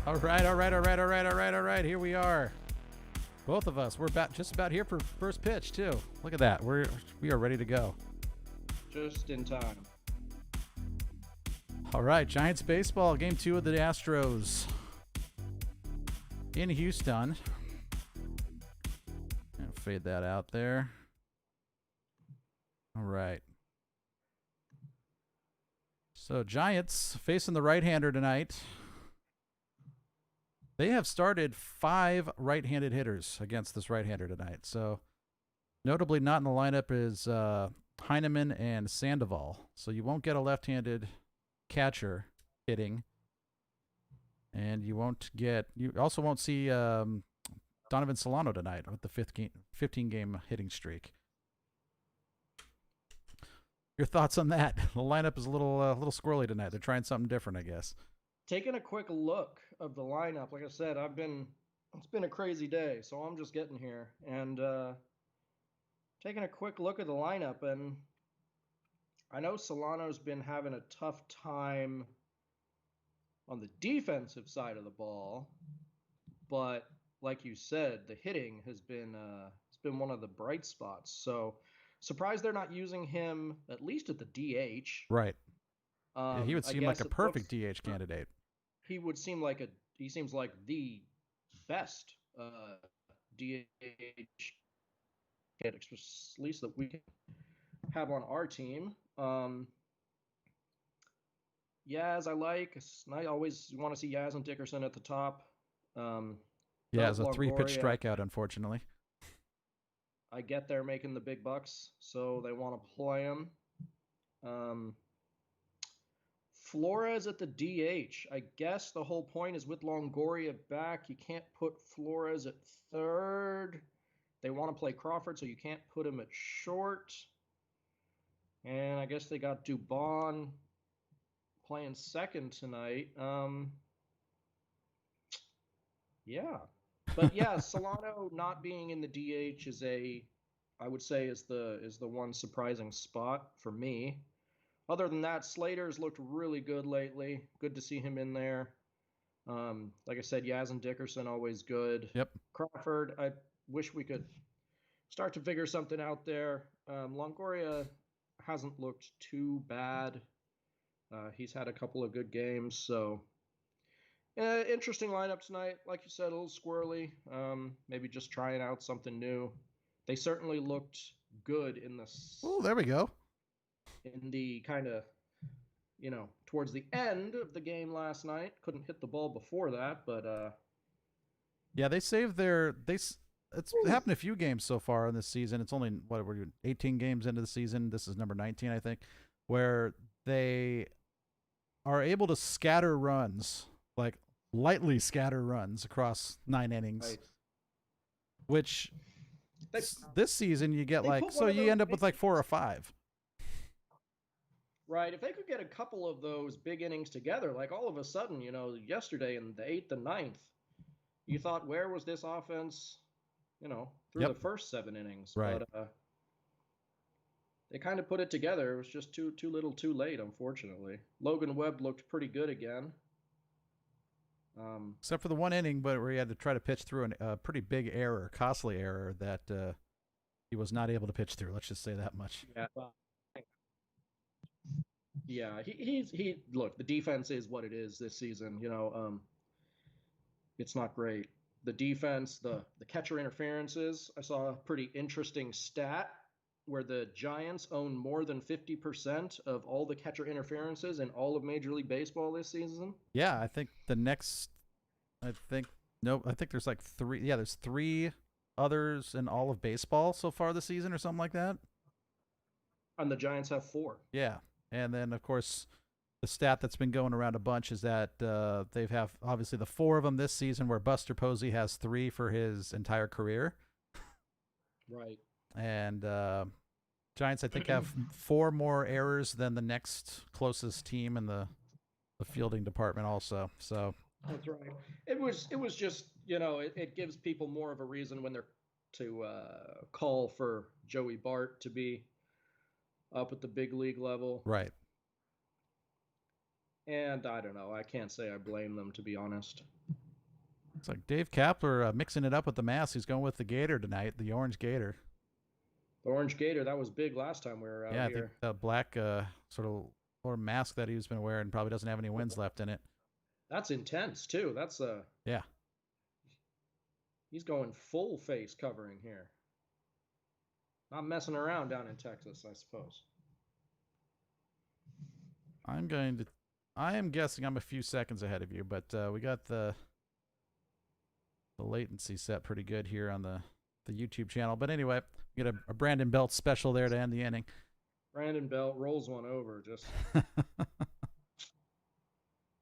All right. Here we are. Both of us. We're just about here for first pitch too. Look at that. We are ready to go. Just in time. All right, Giants baseball, game 2 of the Astros in Houston. And fade that out there. All right. So Giants facing the right-hander tonight. They have started 5 right-handed hitters against this right-hander tonight. So notably not in the lineup is Heineman and Sandoval. So you won't get a left-handed catcher hitting. And you also won't see Donovan Solano tonight with the 15-game hitting streak. Your thoughts on that? The lineup is a little squirrely tonight. They're trying something different, I guess. Taking a quick look of the lineup, like I said, it's been a crazy day, so I'm just getting here and taking a quick look at the lineup, and I know Solano's been having a tough time on the defensive side of the ball, but like you said, the hitting has been one of the bright spots. So surprised they're not using him at least at the DH. Right. Yeah, he would seem like a perfect DH candidate. He seems like the best DH candidate, at least that we have on our team. Yaz, I like. I always want to see Yaz and Dickerson at the top. Yeah, it's a 3-pitch strikeout, unfortunately. I get they're making the big bucks, so they want to play him. Flores at the DH. I guess the whole point is with Longoria back, you can't put Flores at third. They want to play Crawford, so you can't put him at short. And I guess they got Dubon playing second tonight. Yeah. But yeah, Solano not being in the DH is I would say is the one surprising spot for me. Other than that, Slater's looked really good lately. Good to see him in there. Like I said, Yaz and Dickerson always good. Yep. Crawford, I wish we could start to figure something out there. Longoria hasn't looked too bad. He's had a couple of good games, so interesting lineup tonight. Like you said, a little squirrely. Maybe just trying out something new. They certainly looked good in this. Oh, there we go. In the kind of, towards the end of the game last night. Couldn't hit the ball before that, but yeah, they saved it's happened a few games so far in this season. It's only 18 games into the season. This is number 19, I think, where they are able to scatter runs, like lightly scatter runs across 9 innings, right. Which this season you get you end up with like 4 or 5. Right. If they could get a couple of those big innings together, like all of a sudden, yesterday in the 8th and 9th, you thought, where was this offense, through the first 7 innings? Right. But they kind of put it together. It was just too little too late, unfortunately. Logan Webb looked pretty good again. Except for the 1 inning, but where he had to try to pitch through a pretty big error, costly error that he was not able to pitch through. Let's just say that much. Yeah. Yeah, he look, the defense is what it is this season, it's not great. The defense, the catcher interferences, I saw a pretty interesting stat where the Giants own more than 50% of all the catcher interferences in all of Major League Baseball this season. Yeah, I think there's like 3. Yeah, there's 3 others in all of baseball so far this season or something like that. And the Giants have 4. Yeah. And then, of course, the stat that's been going around a bunch is that they have obviously the 4 of them this season, where Buster Posey has 3 for his entire career. Right. And Giants, I think, have 4 more errors than the next closest team in the fielding department also. So that's right. It was just, it gives people more of a reason when they're to call for Joey Bart to be up at the big league level. Right. And I don't know. I can't say I blame them, to be honest. It's like Dave Kapler mixing it up with the mask. He's going with the Gator tonight, the orange Gator. The Orange Gator, that was big last time we were out Yeah, I think here. the black sort of or mask that he's been wearing probably doesn't have any wins left in it. That's intense too. That's Yeah. he's going full face covering here. Not messing around down in Texas, I suppose. I am guessing I'm a few seconds ahead of you, but we got the latency set pretty good here on the YouTube channel. But anyway, we get a Brandon Belt special there to end the inning. Brandon Belt rolls one over. Just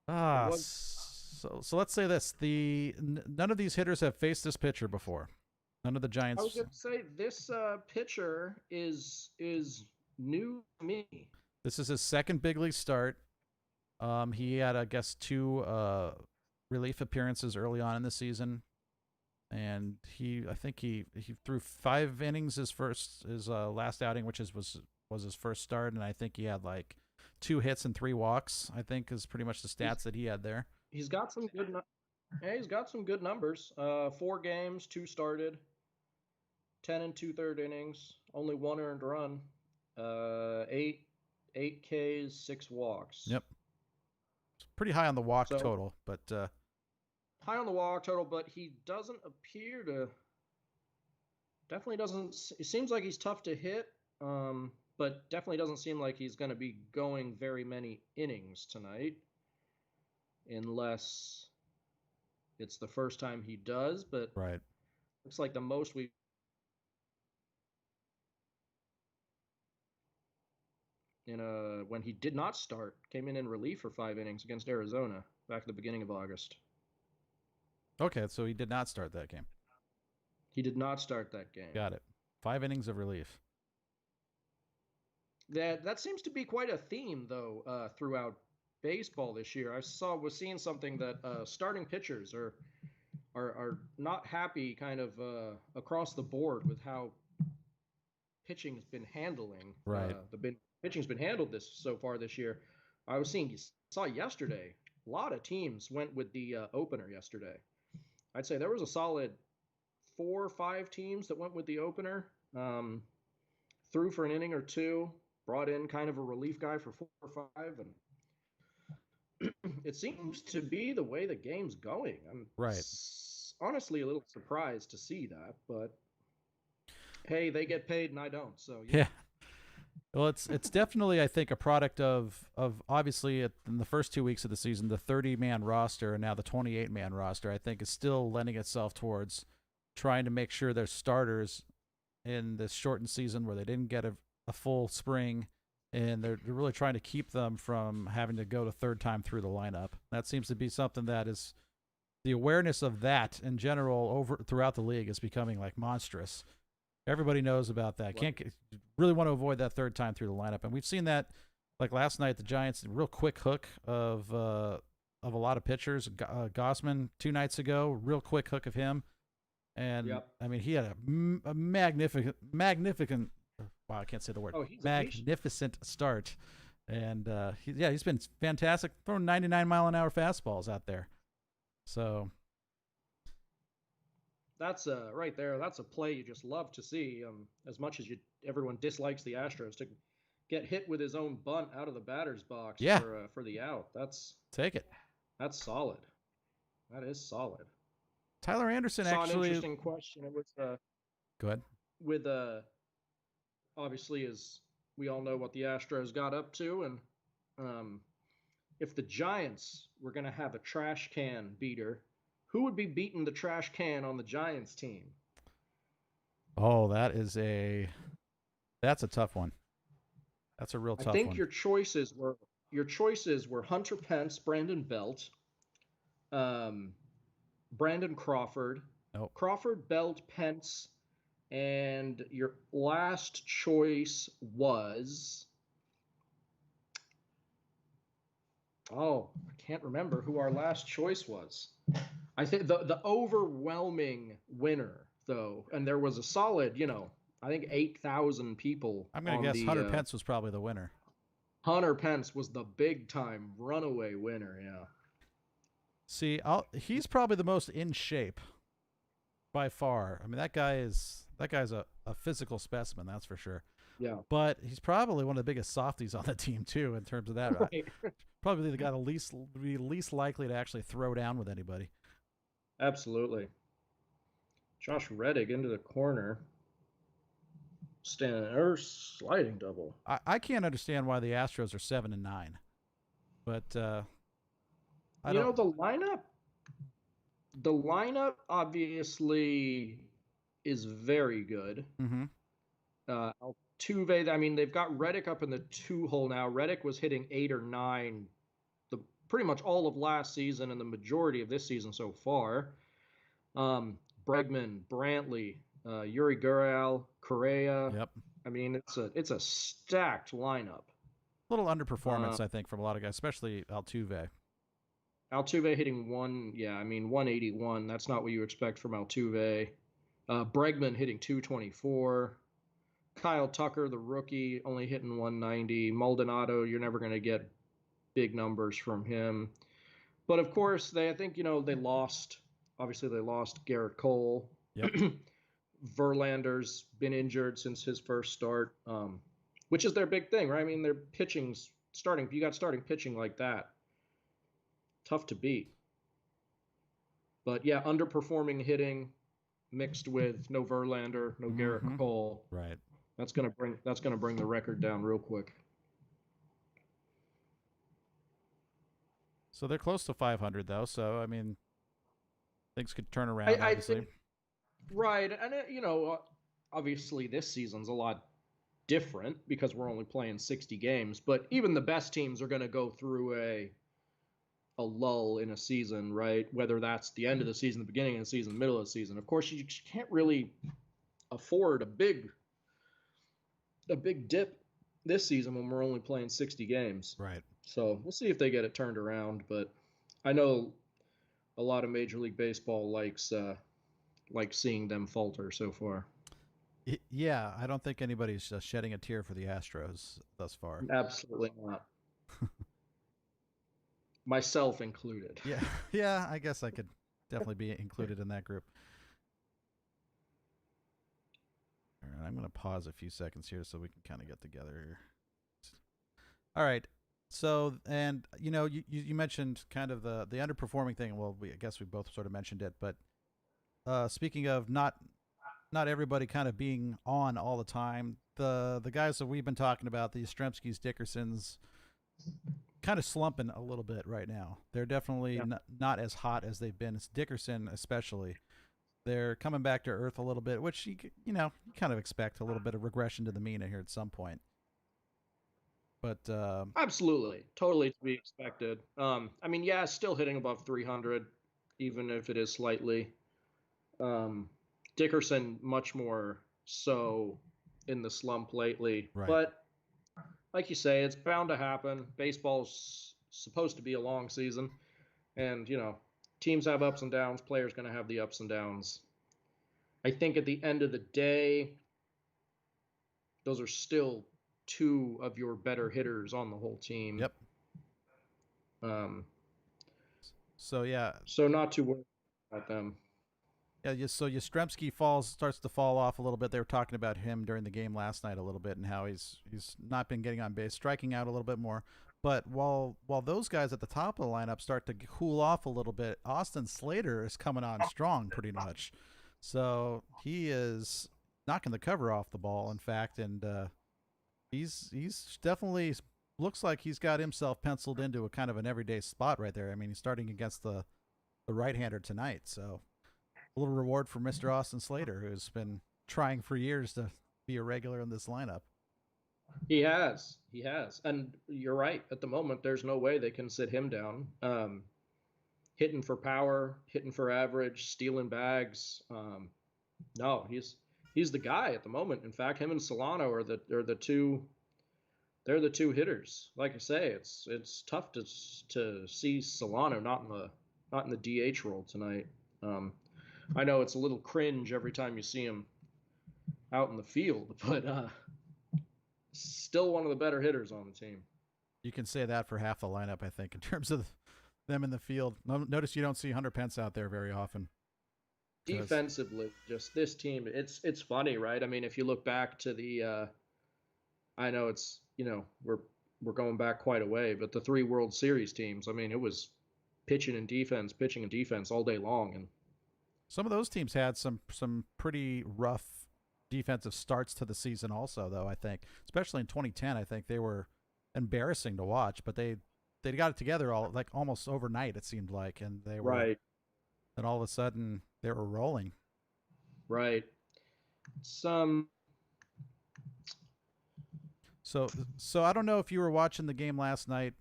so let's say this: none of these hitters have faced this pitcher before. None of the Giants. I was going to say this pitcher is new to me. This is his second big league start. He had, I guess, 2 relief appearances early on in the season, and I think he threw 5 innings his last outing, which was his first start, and I think he had like 2 hits and 3 walks. I think is pretty much the stats that he had there. He's got some good. He's got some good numbers. 4 games, 2 started, 10 and 2/3 innings, only 1 earned run, 8 Ks, 6 walks. Yep. It's pretty high on the walk total, but high on the walk total, but he doesn't appear to. Definitely doesn't. It seems like he's tough to hit, but definitely doesn't seem like he's going to be going very many innings tonight, unless it's the first time he does. But right, looks like the most we. When he did not start, came in relief for 5 innings against Arizona back at the beginning of August. Okay, so he did not start that game. He did not start that game. Got it. 5 innings of relief. That seems to be quite a theme, though, throughout baseball this year. I was seeing something that starting pitchers are not happy, kind of across the board with how pitching's been handling. Right. Pitching's been handled so far this year. I saw yesterday, a lot of teams went with the opener yesterday. I'd say there was a solid 4 or 5 teams that went with the opener, threw for an inning or 2, brought in kind of a relief guy for 4 or 5, and it seems to be the way the game's going. I'm honestly a little surprised to see that, but hey, they get paid and I don't, so yeah. Well, it's definitely, I think, a product of obviously in the first 2 weeks of the season, the 30-man roster and now the 28-man roster, I think, is still lending itself towards trying to make sure their starters in this shortened season where they didn't get a full spring, and they're really trying to keep them from having to go the third time through the lineup. That seems to be something that is the awareness of that in general throughout the league is becoming like monstrous. Everybody knows about that. Really want to avoid that third time through the lineup, and we've seen that. Like last night, the Giants, real quick hook of a lot of pitchers. Gossman 2 nights ago, real quick hook of him, and I mean he had a magnificent. Wow, I can't say the word. Magnificent start, and he's been fantastic, throwing 99-mile-an-hour fastballs out there. So. That's right there. That's a play you just love to see. As much as everyone dislikes the Astros, to get hit with his own bunt out of the batter's box for the out. Take it. That's solid. That is solid. Tyler Anderson an interesting question. It was go ahead. With obviously, as we all know what the Astros got up to, and if the Giants were going to have a trash can beater, who would be beating the trash can on the Giants team? Oh, that's a tough one. That's a real tough one. I think your choices were Hunter Pence, Brandon Belt, Brandon Crawford, Crawford, Belt, Pence, and your last choice was I can't remember who our last choice was. I think the overwhelming winner, though, and there was a solid, I think 8,000 people. I'm going to guess Hunter Pence was probably the winner. Hunter Pence was the big time runaway winner. Yeah. See, he's probably the most in shape by far. I mean, that guy's a physical specimen, that's for sure. Yeah. But he's probably one of the biggest softies on the team too, in terms of that. Right. Probably the guy least likely to actually throw down with anybody. Absolutely. Josh Reddick into the corner. Standing or sliding double. I can't understand why the Astros are 7-9, but I You don't. know, the lineup obviously is very good. Mm-hmm. Altuve, I mean, they've got Reddick up in the 2 hole now. Reddick was hitting 8 or 9 the pretty much all of last season and the majority of this season so far. Bregman, Brantley, Yuri Gurriel, Correa. Yep. I mean, it's a stacked lineup. A little underperformance, I think, from a lot of guys, especially Altuve. Altuve hitting 181. That's not what you expect from Altuve. Bregman hitting 224. Kyle Tucker, the rookie, only hitting 190. Maldonado, you're never going to get big numbers from him. But of course, they lost. Obviously, they lost Garrett Cole. Yep. Verlander's been injured since his first start, which is their big thing, right? I mean, their pitching's starting. If you got starting pitching like that, tough to beat. But yeah, underperforming hitting mixed with no Verlander, no Garrett Cole. Right. That's gonna bring the record down real quick. So they're close to 500 though. So I mean, things could turn around. Obviously. Right, and obviously this season's a lot different because we're only playing 60 games. But even the best teams are going to go through a lull in a season, right? Whether that's the end of the season, the beginning of the season, the middle of the season. Of course, you can't really afford a big dip this season when we're only playing 60 games. Right. So we'll see if they get it turned around. But I know a lot of Major League Baseball likes seeing them falter so far. Yeah, I don't think anybody's shedding a tear for the Astros thus far. Absolutely not. Myself included. Yeah, I guess I could definitely be included in that group. All right, I'm going to pause a few seconds here so we can kind of get together here. All right. So, and you mentioned kind of the underperforming thing. Well, I guess we both sort of mentioned it, but speaking of not everybody kind of being on all the time, the guys that we've been talking about, the Yastrzemskis, Dickersons, kind of slumping a little bit right now. They're definitely not as hot as they've been. It's Dickerson especially. They're coming back to earth a little bit, which you kind of expect a little bit of regression to the mean here at some point. But absolutely, totally to be expected. I mean, yeah, still hitting above 300, even if it is slightly. Dickerson much more so in the slump lately, right. But like you say, it's bound to happen. Baseball's supposed to be a long season, and teams have ups and downs. Players going to have the ups and downs. I think at the end of the day, those are still two of your better hitters on the whole team. Yep. So not too worried about them. Yeah, so Yastrzemski starts to fall off a little bit. They were talking about him during the game last night a little bit and how he's not been getting on base, striking out a little bit more. But while those guys at the top of the lineup start to cool off a little bit, Austin Slater is coming on strong pretty much. So he is knocking the cover off the ball, in fact, and he's definitely looks like he's got himself penciled into a kind of an everyday spot right there. I mean, he's starting against the right-hander tonight, so a little reward for Mr. Austin Slater, who's been trying for years to be a regular in this lineup. He has. And you're right. At the moment, there's no way they can sit him down. Hitting for power, hitting for average, stealing bags. No, he's the guy at the moment. In fact, him and Solano are the two. They're the two hitters. Like I say, it's tough to see Solano not in the DH role tonight. I know it's a little cringe every time you see him out in the field, but still one of the better hitters on the team. You can say that for half the lineup, I think, in terms of them in the field. Notice you don't see Hunter Pence out there very often. Defensively, just this team, it's funny, right? I mean, if you look back to the, I know it's we're going back quite a way, but the 3 World Series teams, I mean, it was pitching and defense all day long, and some of those teams had some pretty rough defensive starts to the season, also. Though I think, especially in 2010, I think they were embarrassing to watch, but they got it together almost overnight, it seemed like, and they were right. And all of a sudden they were rolling. Right. So I don't know if you were watching the game last night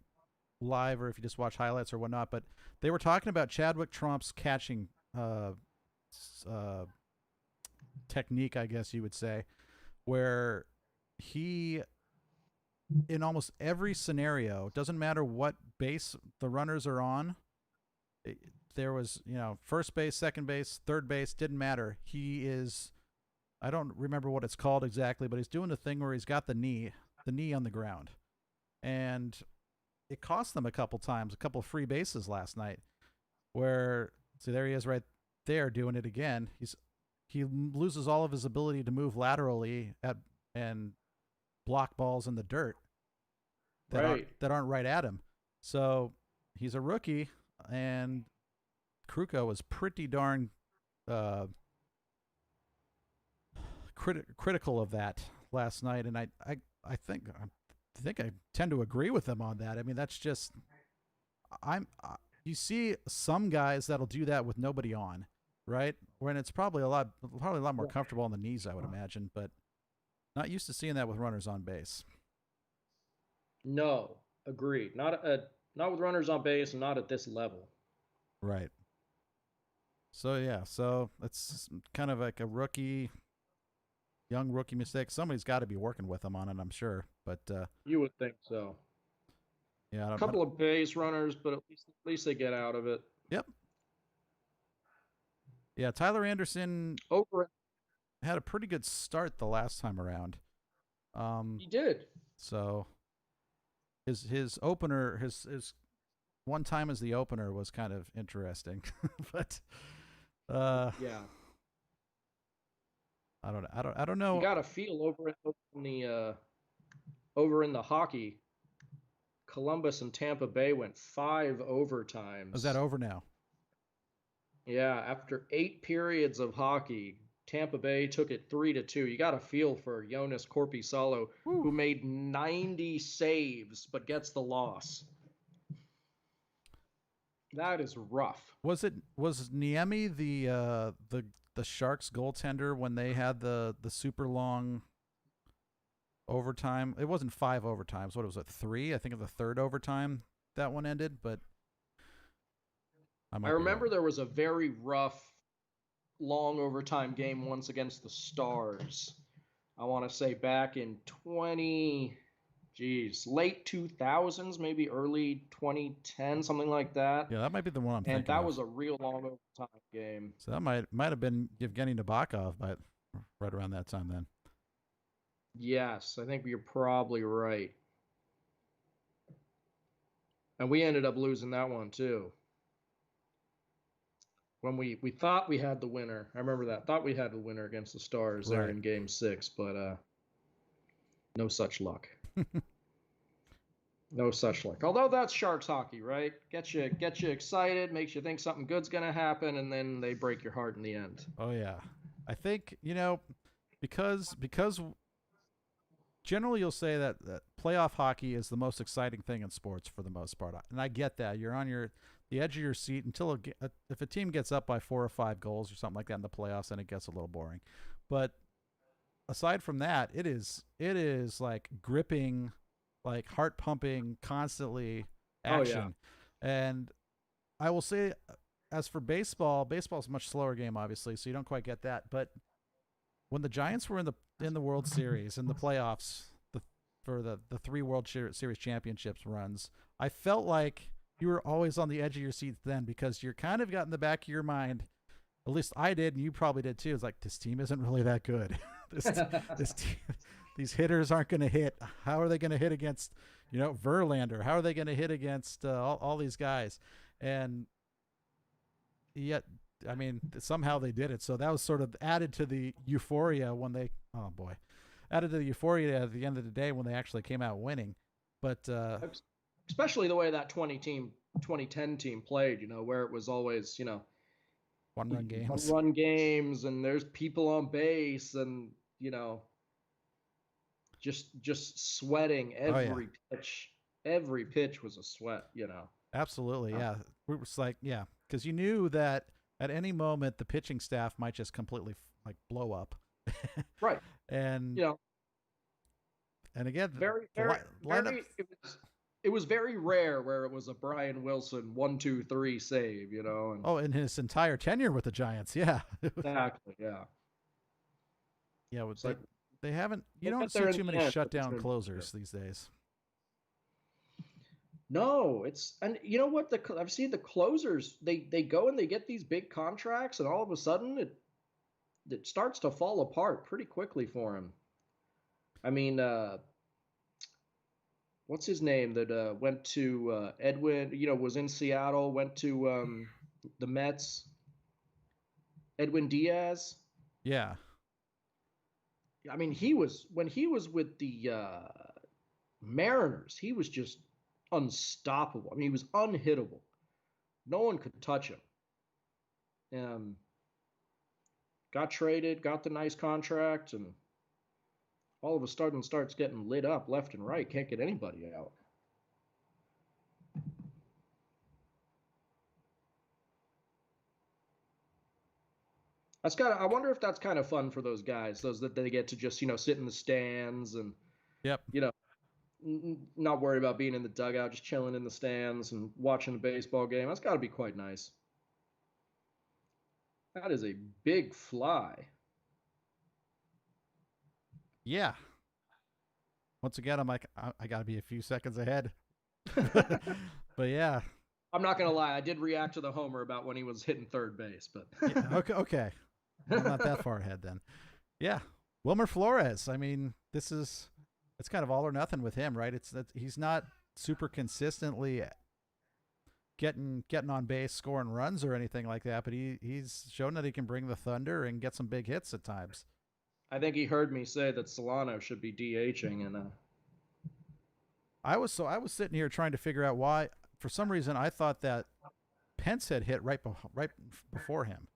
live or if you just watch highlights or whatnot, but they were talking about Chadwick Trump's catching technique, I guess you would say, where he, in almost every scenario, doesn't matter what base the runners are on, there was, first base, second base, third base, didn't matter. He is, I don't remember what it's called exactly, but he's doing the thing where he's got the knee on the ground. And it cost them a couple of free bases last night where, see, there he is right there doing it again. He loses all of his ability to move laterally and block balls in the dirt that aren't right at him. So he's a rookie, and Kruko was pretty darn critical of that last night, and I think I tend to agree with him on that. I mean, that's just you see some guys that'll do that with nobody on, right? When it's probably a lot more comfortable on the knees, I would imagine, but not used to seeing that with runners on base. No, agreed. Not with runners on base, and not at this level. Right. So it's kind of like a young rookie mistake. Somebody's got to be working with him on it, I'm sure. But you would think so. Yeah, a couple of base runners, but at least they get out of it. Yep. Yeah, Tyler Anderson had a pretty good start the last time around. He did. So his opener, his one time as the opener was kind of interesting, but yeah. I don't know. You got to feel over in the hockey. Columbus and Tampa Bay went 5 overtimes. Is that over now? Yeah, after 8 periods of hockey, Tampa Bay took it 3-2. You got to feel for Jonas Korpisalo, who made 90 saves but gets the loss. That is rough. Was Niemi the Sharks goaltender when they had the super long overtime? It wasn't 5 overtimes. What was it? 3? I think of the third overtime that one ended, but I remember there was a very rough long overtime game once against the Stars. I want to say back in late 2000s, maybe early 2010, something like that. Yeah, that might be the one I'm thinking of. And that of. was a real long overtime game. So that might have been Yevgeny Nabokov right around that time then. Yes, I think you're probably right. And we ended up losing that one too. When we thought we had the winner. I remember that. Thought we had the winner against the Stars there in Game 6, but no such luck. No such luck. Although that's Sharks hockey, right? Gets you excited, makes you think something good's going to happen, and then they break your heart in the end. Oh, yeah. I think, because generally you'll say that playoff hockey is the most exciting thing in sports for the most part. And I get that. You're on the edge of your seat until if a team gets up by 4 or 5 goals or something like that in the playoffs, then it gets a little boring. But aside from that, it is like gripping, like heart pumping, constantly action. Oh, yeah. And I will say, as for baseball's a much slower game, obviously, so you don't quite get that. But when the Giants were in the World Series, in the playoffs, for the 3 World Series championships runs, I felt like you were always on the edge of your seat then, because you're kind of got in the back of your mind, at least I did, and you probably did too. It's like, this team isn't really that good. These hitters aren't going to hit. How are they going to hit against, Verlander. How are they going to hit against all these guys? And yet, I mean, somehow they did it. So that was sort of added to the euphoria when they, oh boy, added to the euphoria at the end of the day when they actually came out winning. But especially the way that 2010 team played, where it was always, one-run games. One-run games, and there's people on base, and just sweating every pitch. Every pitch was a sweat, Absolutely, yeah. It was like, yeah, because you knew that at any moment the pitching staff might just completely blow up. Right. And and again, very, it was very rare where it was a Brian Wilson 1-2-3 save, And, oh, in his entire tenure with the Giants, yeah. Exactly, yeah. Yeah, they haven't. You don't see too many shutdown closers these days. No, and you know what? I've seen the closers. They go and they get these big contracts, and all of a sudden it starts to fall apart pretty quickly for him. I mean, what's his name that went to Edwin? Was in Seattle, went to the Mets. Edwin Diaz. Yeah. I mean, when he was with the Mariners, he was just unstoppable. I mean, he was unhittable. No one could touch him. Got traded, got the nice contract, and all of a sudden starts getting lit up left and right. Can't get anybody out. I wonder if that's kind of fun for those guys, those that they get to just, sit in the stands and, yep. Not worry about being in the dugout, just chilling in the stands and watching a baseball game. That's got to be quite nice. That is a big fly. Yeah. Once again, I'm like, I got to be a few seconds ahead. But yeah. I'm not going to lie. I did react to the homer about when he was hitting third base, but yeah, okay. I'm not that far ahead then. Yeah. Wilmer Flores. I mean, it's kind of all or nothing with him, right? It's that he's not super consistently getting on base, scoring runs or anything like that, but he's shown that he can bring the thunder and get some big hits at times. I think he heard me say that Solano should be DHing, and I was sitting here trying to figure out why. For some reason, I thought that Pence had hit right before him,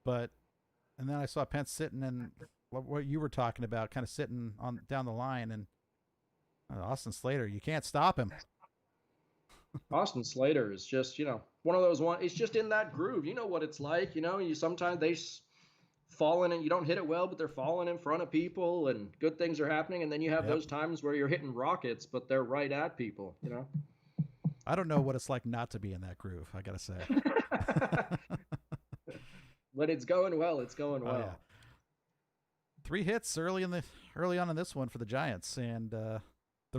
and then I saw Pence sitting in what you were talking about, kind of sitting on down the line, and Austin Slater, you can't stop him. Austin Slater is just, one of those it's just in that groove. You know what it's like, you sometimes they fall in and you don't hit it well, but they're falling in front of people and good things are happening. And then you have those times where you're hitting rockets, but they're right at people, I don't know what it's like not to be in that groove, I got to say. When it's going well, it's going well. Yeah. 3 hits early on in this one for the Giants, and the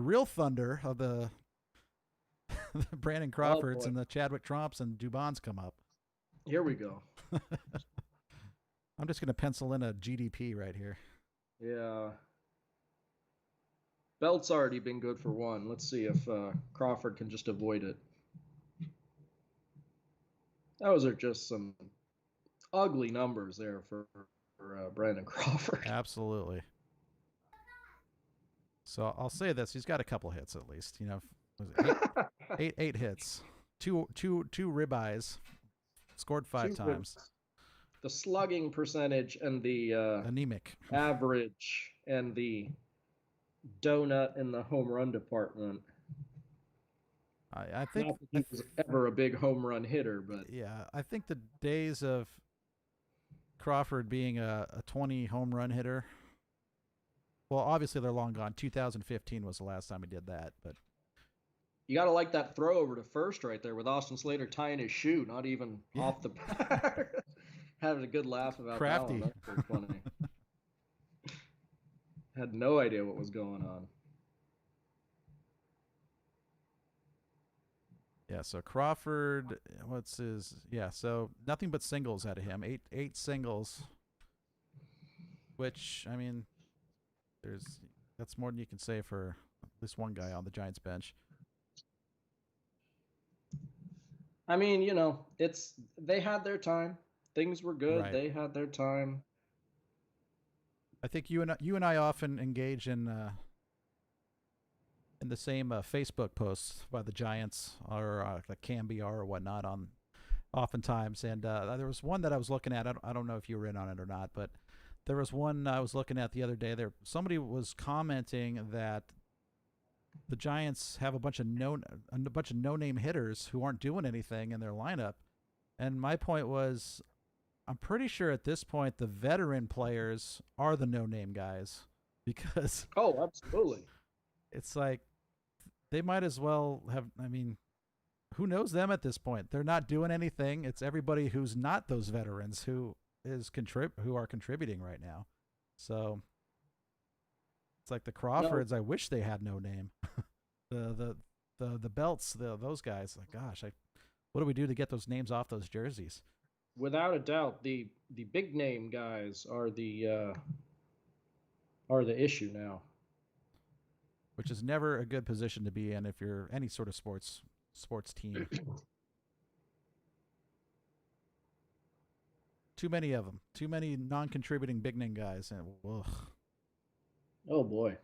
real thunder of the Brandon Crawfords and the Chadwick Tromps and Dubons come up. Here we go. I'm just going to pencil in a GDP right here. Yeah. Belt's already been good for one. Let's see if Crawford can just avoid it. Those are just some ugly numbers there for Brandon Crawford. Absolutely. So I'll say this: he's got a couple hits at least. Eight hits, two ribeyes, scored 5 times. The slugging percentage and the anemic average and the donut in the home run department. I think not that he was ever a big home run hitter, but yeah, I think the days of Crawford being a 20 home run hitter, well, obviously they're long gone. 2015 was the last time he did that, but you got to like that throw over to first right there with Austin Slater tying his shoe, not even off the bat. Having a good laugh about crafty. That one. That's pretty funny. Had no idea what was going on. Yeah, so Crawford, so nothing but singles out of him. Eight singles, which, I mean, that's more than you can say for least one guy on the Giants bench. I mean, they had their time. Things were good. Right. They had their time. I think you and I often engage in the same Facebook posts by the Giants or like CamBR or whatnot on oftentimes. And there was one that I was looking at. I don't know if you were in on it or not, but there was one I was looking at the other day. There, somebody was commenting that the Giants have a bunch of no-name hitters who aren't doing anything in their lineup. And my point was, I'm pretty sure at this point the veteran players are the no-name guys because Oh, absolutely. it's like they might as well have. I mean, who knows them at this point? They're not doing anything. It's everybody who's not those veterans who are contributing right now. So it's like the Crawfords. No, I wish they had no name. the Belts. Those guys. Like, gosh, what do we do to get those names off those jerseys? without a doubt, the big name guys are the issue now. Which is never a good position to be in if you're any sort of sports team. Too many of them. Too many non-contributing big name guys. And ugh. Oh boy.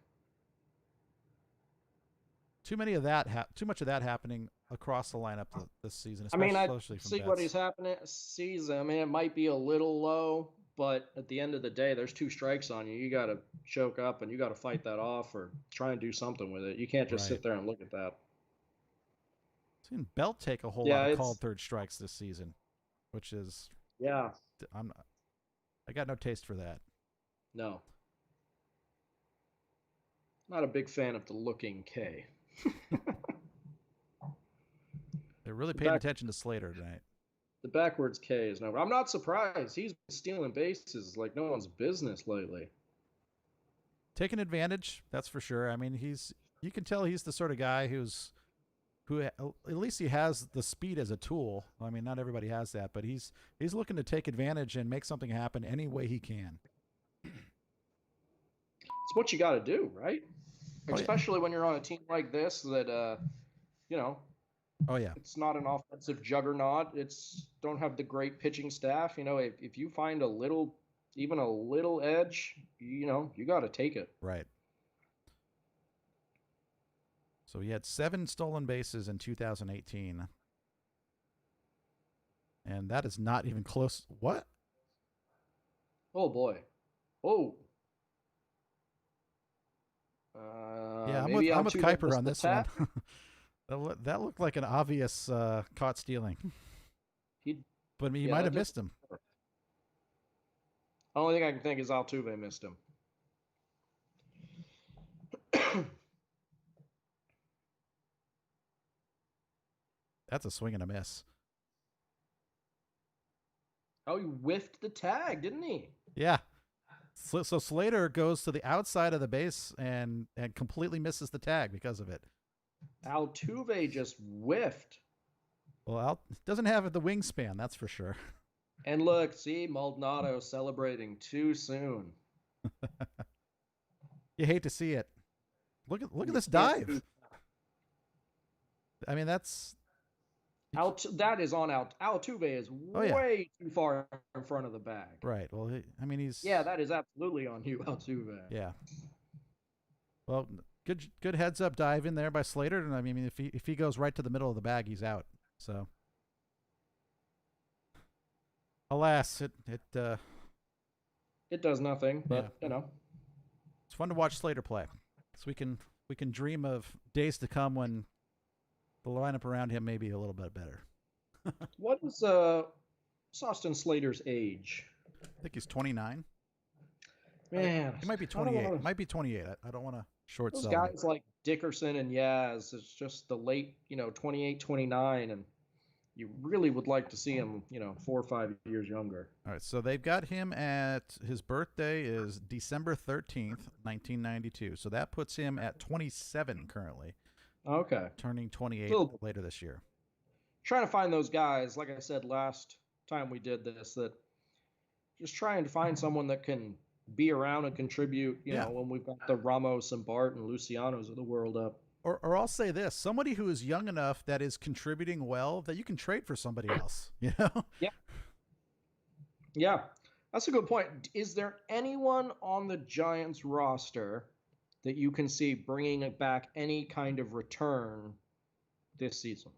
Too much of that happening across the lineup this season. I mean, I especially from see what he's happening. Season. I mean, it might be a little low, but at the end of the day, there's 2 strikes on you. You got to choke up and you got to fight that off or try and do something with it. You can't just sit there and look at that. I've seen Belt take a whole lot of called third strikes this season, which is I got no taste for that. No. Not a big fan of the looking K. They're really paying attention to Slater tonight. The backwards K is no. I'm not surprised. He's been stealing bases like no one's business lately. Taking advantage, that's for sure. I mean, you can tell he's the sort of guy who at least he has the speed as a tool. I mean, not everybody has that, but he's looking to take advantage and make something happen any way he can. It's what you got to do, right? Especially when you're on a team like this that, Oh yeah. It's not an offensive juggernaut. Don't have the great pitching staff. If you find even a little edge, you got to take it. Right. So he had 7 stolen bases in 2018. And that is not even close. What? Oh boy. Oh. Yeah, I'm with Kuiper on this one. That looked like an obvious caught stealing. But he might have missed him. The only thing I can think is Altuve missed him. That's a swing and a miss. Oh, he whiffed the tag, didn't he? Yeah. So Slater goes to the outside of the base and completely misses the tag because of it. Altuve just whiffed. Well, doesn't have the wingspan, that's for sure. And look, see, Maldonado celebrating too soon. You hate to see it. Look at this dive. I mean, that's that is on Altuve is way too far in front of the bag. Right. Well, he's that is absolutely on you, Altuve. Yeah. Well, good heads up dive in there by Slater, and I mean if he goes right to the middle of the bag, he's out. So, alas, it does nothing, but it's fun to watch Slater play. So we can dream of days to come when the lineup around him may be a little bit better. What is Austin Slater's age? I think he's 29. Man, he might be 28. Might be 28. I don't want to short those sell guys like Dickerson and Yaz. It's just the late, 28, 29, and you really would like to see him, 4 or 5 years younger. All right, so they've got him at his birthday is December 13th, 1992. So that puts him at 27 currently. Okay. Turning 28 later this year. Trying to find those guys, like I said last time we did this, that just trying to find someone that can be around and contribute, Yeah. when we've got the Ramos and Bart and Lucianos of the world up. Or I'll say this: somebody who is young enough that is contributing well that you can trade for somebody else. You know? Yeah. Yeah. That's a good point. Is there anyone on the Giants roster that you can see bringing back any kind of return this season?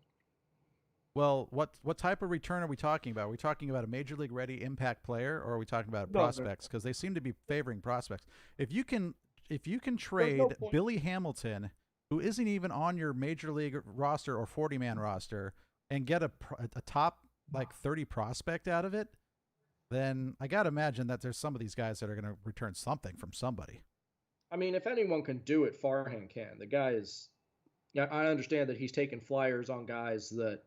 Well, what type of return are we talking about? Are we talking about a major league ready impact player, or are we talking about No, prospects? Because they seem to be favoring prospects. If you can there's no trade point. Billy Hamilton, who isn't even on your major league roster or 40-man roster, and get a top like 30 prospect out of it, then I got to imagine that there's some of these guys that are going to return something from somebody. I mean, if anyone can do it, Farhan can. The guy is. Yeah, I understand that he's taking flyers on guys that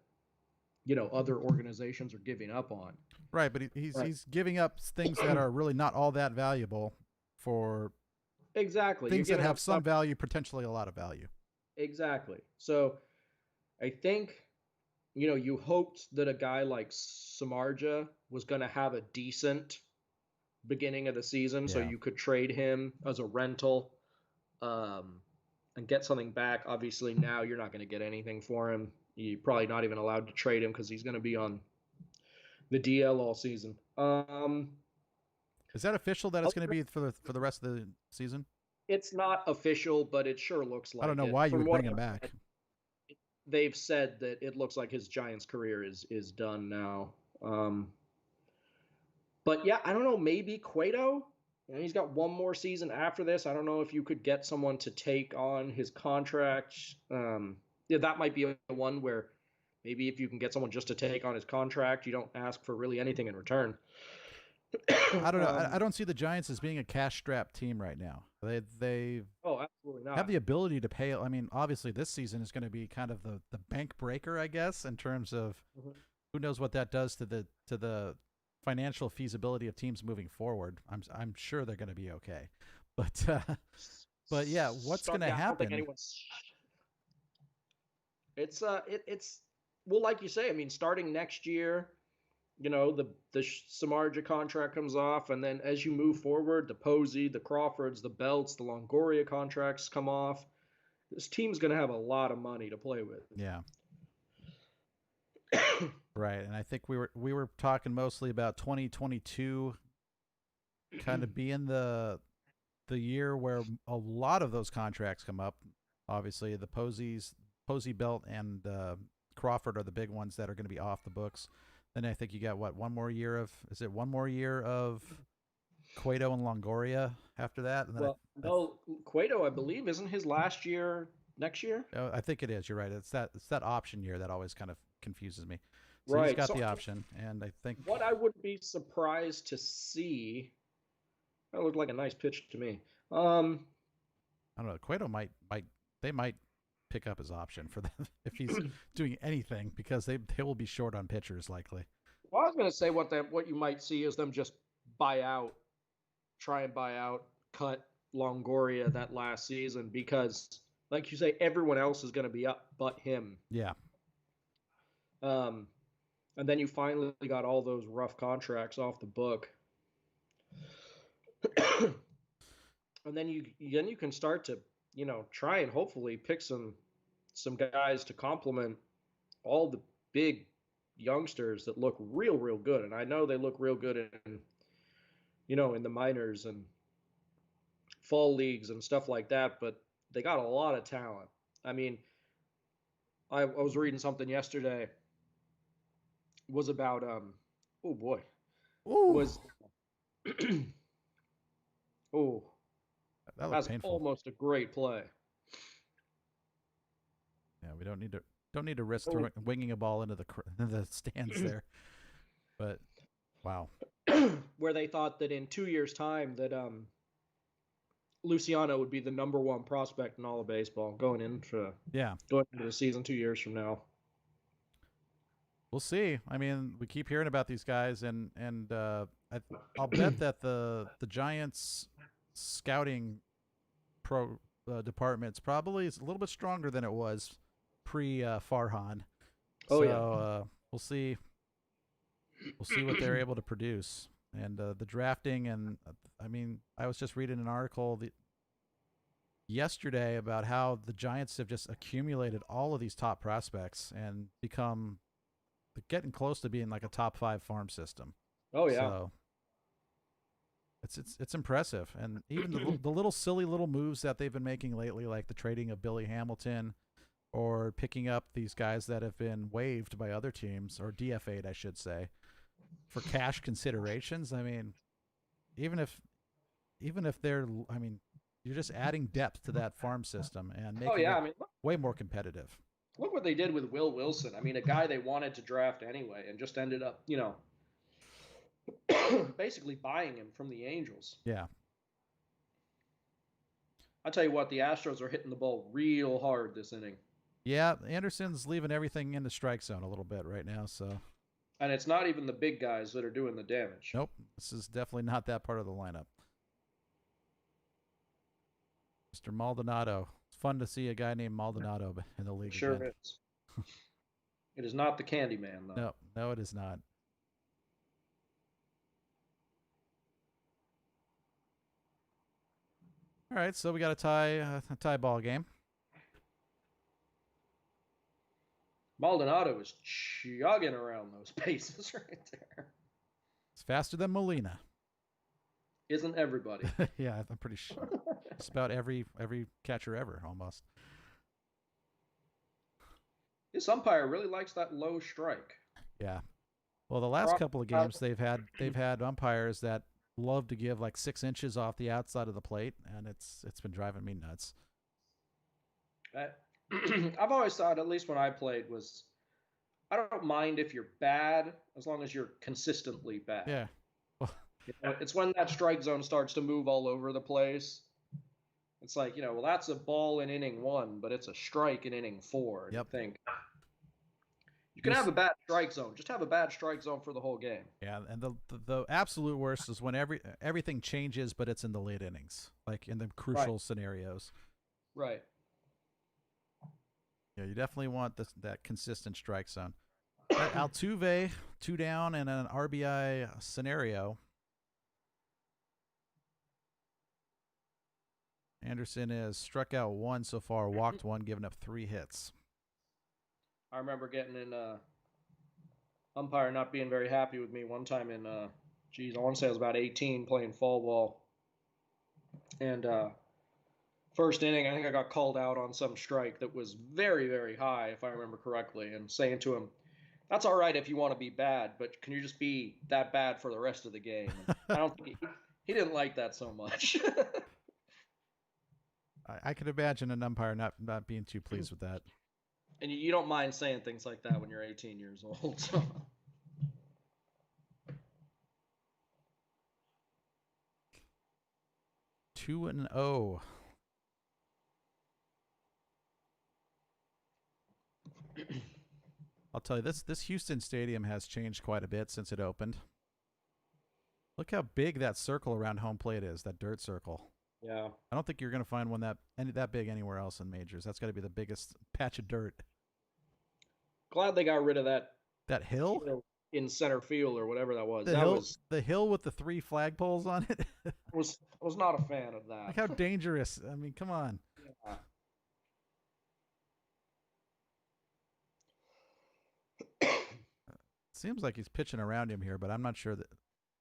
other organizations are giving up on. Right, but Right. he's giving up things that are really not all that valuable for Exactly. You're things that giving have up some stuff. value, potentially a lot of value. Exactly. So I think you hoped that a guy like Samardzija was going to have a decent beginning of the season, so Yeah. you could trade him as a rental, um, and get something back. Obviously, now you're not going to get anything for him. You're probably not even allowed to trade him because he's going to be on the DL all season. Is that official that it's going to be for the rest of the season? It's not official, but it sure looks I don't like know it. why you From would what bring him I've back. read, they've said that it looks like his Giants career is done now. But yeah, I don't know. Maybe Cueto. He's got one more season after this. I don't know if you could get someone to take on his contract. Yeah, that might be a one where maybe if you can get someone just to take on his contract, you don't ask for really anything in return. I don't know. I um, don't see the Giants as being a cash-strapped team right now. They oh, absolutely have not. the ability to pay. I mean, obviously, this season is going to be kind of the bank breaker, I guess, in terms of Mhm. who knows what that does to the financial feasibility of teams moving forward. I'm sure they're going to be okay, but but yeah, what's going to Yeah, I don't think happen? anyone's. It's well, like you say. I mean, starting next year, the Samardzija contract comes off, and then as you move forward, the Posey, the Crawfords, the Belts, the Longoria contracts come off. This team's going to have a lot of money to play with. Yeah, right. And I think we were talking mostly about 2022 kind of being the year where a lot of those contracts come up. Obviously, the Posey Belt and Crawford are the big ones that are going to be off the books. Then I think you got one more year of one more year of Cueto and Longoria after that, and then Well, no, Cueto, I believe, isn't his last year next year? I think it is. You're right. It's that option year that always kind of confuses me. So he's Right. got So the option, and I think what I would be surprised to see, that looked like a nice pitch to me. I don't know. Cueto they might pick up his option for them if he's doing anything because they will be short on pitchers likely. Well, I was going to say what you might see is them just try and buy out, cut Longoria that last season because, like you say, everyone else is going to be up but him. Yeah. Um, and then you finally got all those rough contracts off the book, and then you can start to try and hopefully pick some guys to complement all the big youngsters that look real good, and I know they look real good in the minors and fall leagues and stuff like that, but they got a lot of talent. I mean, I was reading something yesterday was about oh boy Ooh, was oh that looked that's painful. almost a great play. Yeah, we don't need to risk Oh. winging a ball into the stands there. But wow. Where they thought that in 2 years time that Luciano would be the number one prospect in all of baseball Yeah, going into the season 2 years from now. we'll see. I mean, we keep hearing about these guys, and I'll bet that the Giants scouting pro department's probably is a little bit stronger than it was pre Farhan. Oh So yeah. we'll see what they're able to produce. And the drafting, and I mean, I was just reading an article yesterday about how the Giants have just accumulated all of these top prospects and become getting close to being like a top 5 farm system. Oh yeah. So it's impressive, and even the little silly little moves that they've been making lately, like the trading of Billy Hamilton, or picking up these guys that have been waived by other teams, or DFA'd, I should say, for cash considerations. I mean, even if they're, I mean, you're just adding depth to that farm system and Oh making yeah. it I mean, way more competitive. look what they did with Will Wilson. I mean, a guy they wanted to draft anyway, and just ended up, basically buying him from the Angels. Yeah. I tell you what, the Astros are hitting the ball real hard this inning. Yeah, Anderson's leaving everything in the strike zone a little bit right now, so. And it's not even the big guys that are doing the damage. Nope, this is definitely not that part of the lineup. Mr. Maldonado. It's fun to see a guy named Maldonado in the league. Sure again. is. It is not the Candyman, though. No, it is not. All right, so we got a tie ball game. Maldonado is chugging around those bases right there. It's faster than Molina. Isn't everybody? Yeah, I'm pretty sure. It's about every catcher ever, almost. This umpire really likes that low strike. Yeah. Well, the last couple of games they've had umpires that love to give like 6 inches off the outside of the plate, and it's been driving me nuts. I've always thought, at least when I played, was I don't mind if you're bad as long as you're consistently bad. Yeah. It's when that strike zone starts to move all over the place. It's like, well, that's a ball in inning 1, but it's a strike in inning 4. And Yep. You think you can have a bad strike zone. Just have a bad strike zone for the whole game. Yeah, and the absolute worst is when everything changes, but it's in the late innings, like in the crucial scenarios. Right. Yeah, you definitely want that consistent strike zone. Altuve, 2 down and an RBI scenario. Anderson has struck out 1 so far, walked 1, given up 3 hits. I remember getting in umpire not being very happy with me one time in, I want to say I was about 18 playing fall ball. And first inning, I think I got called out on some strike that was very, very high, if I remember correctly, and saying to him, that's all right if you want to be bad, but can you just be that bad for the rest of the game? And I don't think he didn't like that so much. I could imagine an umpire not being too pleased with that. And you don't mind saying things like that when you're 18 years old. So. 2-0. I'll tell you, this Houston stadium has changed quite a bit since it opened. Look how big that circle around home plate is, that dirt circle. Yeah. I don't think you're going to find one that big anywhere else in majors. That's got to be the biggest patch of dirt. Glad they got rid of that. That hill? In center field or whatever that was. The hill with the 3 flagpoles on it? I was not a fan of that. Like how dangerous. I mean, come on. Yeah. Seems like he's pitching around him here, but I'm not sure that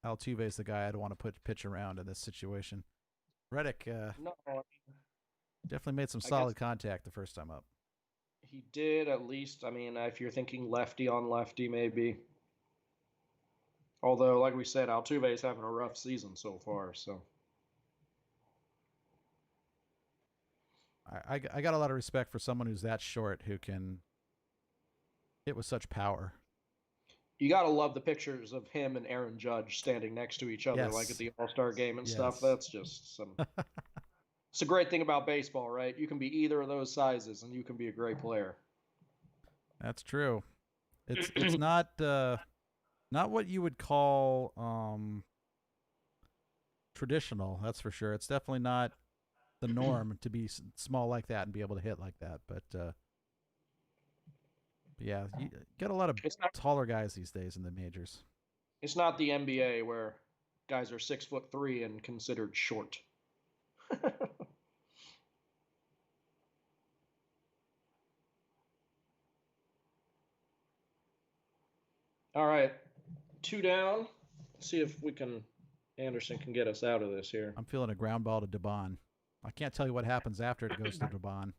Altuve is the guy I'd want to pitch around in this situation. Reddick definitely made some solid contact the first time up. He did, at least. I mean, if you're thinking lefty on lefty, maybe. Although, like we said, Altuve is having a rough season so far. So I got a lot of respect for someone who's that short who can hit with such power. You got to love the pictures of him and Aaron Judge standing next to each other, like at the All-Star game and stuff. That's just some. It's a great thing about baseball, right? You can be either of those sizes, and you can be a great player. That's true. It's not what you would call traditional. That's for sure. It's definitely not the norm to be small like that and be able to hit like that. But yeah, you get a lot of taller guys these days in the majors. It's not the NBA where guys are 6'3" and considered short. All right, 2 down. Let's see if Anderson can get us out of this here. I'm feeling a ground ball to Dubon. I can't tell you what happens after it goes to Dubon.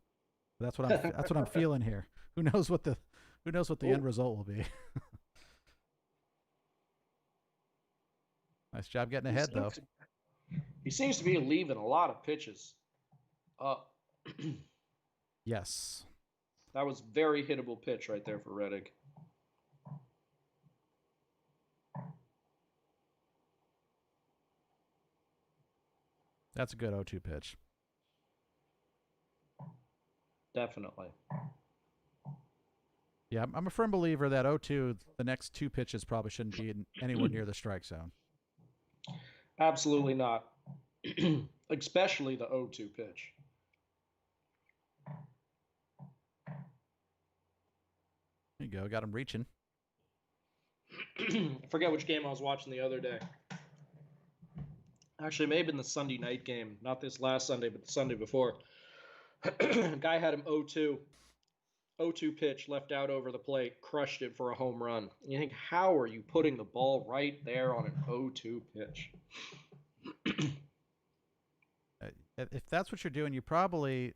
That's what I'm feeling here. Who knows what the end result will be? Nice job getting ahead, though. He seems to be leaving a lot of pitches up. Yes. That was very hittable pitch right there for Reddick. That's a good 0-2 pitch. Definitely. Yeah, I'm a firm believer that 0-2, the next 2 pitches probably shouldn't be anywhere near the strike zone. Absolutely not. Especially the 0-2 pitch. There you go. Got him reaching. I forget which game I was watching the other day. Actually, it may have been the Sunday night game. Not this last Sunday, but the Sunday before. Guy had him 0-2. 0-2 pitch, left out over the plate, crushed it for a home run. You think, how are you putting the ball right there on an 0-2 pitch? If that's what you're doing, you probably...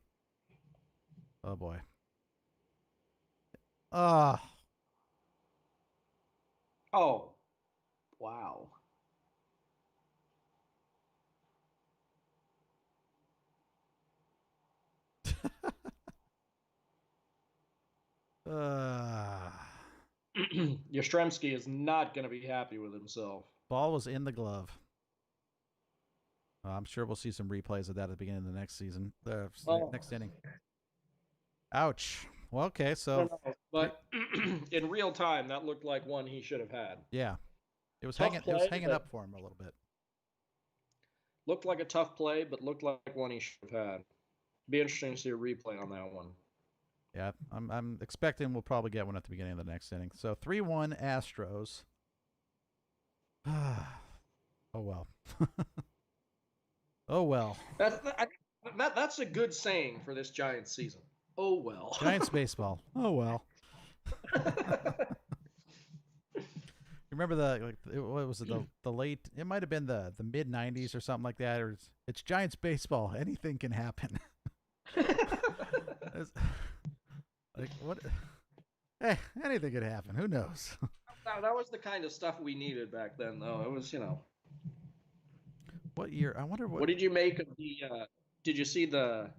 Oh, boy. Oh, Wow. Yastrzemski is not going to be happy with himself. Ball was in the glove. I'm sure we'll see some replays of that at the beginning of the next season. Next inning. Ouch. Well, okay, so... But in real time, that looked like one he should have had. Yeah. It was hanging up for him a little bit. Looked like a tough play, but looked like one he should have had. Be interesting to see a replay on that one. Yeah, I'm expecting we'll probably get one at the beginning of the next inning. So 3-1 Astros. Oh well. Oh well. That's a good saying for this Giants season. Oh well. Giants baseball. Oh well. Remember what was it, the late? It might have been the mid '90s or something like that. Or it's Giants baseball. Anything can happen. Like what? Hey, anything could happen. Who knows? That was the kind of stuff we needed back then, though. It was, What year? I wonder what. What did you make of the? Did you see the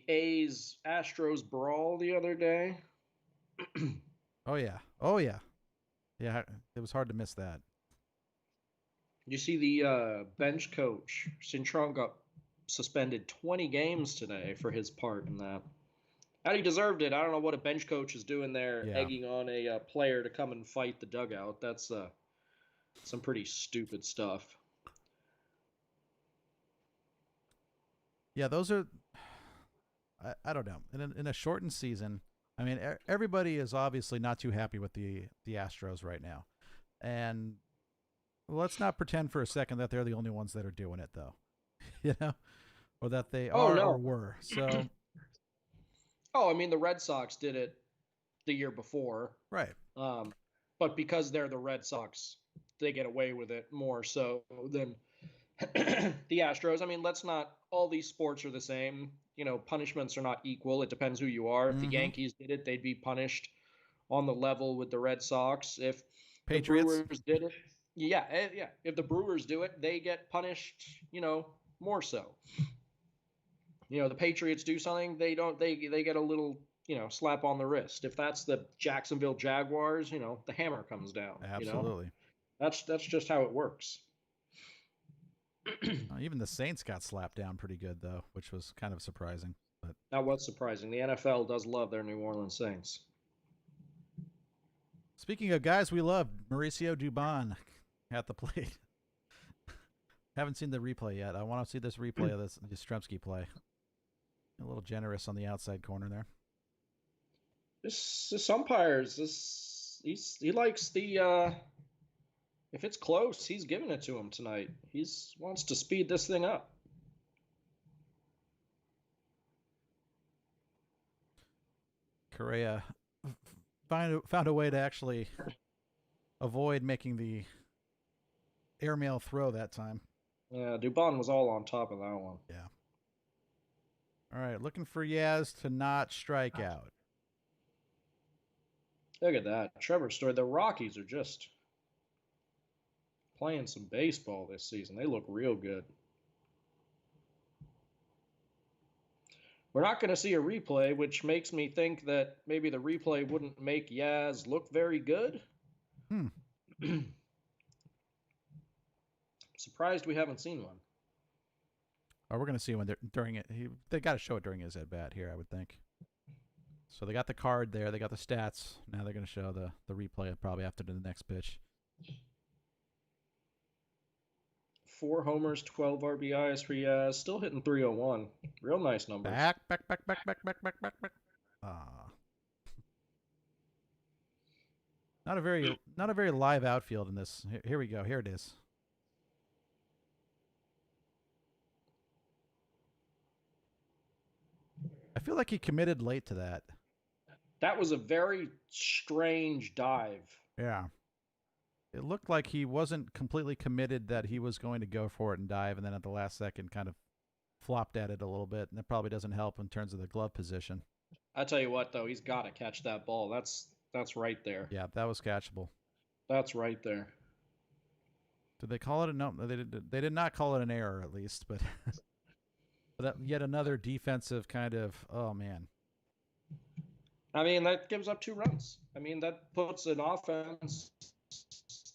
A's Astros brawl the other day? Oh yeah. Yeah, it was hard to miss that. You see the bench coach Cintron got suspended 20 games today for his part in that. And he deserved it. I don't know what a bench coach is doing there, egging on a player to come and fight the dugout. That's some pretty stupid stuff. Yeah, those are. I don't know. In a shortened season, I mean, everybody is obviously not too happy with the Astros right now, and let's not pretend for a second that they're the only ones that are doing it, though. Or that they are or were. So. Oh, I mean, the Red Sox did it the year before. Right. But because they're the Red Sox, they get away with it more so than the Astros. I mean, all these sports are the same. Punishments are not equal. It depends who you are. If the Yankees did it, they'd be punished on the level with the Red Sox. If Patriots. The Brewers did it, yeah. If the Brewers do it, they get punished, more so. The Patriots do something, they don't. They get a little, slap on the wrist. If that's the Jacksonville Jaguars, the hammer comes down. Absolutely. That's just how it works. Even the Saints got slapped down pretty good, though, which was kind of surprising. But that was surprising. The NFL does love their New Orleans Saints. Speaking of guys we love, Mauricio Dubon at the plate. Haven't seen the replay yet. I want to see this replay of this Yastrzemski play. A little generous on the outside corner there. This umpires, he likes the if it's close, he's giving it to him tonight. He's wants to speed this thing up. Correa found a way to actually avoid making the airmail throw that time. Yeah, Dubon was all on top of that one. Yeah. All right, looking for Yaz to not strike out. Look at that. Trevor Story. The Rockies are just playing some baseball this season. They look real good. We're not going to see a replay, which makes me think that maybe the replay wouldn't make Yaz look very good. Surprised we haven't seen one. Oh, we're going to see one during it. They got to show it during his at bat here, I would think. So they got the card there. They got the stats. Now they're going to show the replay probably after the next pitch. 4 homers, 12 RBIs for Yaz. Still hitting 301. Real nice numbers. Back. Not a very live outfield in this. Here we go. Here it is. I feel like he committed late to that. That was a very strange dive. Yeah. It looked like he wasn't completely committed that he was going to go for it and dive, and then at the last second kind of flopped at it a little bit, and that probably doesn't help in terms of the glove position. I tell you what, though, he's got to catch that ball. That's right there. Yeah, that was catchable. That's right there. Did they call it a no? They did not call it an error, at least, but that yet another defensive kind of, oh man. I mean, that gives up 2 runs. I mean, that puts an offense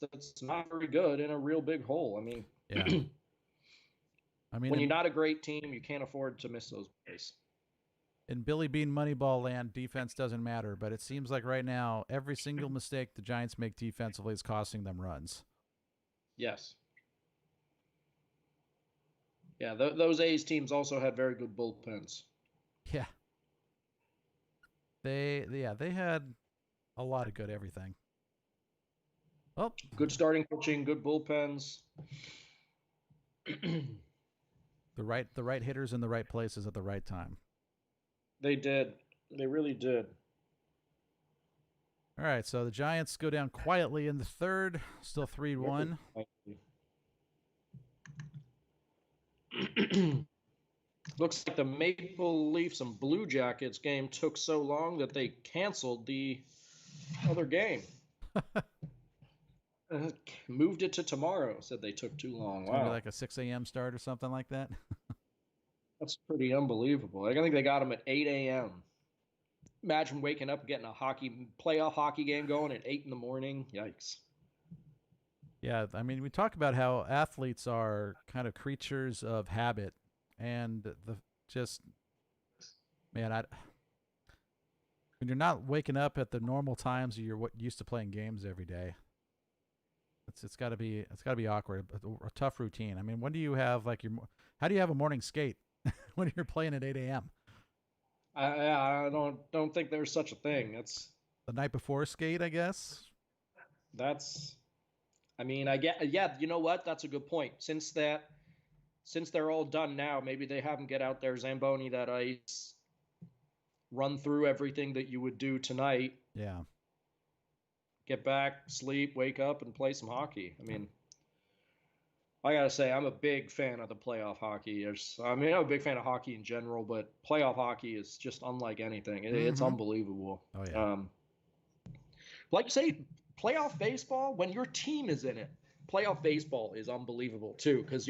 that's not very good in a real big hole. I mean, yeah. I mean, when you're not a great team, you can't afford to miss those plays. In Billy Bean Moneyball land, defense doesn't matter, but it seems like right now every single mistake the Giants make defensively is costing them runs. Yes. Yeah, those A's teams also had very good bullpens. Yeah. They had a lot of good everything. Oh, good starting pitching, good bullpens. the right hitters in the right places at the right time. They did. They really did. All right, so the Giants go down quietly in the third, still 3-1. Looks like the Maple Leafs and Blue Jackets game took so long that they canceled the other game. Moved it to tomorrow. Said they took too long. Wow. Maybe like a 6 a.m. start or something like that. That's pretty unbelievable. I think they got them at 8 a.m. Imagine waking up, getting a playoff hockey game going at 8 in the morning. Yikes. Yeah, I mean, we talk about how athletes are kind of creatures of habit, and when you're not waking up at the normal times you're used to playing games every day, it's got to be awkward, a tough routine. I mean, when do you have how do you have a morning skate when you're playing at 8 a.m.? I don't think there's such a thing. It's the night before skate, I guess. I mean, you know what? That's a good point. Since they're all done now, maybe they have them get out there, Zamboni that ice, run through everything that you would do tonight. Yeah. Get back, sleep, wake up, and play some hockey. I mean, I got to say, I'm a big fan of the playoff hockey. I'm a big fan of hockey in general, but playoff hockey is just unlike anything. It's unbelievable. Oh, yeah. Like you say, playoff baseball, when your team is in it, playoff baseball is unbelievable too, because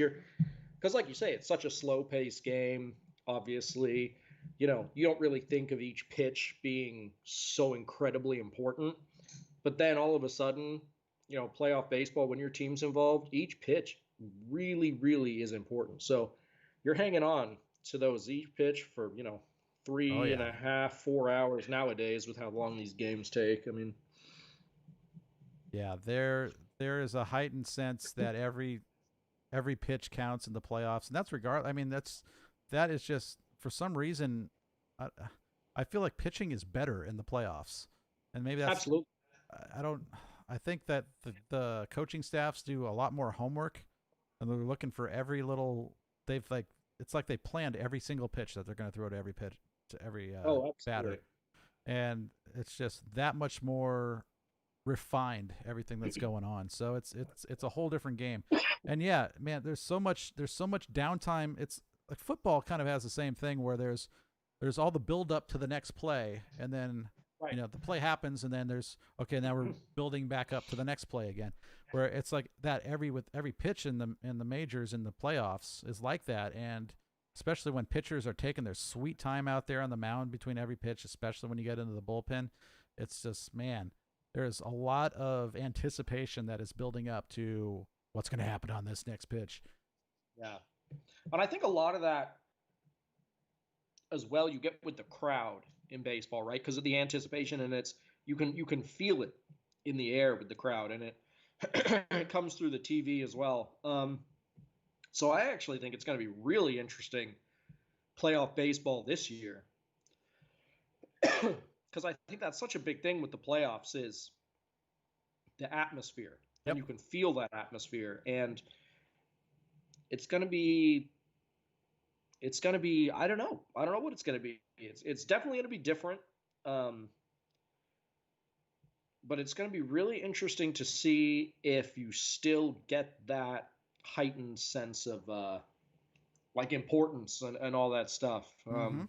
like you say, it's such a slow-paced game. Obviously, you don't really think of each pitch being so incredibly important, but then all of a sudden, playoff baseball, when your team's involved, each pitch really, really is important. So you're hanging on to each pitch for 3.5, 4 hours nowadays with how long these games take. I mean. Yeah, there is a heightened sense that every pitch counts in the playoffs, and that's regardless. I mean, that is just for some reason. I feel like pitching is better in the playoffs, and maybe that's absolutely. I think that the coaching staffs do a lot more homework, and they're looking for every little. It's like they planned every single pitch that they're going to throw to every pitch to every Oh, batter, absolutely. and it's just that much more refined everything that's going on. So it's a whole different game. And yeah, man, there's so much downtime. It's like football kind of has the same thing where there's all the build up to the next play, and then Right. the play happens, and then there's okay, now we're building back up to the next play again. Where it's like that with every pitch in the majors in the playoffs is like that, and especially when pitchers are taking their sweet time out there on the mound between every pitch, especially when you get into the bullpen, it's just, man, there's a lot of anticipation that is building up to what's going to happen on this next pitch. Yeah. And I think a lot of that as well you get with the crowd in baseball, right? Because of the anticipation, and you can feel it in the air with the crowd, and it it comes through the TV as well. So I actually think it's going to be really interesting playoff baseball this year, because I think that's such a big thing with the playoffs is the atmosphere, Yep. and you can feel that atmosphere, and it's going to be I don't know what it's going to be. It's definitely going to be different, but it's going to be really interesting to see if you still get that heightened sense of like importance and all that stuff. Mm-hmm.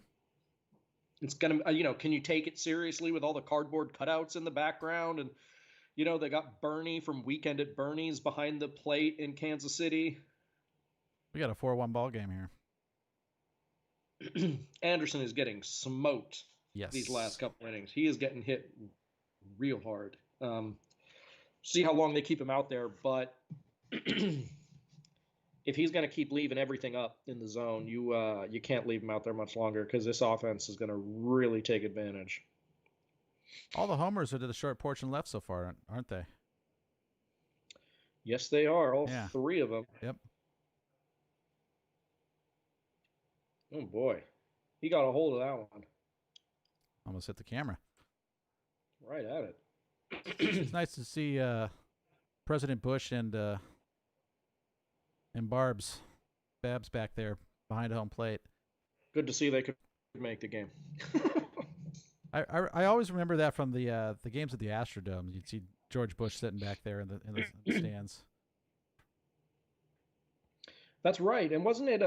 It's going to can you take it seriously with all the cardboard cutouts in the background, and they got Bernie from Weekend at Bernie's behind the plate in Kansas City. We got a 4-1 ball game here. Anderson is getting smoked. Yes. These last couple innings, he is getting hit real hard. See how long they keep him out there, but if he's going to keep leaving everything up in the zone, you can't leave him out there much longer, because this offense is going to really take advantage. All the homers are to the short porch and left so far, aren't they? Yes, they are. All three of them. Yep. Oh, boy. He got a hold of that one. Almost hit the camera. Right at it. It's nice to see President Bush and Babs back there behind home plate. Good to see they could make the game. I always remember that from the games at the Astrodome. You'd see George Bush sitting back there in the stands. That's right. And wasn't it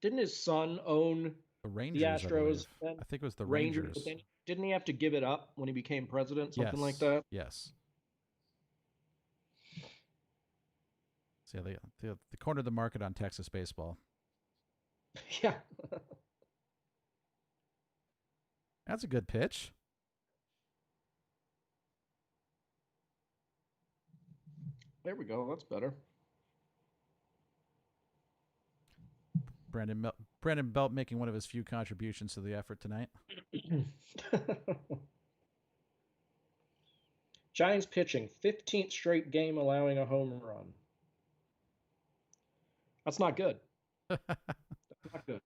didn't his son own the Rangers? The Astros. I think it was the Rangers. But then didn't he have to give it up when he became president? Something like that. Yes. So yeah, they cornered the market on Texas baseball. Yeah. That's a good pitch. There we go. That's better. Brandon Belt making one of his few contributions to the effort tonight. Giants pitching, 15th straight game allowing a home run. That's not good. That's not good.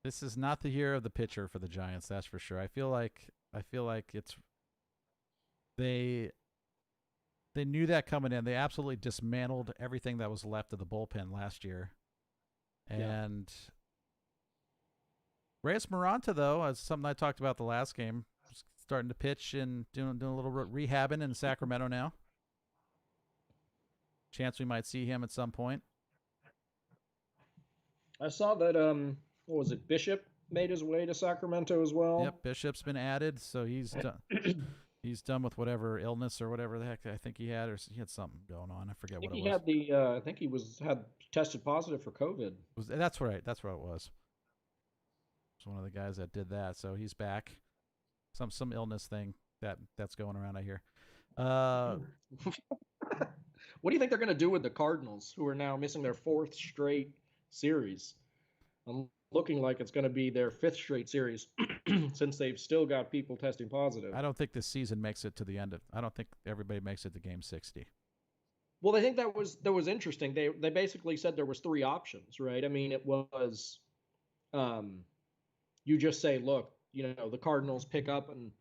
This is not the year of the pitcher for the Giants, that's for sure. I feel like it's they knew that coming in. They absolutely dismantled everything that was left of the bullpen last year. And Reyes Maranta, though, as something I talked about the last game, starting to pitch and doing a little rehabbing in Sacramento now. Chance we might see him at some point. I saw that what was it, Bishop made his way to Sacramento as well. Yep, Bishop's been added, so he's done. He's done with whatever illness or whatever the heck I think he had, or he had something going on. I forget what it was. I think he had tested positive for COVID. That's right. That's what it was. It's one of the guys that did that, so he's back. Some illness thing that's going around, I hear. What do you think they're going to do with the Cardinals, who are now missing their 4th straight series? I'm looking like it's going to be their 5th straight series since they've still got people testing positive. I don't think this season makes it to the end of. I don't think everybody makes it to game 60. Well, I think that was interesting. They basically said there was 3 options, right? I mean, it was you just say, look, the Cardinals pick up and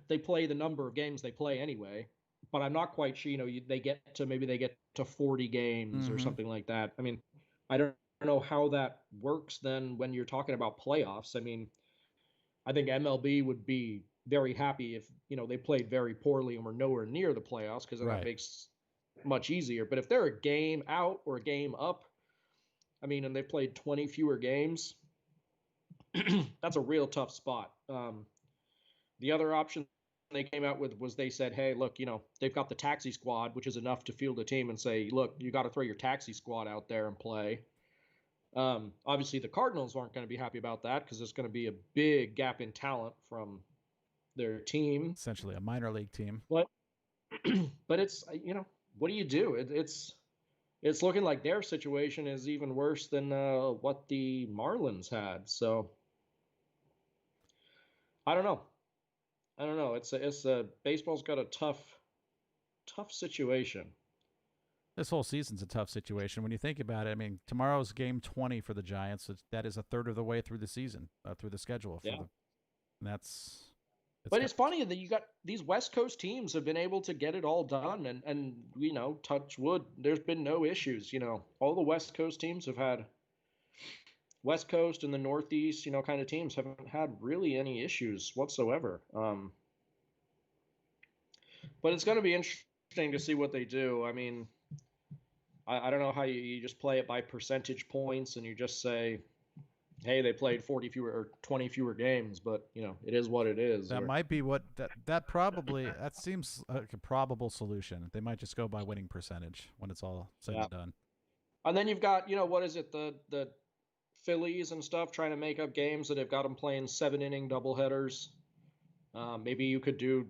they play the number of games they play anyway. But I'm not quite sure. They get to 40 games or Mm-hmm. something like that. I mean, I don't know how that works then when you're talking about playoffs. I mean, I think MLB would be very happy if they played very poorly and were nowhere near the playoffs, because then that Right. makes it much easier. But if they're a game out or a game up, I mean, and they've played 20 fewer games, that's a real tough spot. The other option they came out with was they said, hey, look, they've got the taxi squad, which is enough to field a team, and say, look, you got to throw your taxi squad out there and play. Obviously, the Cardinals aren't going to be happy about that, because there's going to be a big gap in talent from their team. Essentially a minor league team. But but it's what do you do? It's looking like their situation is even worse than what the Marlins had. So I don't know. I don't know. It's baseball's got a tough situation. This whole season's a tough situation. When you think about it, I mean, tomorrow's game 20 for the Giants. That is a third of the way through the season, through the schedule. Yeah. And that's. But it's funny that you got these West Coast teams have been able to get it all done, and touch wood, there's been no issues. All the West Coast teams have had West Coast and the Northeast, kind of teams haven't had really any issues whatsoever. But it's going to be interesting to see what they do. I mean, I don't know how you just play it by percentage points and you just say, hey, they played 40 fewer or 20 fewer games, but it is what it is. That might be what that seems like a probable solution. They might just go by winning percentage when it's all said and done. And then you've got, what is it, the Phillies and stuff trying to make up games that have got them playing 7-inning doubleheaders. Maybe you could do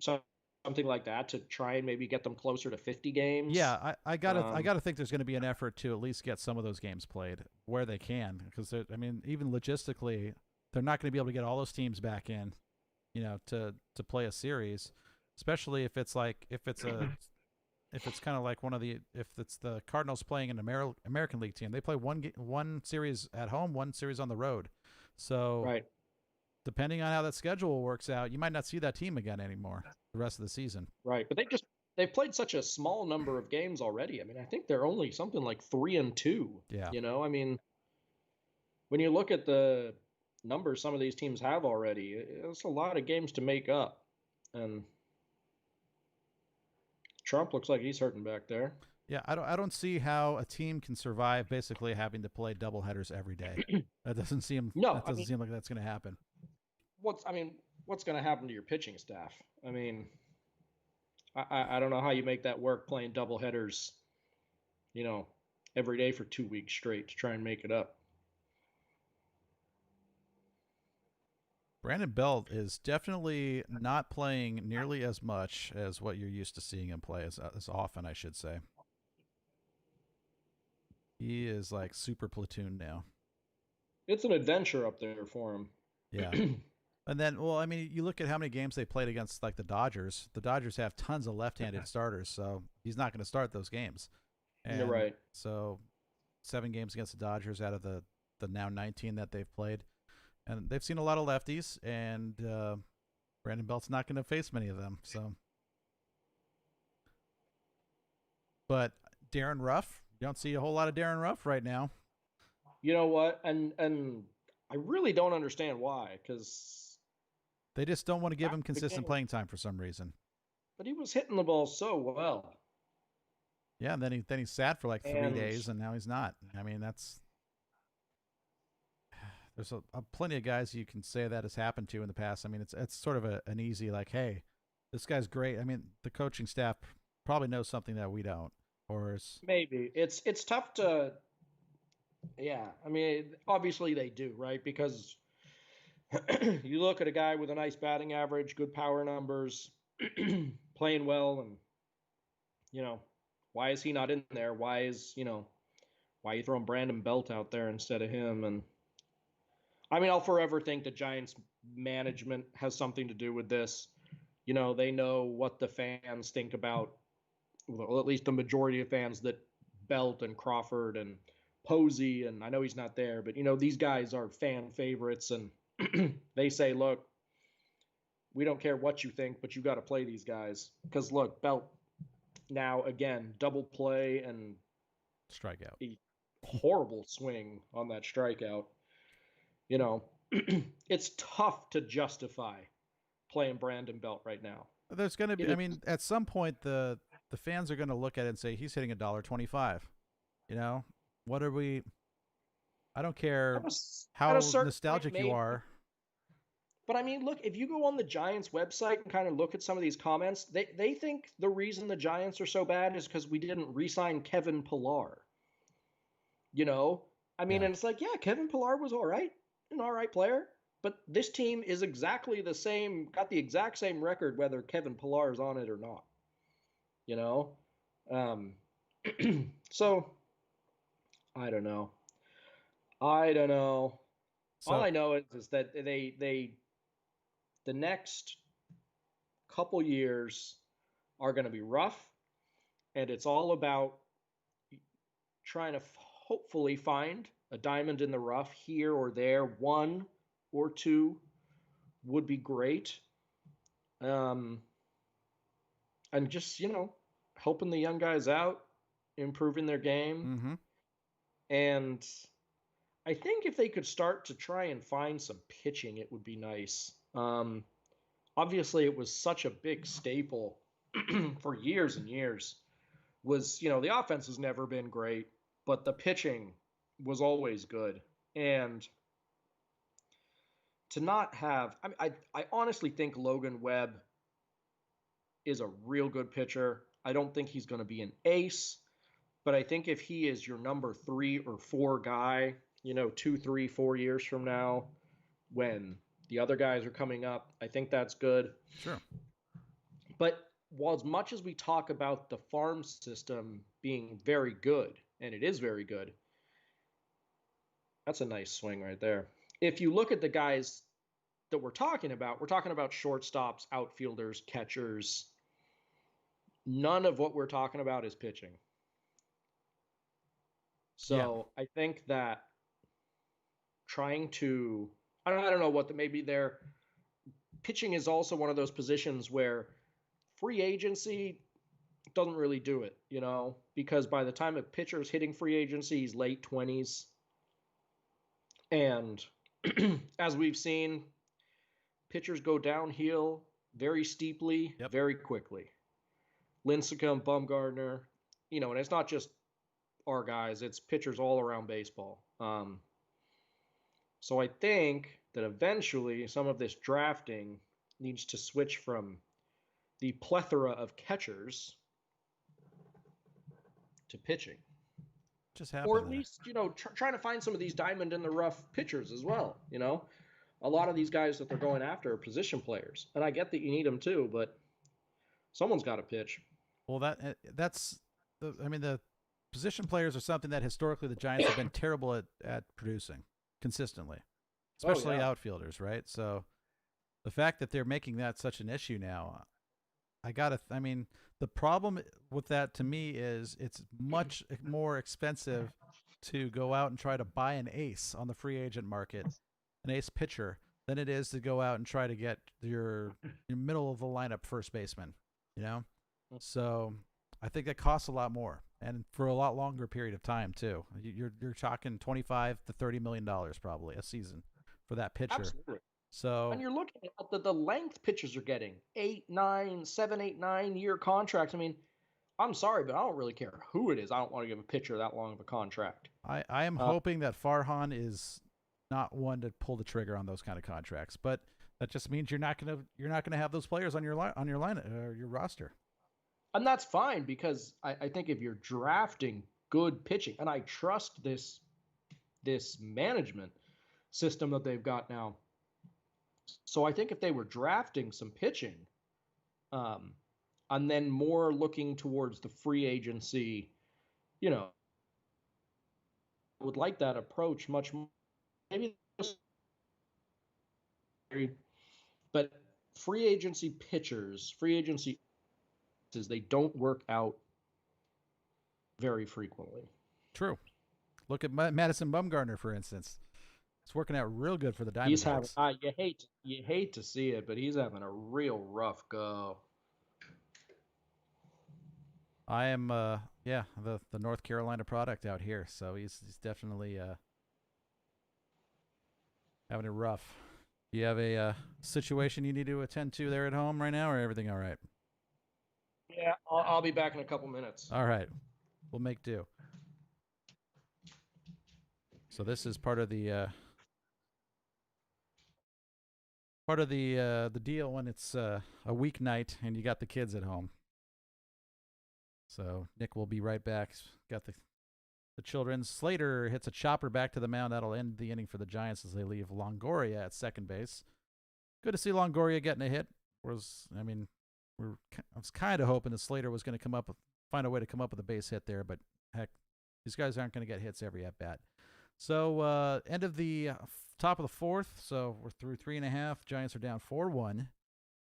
something like that to try and maybe get them closer to 50 games. Yeah, I gotta think there's going to be an effort to at least get some of those games played where they can, because I mean, even logistically, they're not going to be able to get all those teams back in, to play a series, especially if it's kind of like if it's the Cardinals playing an American League team. They play one series at home, one series on the road. So right. Depending on how that schedule works out, you might not see that team again anymore the rest of the season. Right, but they've played such a small number of games already. I mean, I think they're only something like 3-2. Yeah. I mean, when you look at the numbers some of these teams have already, it's a lot of games to make up. And Trump looks like he's hurting back there. Yeah, I don't see how a team can survive basically having to play doubleheaders every day. That doesn't seem seem like that's going to happen. What's going to happen to your pitching staff? I mean, I don't know how you make that work playing doubleheaders, every day for 2 weeks straight to try and make it up. Brandon Belt is definitely not playing nearly as much as what you're used to seeing him play as often, I should say. He is like super platoon now. It's an adventure up there for him. Yeah. And then, well, I mean, you look at how many games they played against, like, the Dodgers. The Dodgers have tons of left-handed starters, so he's not going to start those games. And you're right. So 7 games against the Dodgers out of the now 19 that they've played. And they've seen a lot of lefties, and Brandon Belt's not going to face many of them. So, but Darren Ruff, you don't see a whole lot of Darren Ruff right now. You know what? And I really don't understand why, because they just don't want to give him consistent playing time for some reason. But he was hitting the ball so well. Yeah, and then he sat for like 3 days, and now he's not. I mean, there's plenty of guys you can say that has happened to in the past. I mean, it's sort of an easy, like, hey, this guy's great. I mean, the coaching staff probably knows something that we don't, or maybe it's tough to. Yeah, I mean, obviously they do, right? Because you look at a guy with a nice batting average, good power numbers, playing well, and why is he not in there? Why are you throwing Brandon Belt out there instead of him? And I mean, I'll forever think the Giants management has something to do with this. They know what the fans think about, well, at least the majority of fans, that Belt and Crawford and Posey, and I know he's not there, but these guys are fan favorites, and they say, look, We don't care what you think, but you got to play these guys. Because look, Belt now again double play and Strikeout. a horrible swing on that strikeout. You know, it's tough to justify playing Brandon Belt right now. There's going to be, I mean, at some point, the fans are going to look at it and say, he's hitting $1.25. You know, what are we, I don't care at a how certain nostalgic point, you are. But I mean, look, if you go on the Giants website and kind of look at some of these comments, they think the reason the Giants are so bad is because we didn't re-sign Kevin Pillar. You know, I mean, Yeah. and it's like, yeah, Kevin Pillar was all right, an all right player, but this team is exactly the same, got the exact same record whether Kevin Pillar is on it or not. You know, um, so I don't know. I don't know. All So, I know is that the next couple years are going to be rough, and it's all about trying to hopefully find a diamond in the rough here or there. One or two would be great. Um, and just, helping the young guys out, improving their game. mm-hmm. And I think if they could start to try and find some pitching, it would be nice. Obviously, it was such a big staple for years and years. The offense has never been great, but the pitching was always good. And to not have, I honestly think Logan Webb is a real good pitcher. I don't think he's going to be an ace, but I think if he is your number 3 or 4 guy, 2, 3, 4 years from now, when the other guys are coming up, I think that's good. Sure. But while as much as we talk about the farm system being very good, and it is very good, that's a nice swing right there. If you look at the guys that we're talking about shortstops, outfielders, catchers. None of what we're talking about is pitching. So I think that trying to, I don't know what maybe their pitching is also one of those positions where free agency doesn't really do it, because by the time a pitcher is hitting free agency, he's late 20s. And as we've seen, pitchers go downhill very steeply, very quickly. Lincecum, Bumgarner, and it's not just our guys, it's pitchers all around baseball. So I think that eventually some of this drafting needs to switch from the plethora of catchers to pitching. Just happened. Or at least, trying to find some of these diamond in the rough pitchers as well, A lot of these guys that they're going after are position players. And I get that you need them too, but someone's got to pitch. Well, the position players are something that historically the Giants have been terrible at producing consistently, especially outfielders, right? So the fact that they're making that such an issue now, the problem with that to me is it's much more expensive to go out and try to buy an ace on the free agent market, an ace pitcher, than it is to go out and try to get your middle of the lineup first baseman, So I think that costs a lot more, and for a lot longer period of time too. You're talking $25 to $30 million probably a season for that pitcher. Absolutely. So, and you're looking at the length pitchers are getting 8, 9, 7, 8, 9 year contracts. I mean, I'm sorry, but I don't really care who it is. I don't want to give a pitcher that long of a contract. I am hoping that Farhan is not one to pull the trigger on those kind of contracts, but that just means you're not gonna have those players on your line your roster. And that's fine, because I think if you're drafting good pitching, and I trust this management system that they've got now. So I think if they were drafting some pitching, and then more looking towards the free agency, I would like that approach much more. Maybe, but free agency pitchers, they don't work out very frequently. True. Look at Madison Bumgarner, for instance. It's working out real good for the He's having Diamondbacks. you hate to see it, but he's having a real rough go. I am, the North Carolina product out here, so he's definitely having it rough. Do you have a situation you need to attend to there at home right now, or everything all right? Yeah, I'll be back in a couple minutes. All right, we'll make do. So this is part of the deal when it's a weeknight and you got the kids at home. So Nick will be right back. Got the children. Slater hits a chopper back to the mound. That'll end the inning for the Giants as they leave Longoria at second base. Good to see Longoria getting a hit. I was kind of hoping that Slater was going to find a way to come up with a base hit there, but heck, these guys aren't going to get hits every at bat. So end of the top of the fourth. So we're through 3.5. Giants are down 4-1.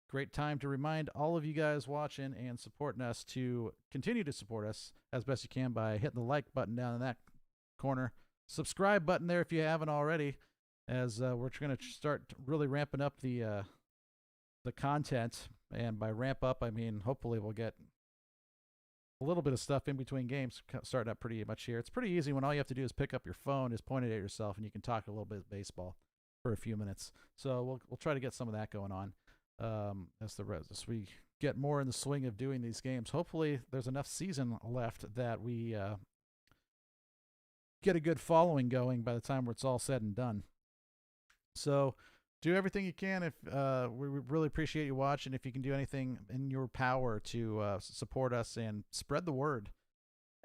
Great time to remind all of you guys watching and supporting us to continue to support us as best you can by hitting the like button down in that corner. Subscribe button there if you haven't already, as we're going to start really ramping up the content. And by ramp up, I mean hopefully we'll get a little bit of stuff in between games starting up pretty much here. It's pretty easy when all you have to do is pick up your phone, is point it at yourself, and you can talk a little bit of baseball for a few minutes. So we'll try to get some of that going on. As we get more in the swing of doing these games. Hopefully there's enough season left that we get a good following going by the time it's all said and done. So do everything you can. If we really appreciate you watching. If you can do anything in your power to support us and spread the word.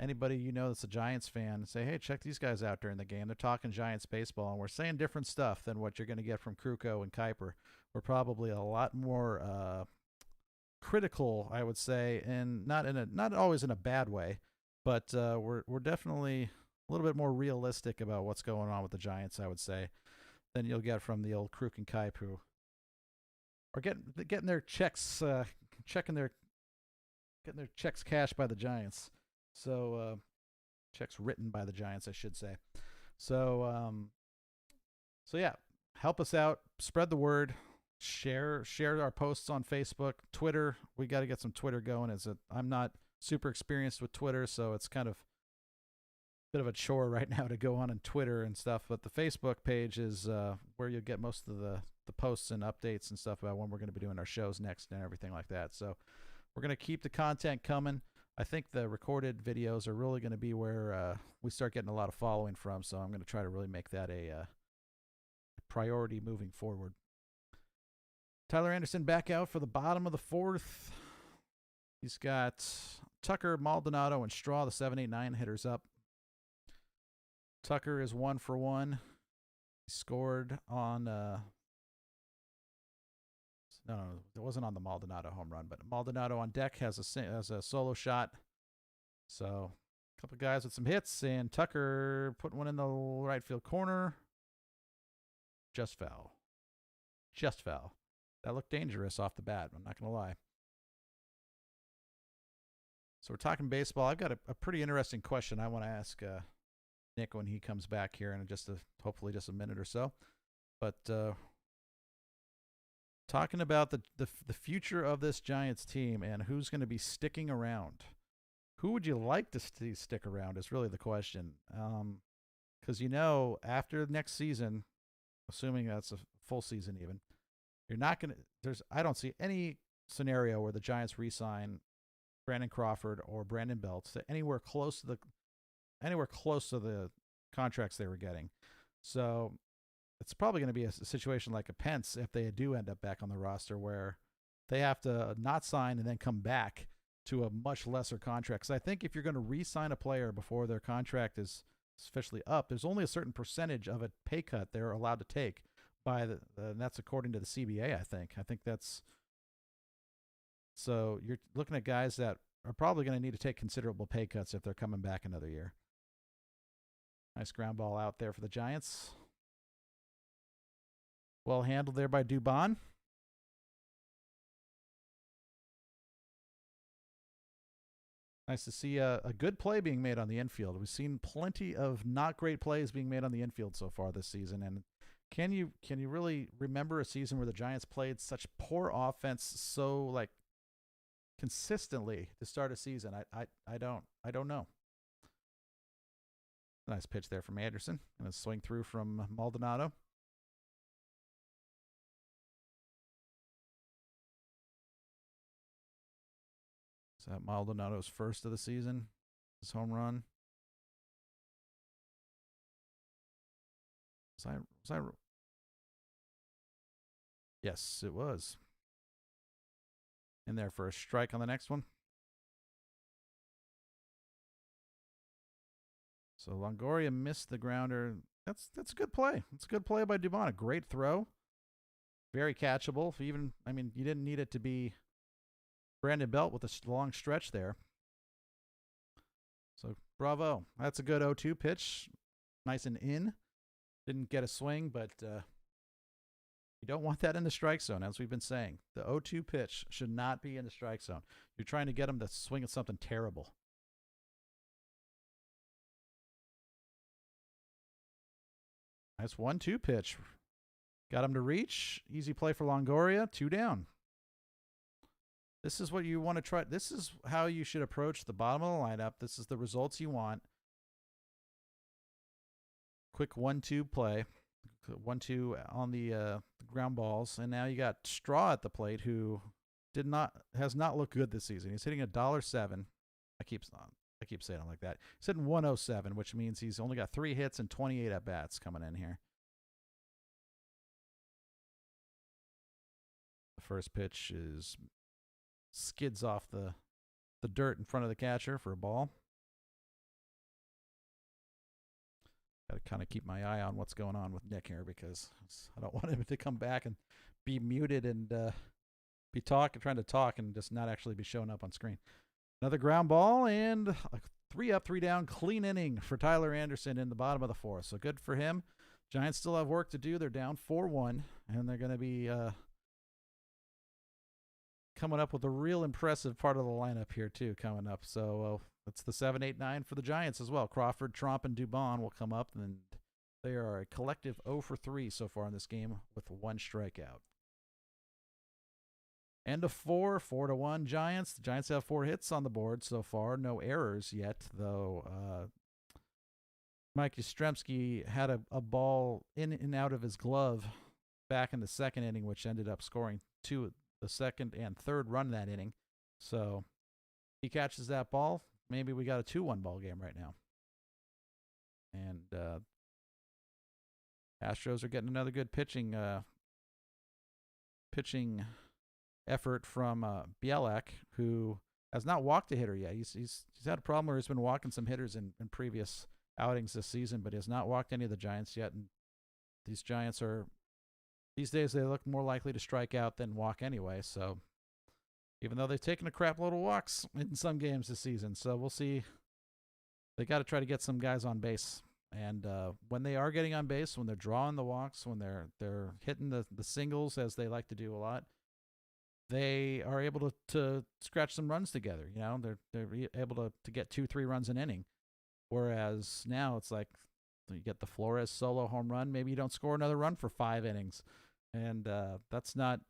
Anybody you know that's a Giants fan, say, hey, check these guys out during the game. They're talking Giants baseball, and we're saying different stuff than what you're going to get from Kruko and Kuiper. We're probably a lot more critical, I would say, and not always in a bad way, but we're definitely a little bit more realistic about what's going on with the Giants, I would say, than you'll get from the old Kruk and Kuip, who are getting their checks getting their checks cashed by the Giants. So checks written by the Giants, I should say. So yeah, help us out, spread the word, share our posts on Facebook, Twitter. We got to get some Twitter going. I'm not super experienced with Twitter, so it's kind of a bit of a chore right now to go on Twitter and stuff. But the Facebook page is where you'll get most of the posts and updates and stuff about when we're going to be doing our shows next and everything like that. So we're going to keep the content coming. I think the recorded videos are really going to be where we start getting a lot of following from, so I'm going to try to really make that a priority moving forward. Tyler Anderson back out for the bottom of the fourth. He's got Tucker, Maldonado, and Straw, the 7, 8, 9 hitters up. Tucker is 1 for 1. He scored on no, it wasn't on the Maldonado home run, but Maldonado on deck has a solo shot. So a couple guys with some hits, and Tucker putting one in the right field corner. Just foul. That looked dangerous off the bat, I'm not going to lie. So we're talking baseball. I've got a pretty interesting question I want to ask Nick when he comes back here in hopefully just a minute or so. But talking about the future of this Giants team and who's going to be sticking around. Who would you like to see stick around is really the question. Because, after next season, assuming that's a full season even, you're not going to – I don't see any scenario where the Giants re-sign Brandon Crawford or Brandon Belt to anywhere close to the contracts they were getting. So it's probably going to be a situation like a Pence if they do end up back on the roster, where they have to not sign and then come back to a much lesser contract. Because I think if you're going to re-sign a player before their contract is officially up, there's only a certain percentage of a pay cut they're allowed to take and that's according to the CBA, I think. I think that's – so you're looking at guys that are probably going to need to take considerable pay cuts if they're coming back another year. Nice ground ball out there for the Giants. Well handled there by Dubon. Nice to see a good play being made on the infield. We've seen plenty of not great plays being made on the infield so far this season, and Can you really remember a season where the Giants played such poor offense so like consistently to start a season? I don't know. Nice pitch there from Anderson and a swing through from Maldonado. Is that Maldonado's first of the season? His home run. Was I? Yes, it was. In there for a strike on the next one. So Longoria missed the grounder. That's a good play. It's a good play by Dubon. A great throw. Very catchable. Even you didn't need it to be Brandon Belt with a long stretch there. So bravo. That's a good 0-2 pitch. Nice and in. Didn't get a swing, but you don't want that in the strike zone, as we've been saying. The 0-2 pitch should not be in the strike zone. You're trying to get him to swing at something terrible. Nice 1-2 pitch. Got him to reach. Easy play for Longoria. 2 down. This is what you want to try. This is how you should approach the bottom of the lineup. This is the results you want. Quick 1-2 play. 1-2 on the ground balls. And now you got Straw at the plate, who has not looked good this season. He's hitting $1.07. I keep saying it like that. He's hitting 107, which means he's only got 3 hits and 28 at bats coming in here. The first pitch skids off the dirt in front of the catcher for a ball. Got to kind of keep my eye on what's going on with Nick here, because I don't want him to come back and be muted and be trying to talk and just not actually be showing up on screen. Another ground ball and a 3 up, 3 down clean inning for Tyler Anderson in the bottom of the 4th. So good for him. Giants still have work to do. They're down 4-1, and they're going to be coming up with a real impressive part of the lineup here too coming up. So it's the 7, 8, 9 for the Giants as well. Crawford, Tromp, and Dubon will come up, and they are a collective 0 for 3 so far in this game with 1 strikeout. End of 4-1 Giants. The Giants have 4 hits on the board so far. No errors yet, though. Mike Yastrzemski had a ball in and out of his glove back in the 2nd inning, which ended up scoring the 2nd and 3rd run that inning. So he catches that ball. Maybe we got a 2-1 ball game right now. And Astros are getting another good pitching effort from Bielak, who has not walked a hitter yet. He's had a problem where he's been walking some hitters in previous outings this season, but he has not walked any of the Giants yet. And these Giants these days they look more likely to strike out than walk anyway. So even though they've taken a crap load of walks in some games this season, so we'll see. They got to try to get some guys on base. And when they are getting on base, when they're drawing the walks, when they're hitting the singles, as they like to do a lot, they are able to scratch some runs together. You know, they're able to get 2-3 runs an inning. Whereas now it's like you get the Flores solo home run, maybe you don't score another run for 5 innings, and that's not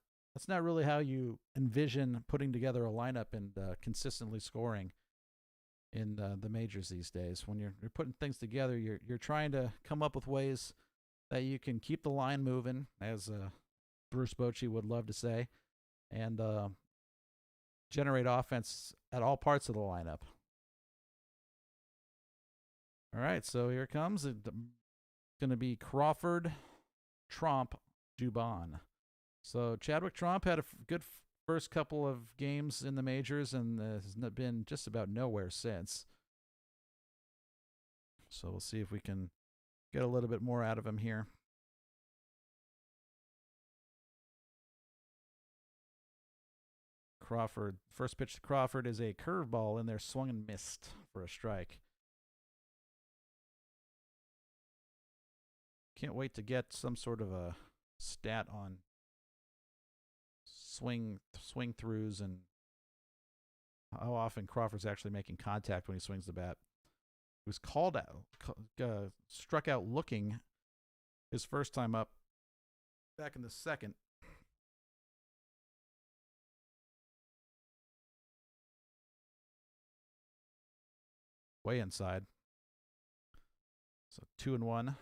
really how you envision putting together a lineup and consistently scoring in the majors these days. When you're putting things together, you're trying to come up with ways that you can keep the line moving, as Bruce Bochy would love to say, and generate offense at all parts of the lineup. All right, so here it comes. It's going to be Crawford, Tromp, Dubon. So Chadwick Tromp had a good first couple of games in the majors and has been just about nowhere since. So we'll see if we can get a little bit more out of him here. Crawford, first pitch to Crawford is a curveball in there, swung and missed for a strike. Can't wait to get some sort of a stat on swing throughs and how often Crawford's actually making contact when he swings the bat. He was called out, struck out looking his first time up back in the second. Way inside. So 2-1.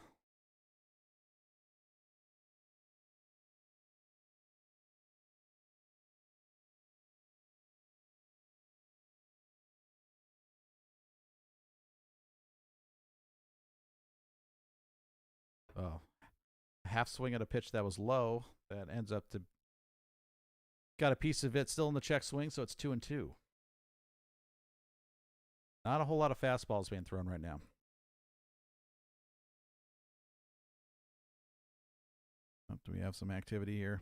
Oh, half swing at a pitch that was low. That ends up to got a piece of it still in the check swing, so it's 2-2. Not a whole lot of fastballs being thrown right now. Oh, do we have some activity here?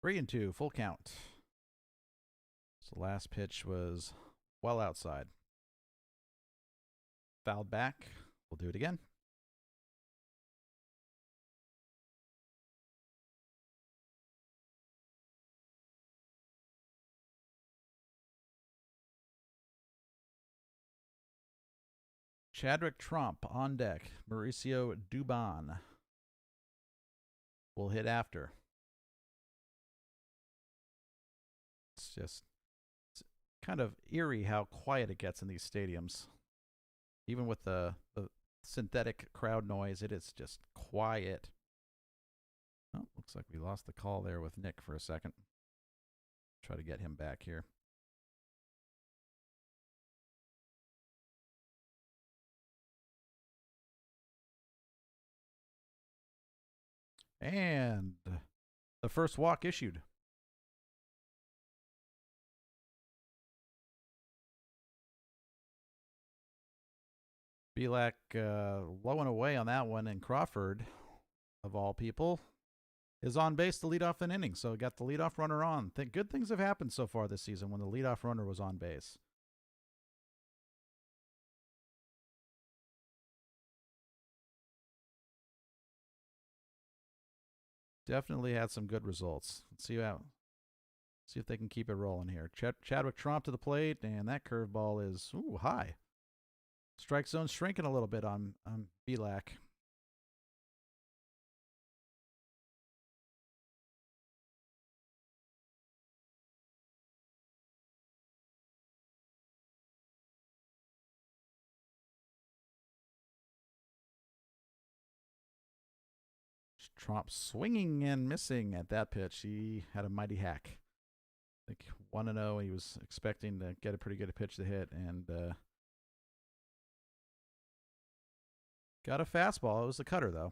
Three and two, full count. So the last pitch was well outside. Fouled back. We'll do it again. Chadwick Trump on deck. Mauricio Dubon will hit after. It's kind of eerie how quiet it gets in these stadiums. Even with the synthetic crowd noise, it is just quiet. Oh, looks like we lost the call there with Nick for a second. Try to get him back here. And the first walk issued. Belak low and away on that one, and Crawford, of all people, is on base to lead off an inning. So got the leadoff runner on. Good things have happened so far this season when the leadoff runner was on base. Definitely had some good results. Let's see if they can keep it rolling here. Chadwick Trump to the plate, and that curveball is high. Strike zone shrinking a little bit on Belak. Trump swinging and missing at that pitch. He had a mighty hack. I think 1-0. He was expecting to get a pretty good pitch to hit, and got a fastball. It was a cutter, though.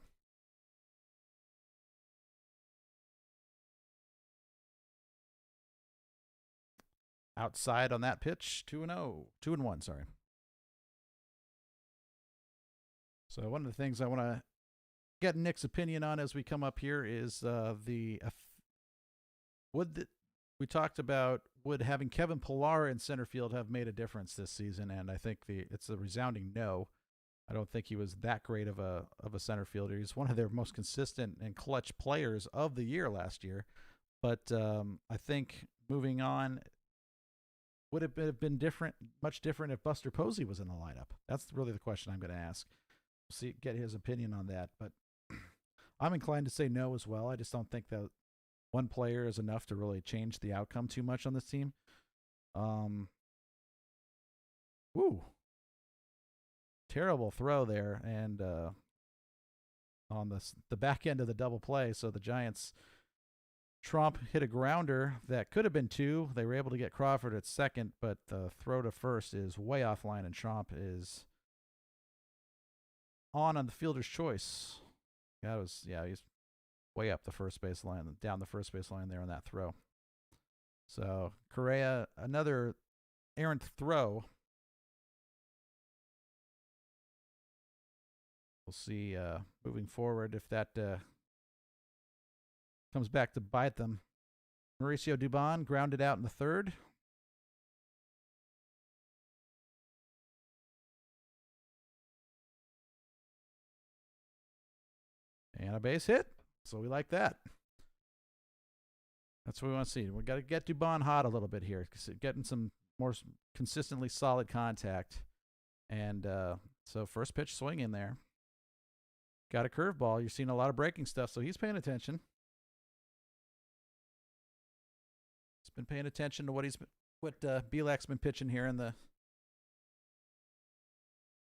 Outside on that pitch, 2-0. 2-1, sorry. So one of the things I want to get Nick's opinion on as we come up here is we talked about would having Kevin Pillar in center field have made a difference this season, and I think it's a resounding no. I don't think he was that great of a center fielder. He's one of their most consistent and clutch players of the year last year. But I think moving on, would it have been much different if Buster Posey was in the lineup? That's really the question I'm going to ask. Get his opinion on that. But I'm inclined to say no as well. I just don't think that one player is enough to really change the outcome too much on this team. Terrible throw there, and on the back end of the double play. So the Giants, Trump hit a grounder that could have been two. They were able to get Crawford at second, but the throw to first is way offline, and Trump is on the fielder's choice. He's way up the first base line, down the first base line there on that throw. So Correa, another errant throw. We'll see moving forward if that comes back to bite them. Mauricio Dubon grounded out in the third. And a base hit. So we like that. That's what we want to see. We got to get Dubon hot a little bit here, getting some more consistently solid contact. And so first pitch swing in there. Got a curveball. You're seeing a lot of breaking stuff, so he's paying attention. He's been paying attention to what Bielak's been pitching here in the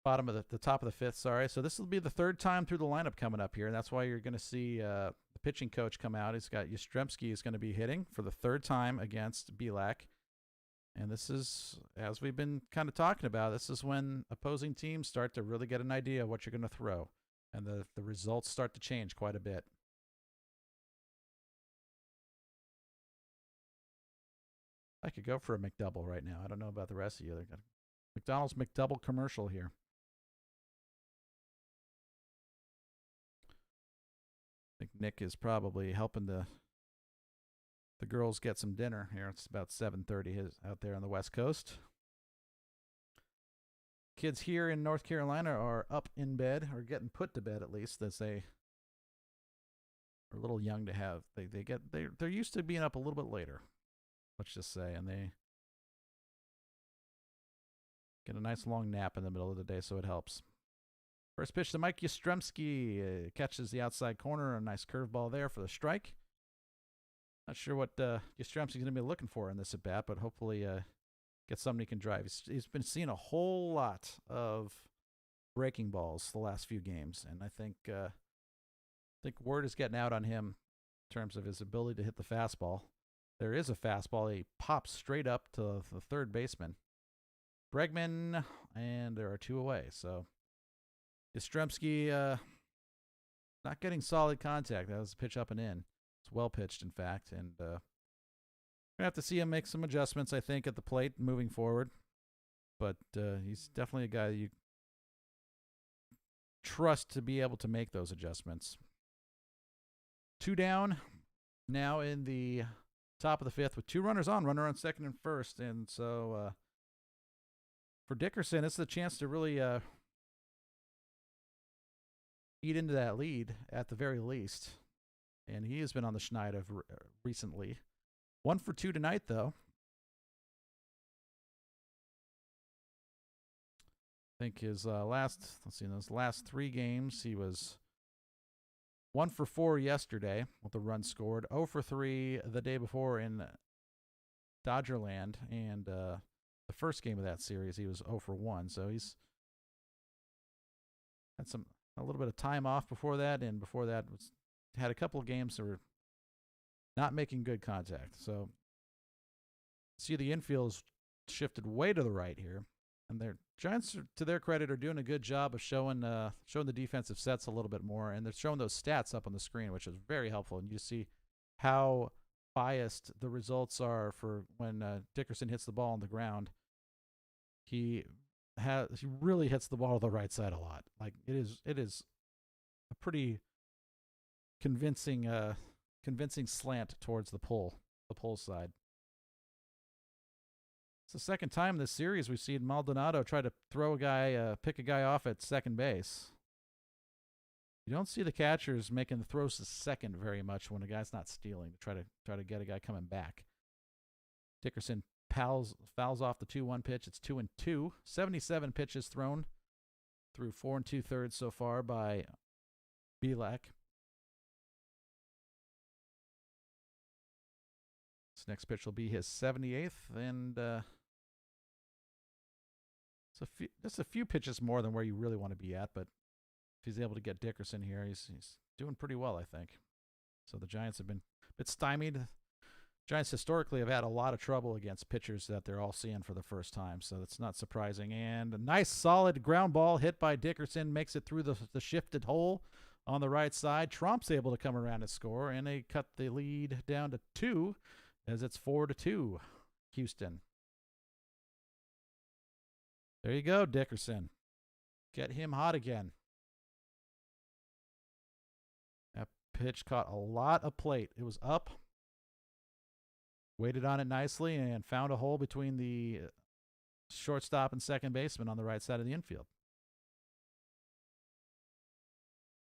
bottom of the top of the fifth. Sorry. So this will be the third time through the lineup coming up here, and that's why you're going to see the pitching coach come out. He's got Yastrzemski is going to be hitting for the third time against Bielak. And this is, as we've been kind of talking about, this is when opposing teams start to really get an idea of what you're going to throw. And the results start to change quite a bit. I could go for a McDouble right now. I don't know about the rest of you. They got a McDonald's McDouble commercial here. I think Nick is probably helping the girls get some dinner here. It's about 7:30 out there on the West Coast. Kids here in North Carolina are up in bed, or getting put to bed at least, as they are a little young to have. They're used to being up a little bit later, let's just say, and they get a nice long nap in the middle of the day, so it helps. First pitch to Mike Yastrzemski, catches the outside corner, a nice curveball there for the strike. Not sure what Yastrzemski's going to be looking for in this at bat, but hopefully get something he can drive. He's been seeing a whole lot of breaking balls the last few games, and I think word is getting out on him in terms of his ability to hit the fastball. There is a fastball. He pops straight up to the third baseman, Bregman, and there are two away. So Yastrzemski not getting solid contact. That was a pitch up and in. It's well pitched, in fact, and we're going to have to see him make some adjustments, I think, at the plate moving forward. But he's definitely a guy that you trust to be able to make those adjustments. 2 down now in the top of the fifth with 2 runners on, runner on second and first. And so for Dickerson, it's the chance to really eat into that lead at the very least. And he has been on the schneid recently. 1 for 2 tonight, though. I think his in those last 3 games, he was 1 for 4 yesterday with the run scored, 0 for 3 the day before in Dodgerland, and the first game of that series, he was 0 for 1. So he's had a little bit of time off before that, and before that had a couple of games that were not making good contact. So see, the infield is shifted way to the right here, and their Giants, to their credit, are doing a good job of showing the defensive sets a little bit more, and they're showing those stats up on the screen, which is very helpful. And you see how biased the results are for when Dickerson hits the ball on the ground. He really hits the ball to the right side a lot. Like it is a pretty convincing slant towards the pull side. It's the second time this series we've seen Maldonado try to pick a guy off at second base. You don't see the catchers making the throws to second very much when a guy's not stealing to try to get a guy coming back. Dickerson fouls off the 2-1 pitch. It's 2-2. 77 pitches thrown through 4 2/3 so far by Bielak. This next pitch will be his 78th, and just a few pitches more than where you really want to be at, but if he's able to get Dickerson here, he's doing pretty well, I think. So the Giants have been a bit stymied. Giants historically have had a lot of trouble against pitchers that they're all seeing for the first time, so that's not surprising. And a nice, solid ground ball hit by Dickerson makes it through the shifted hole on the right side. Trump's able to come around and score, and they cut the lead down to 2 as it's 4-2, Houston. There you go, Dickerson. Get him hot again. That pitch caught a lot of plate. It was up. Waited on it nicely and found a hole between the shortstop and second baseman on the right side of the infield.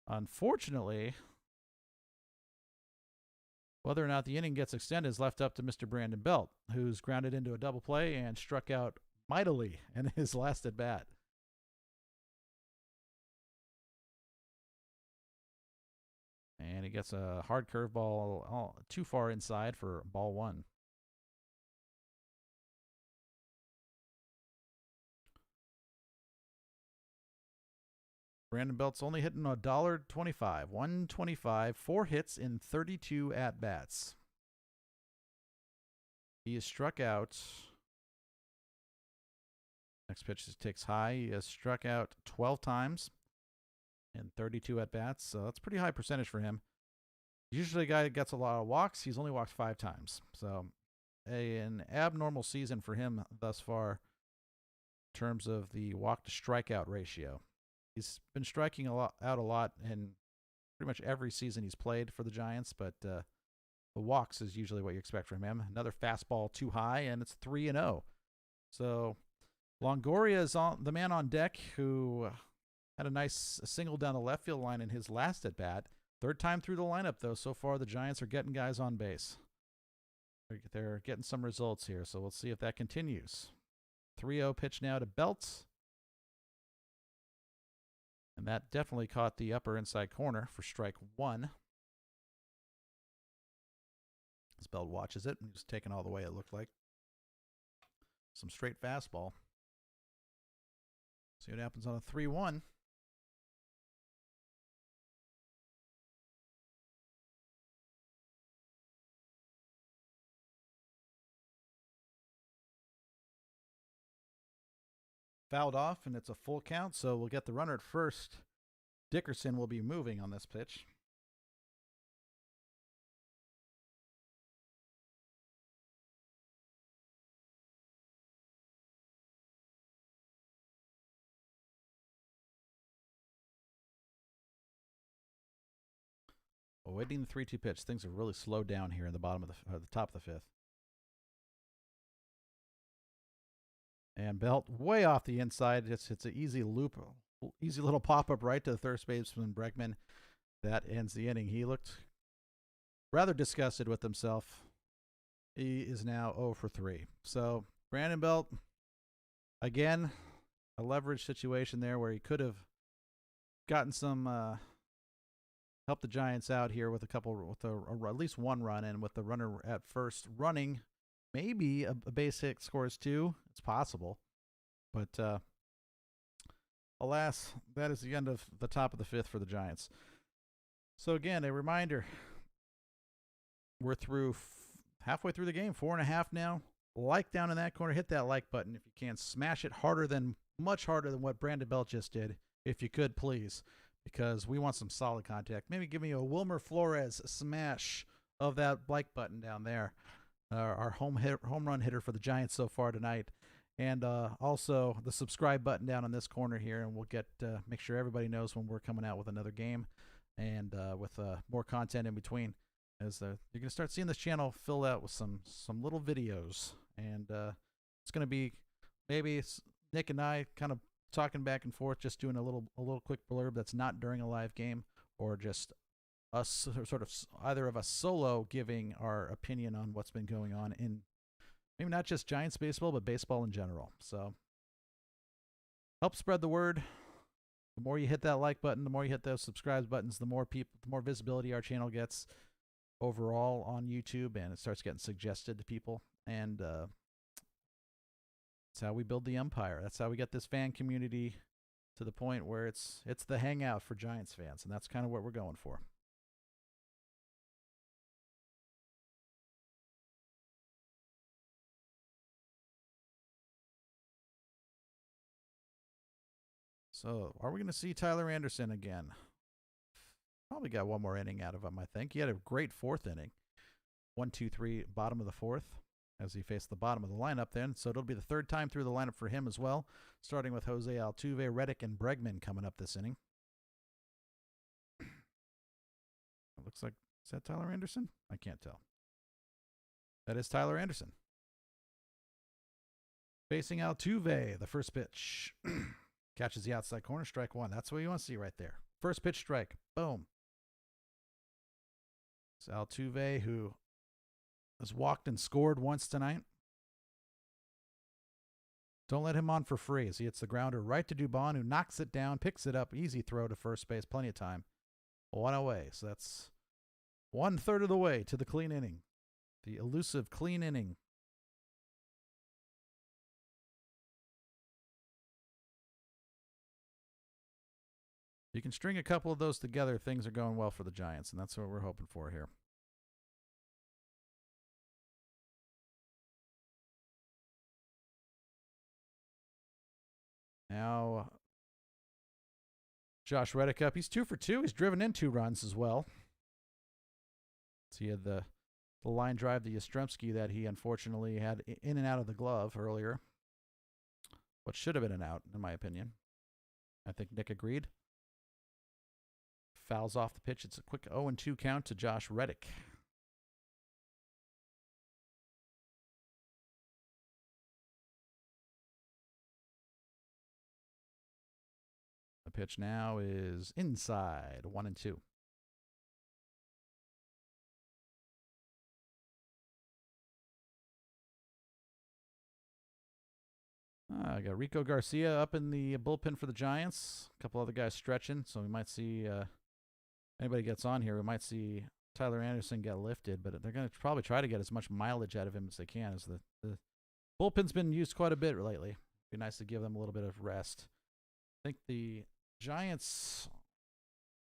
Unfortunately, Whether or not the inning gets extended is left up to Mr. Brandon Belt, who's grounded into a double play and struck out mightily in his last at bat. And he gets a hard curveball too far inside for ball one. Brandon Belt's only hitting $1.25, 125, 4 hits in 32 at bats. He is struck out. Next pitch takes high. He has struck out 12 times in 32 at bats. So that's a pretty high percentage for him. Usually a guy that gets a lot of walks. He's only walked 5 times. So an abnormal season for him thus far in terms of the walk to strikeout ratio. He's been striking out a lot in pretty much every season he's played for the Giants, but the walks is usually what you expect from him. Another fastball too high, and it's 3-0. So Longoria is the man on deck who had a nice single down the left field line in his last at bat. Third time through the lineup, though. So far, the Giants are getting guys on base. They're getting some results here, so we'll see if that continues. 3-0 pitch now to Belt. And that definitely caught the upper inside corner for strike one. As Belt watches it, and he's taking all the way, it looked like. Some straight fastball. See what happens on a 3-1. Fouled off, and it's a full count, so we'll get the runner at first. Dickerson will be moving on this pitch. Awaiting the 3-2 pitch. Things have really slowed down here in the bottom of the top of the fifth. And Belt way off the inside. It's an easy loop, easy little pop-up right to the third baseman Bregman. That ends the inning. He looked rather disgusted with himself. He is now 0 for 3. So Brandon Belt, again, a leverage situation there where he could have gotten some help the Giants out here with at least one run, and with the runner at first running. Maybe a base hit scores 2. It's possible. But alas, that is the end of the top of the fifth for the Giants. So again, a reminder. We're through halfway through the game, 4.5 now. Like down in that corner. Hit that like button if you can. Smash it much harder than what Brandon Belt just did. If you could, please. Because we want some solid contact. Maybe give me a Wilmer Flores smash of that like button down there. Our home run hitter for the Giants so far tonight. And also the subscribe button down in this corner here, and we'll make sure everybody knows when we're coming out with another game and with more content in between. As you're going to start seeing this channel filled out with some little videos, and it's going to be maybe Nick and I kind of talking back and forth, just doing a little quick blurb that's not during a live game, or just us sort of either of us solo giving our opinion on what's been going on in maybe not just Giants baseball, but baseball in general. So help spread the word. The more you hit that like button, the more you hit those subscribe buttons, the more visibility our channel gets overall on YouTube, and it starts getting suggested to people. And that's how we build the empire. That's how we get this fan community to the point where it's the hangout for Giants fans, and that's kind of what we're going for. So, are we going to see Tyler Anderson again? Probably got one more inning out of him, I think. He had a great fourth inning. 1, 2, 3, bottom of the fourth, as he faced the bottom of the lineup then. So it'll be the third time through the lineup for him as well, starting with Jose Altuve, Reddick, and Bregman coming up this inning. It looks like, is that Tyler Anderson? I can't tell. That is Tyler Anderson. Facing Altuve, the first pitch. Catches the outside corner, strike 1. That's what you want to see right there. First pitch strike. Boom. It's Altuve, who has walked and scored once tonight. Don't let him on for free as he hits the grounder right to Dubon, who knocks it down, picks it up. Easy throw to first base, plenty of time. One away. So that's 1/3 of the way to the clean inning. The elusive clean inning. You can string a couple of those together, things are going well for the Giants, and that's what we're hoping for here. Now, Josh Reddick up. He's 2 for 2. He's driven in 2 runs as well. So he had the line drive to Yastrzemski that he unfortunately had in and out of the glove earlier. What should have been an out, in my opinion. I think Nick agreed. Fouls off the pitch. It's a quick 0-2 count to Josh Reddick. The pitch now is inside, 1-2. I got Rico Garcia up in the bullpen for the Giants. A couple other guys stretching, so we might see anybody gets on here. We might see Tyler Anderson get lifted, but they're going to probably try to get as much mileage out of him as they can. As the bullpen's been used quite a bit lately. It'd be nice to give them a little bit of rest. I think the Giants.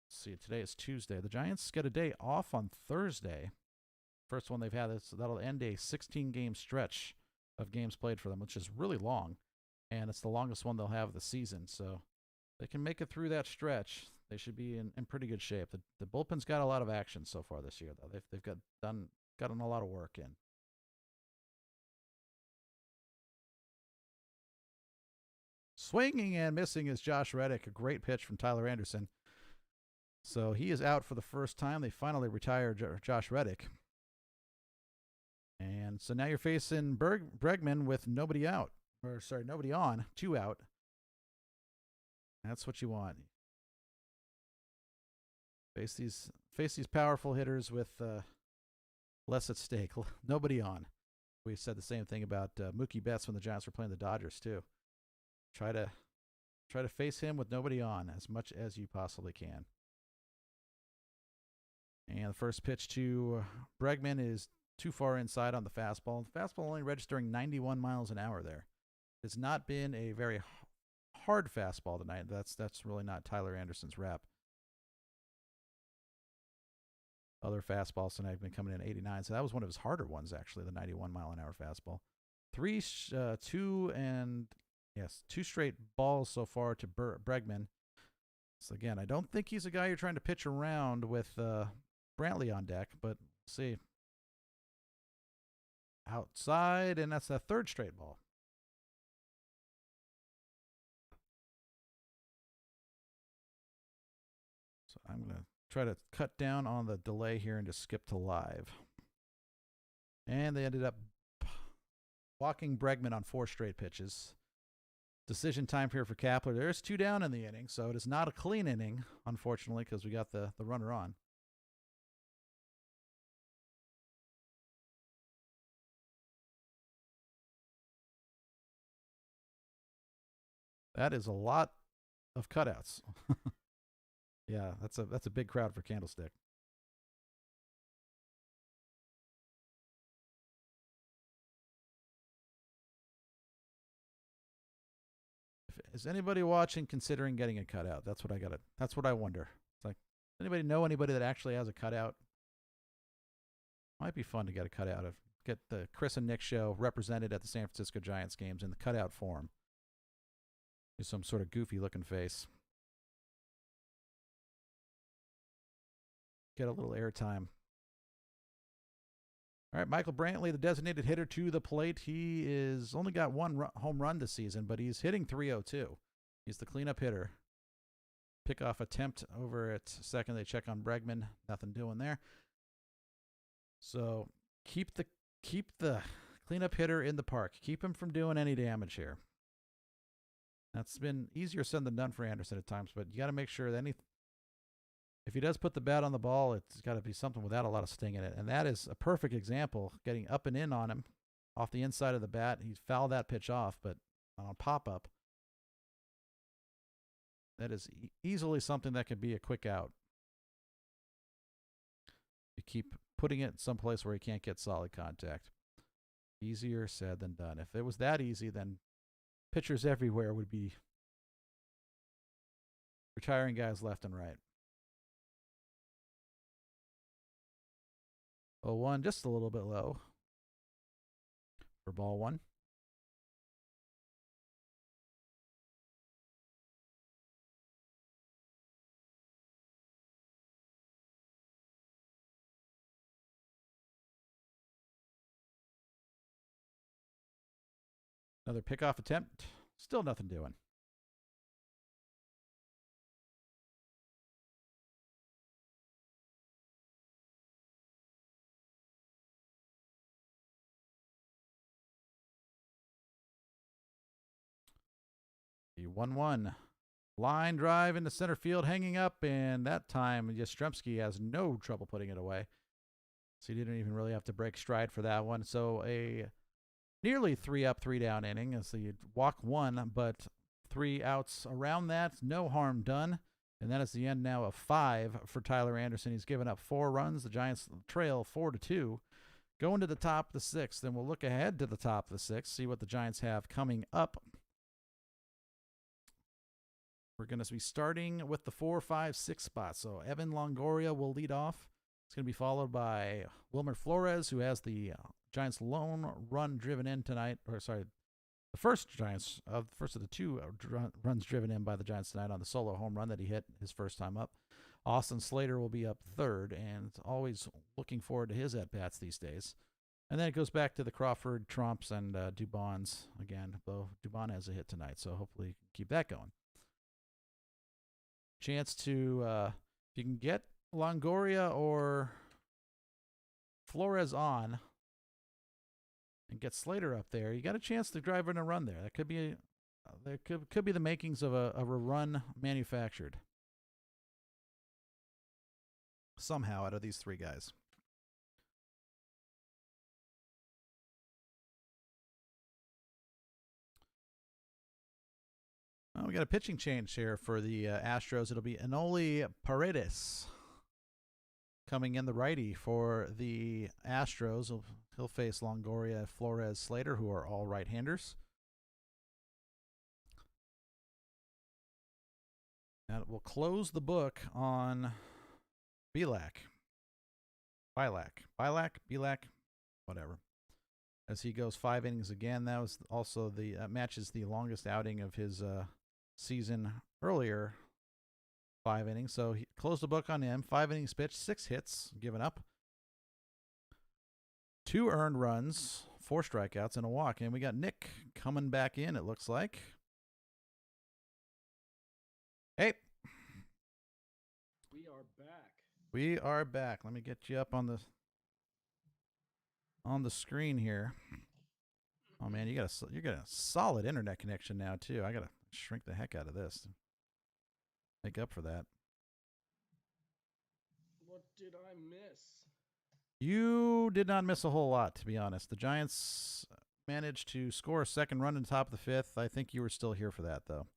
Let's see, today is Tuesday. The Giants get a day off on Thursday. First one they've had. That'll end a 16-game stretch of games played for them, which is really long. And it's the longest one they'll have of the season. So they can make it through that stretch. They should be in pretty good shape. The bullpen's got a lot of action so far this year, though. They've gotten a lot of work in. Swinging and missing is Josh Reddick. A great pitch from Tyler Anderson. So he is out for the first time. They finally retired Josh Reddick. And so now you're facing Bregman with nobody out. Nobody on. 2 out. That's what you want. Face these powerful hitters with less at stake. Nobody on. We said the same thing about Mookie Betts when the Giants were playing the Dodgers too. Try to face him with nobody on as much as you possibly can. And the first pitch to Bregman is too far inside on the fastball. The fastball only registering 91 miles an hour there. It's not been a very hard fastball tonight. That's really not Tyler Anderson's rap. Other fastballs tonight have been coming in 89, so that was one of his harder ones, actually, the 91 mile an hour fastball. 2 straight balls so far to Bregman. So again, I don't think he's a guy you're trying to pitch around with Brantley on deck, but we'll see. Outside, and that's the 3rd straight ball. So I'm going to try to cut down on the delay here and just skip to live. And they ended up walking Bregman on 4 straight pitches. Decision time here for Kapler. There's 2 down in the inning, so it is not a clean inning, unfortunately, because we got the runner on. That is a lot of cutouts. Yeah, that's a big crowd for Candlestick. Is anybody watching considering getting a cutout? That's what I wonder. It's like, anybody know anybody that actually has a cutout? Might be fun to get a cutout get the Chris and Nick show represented at the San Francisco Giants games in the cutout form. Do some sort of goofy looking face. Get a little airtime. All right, Michael Brantley, the designated hitter to the plate. He is only got 1 home run this season, but he's hitting .302. He's the cleanup hitter. Pickoff attempt over at second. They check on Bregman. Nothing doing there. So keep the cleanup hitter in the park. Keep him from doing any damage here. That's been easier said than done for Anderson at times, but you got to make sure that if he does put the bat on the ball, it's got to be something without a lot of sting in it. And that is a perfect example, getting up and in on him off the inside of the bat. He's fouled that pitch off, but on a pop-up, that is easily something that could be a quick out. You keep putting it someplace where he can't get solid contact. Easier said than done. If it was that easy, then pitchers everywhere would be retiring guys left and right. 0-1, just a little bit low for ball one. Another pickoff attempt. Still nothing doing. The 1-1. Line drive into center field, hanging up, and that time Yastrzemski has no trouble putting it away. So he didn't even really have to break stride for that one. So a nearly 3-up, 3-down inning as the walk one, but 3 outs around that. No harm done. And that is the end now of 5 for Tyler Anderson. He's given up 4 runs. The Giants trail 4-2. Going to the top of the 6th, then we'll look ahead to the top of the 6th, see what the Giants have coming up. We're going to be starting with the 4, 5, 6 spots. So Evan Longoria will lead off. It's going to be followed by Wilmer Flores, who has the Giants' lone run driven in tonight. Or sorry, the first of the 2 runs driven in by the Giants tonight on the solo home run that he hit his first time up. Austin Slater will be up 3rd, and always looking forward to his at-bats these days. And then it goes back to the Crawford, Trumps, and Dubons again, though Dubon has a hit tonight, so hopefully keep that going. Chance to, if you can get Longoria or Flores on and get Slater up there, you got a chance to drive in a run there. That could be there could be the makings of a run manufactured somehow out of these 3 guys. We got a pitching change here for the Astros. It'll be Enoli Paredes coming in, the righty for the Astros. He'll face Longoria, Flores, Slater, who are all right-handers. And it will close the book on Bielak, whatever. As he goes 5 innings again. That was also matches the longest outing of his season earlier, 5 innings. So he closed the book on him. 5 innings pitched, 6 hits given up, 2 earned runs, 4 strikeouts, and a walk. And we got Nick coming back in, it looks like. Hey. We are back. Let me get you up on the screen here. Oh man, you got a solid internet connection now too. I gotta shrink the heck out of this to make up for that. What did I miss? You did not miss a whole lot, to be honest. The Giants managed to score a second run in the top of the 5th. I think you were still here for that, though.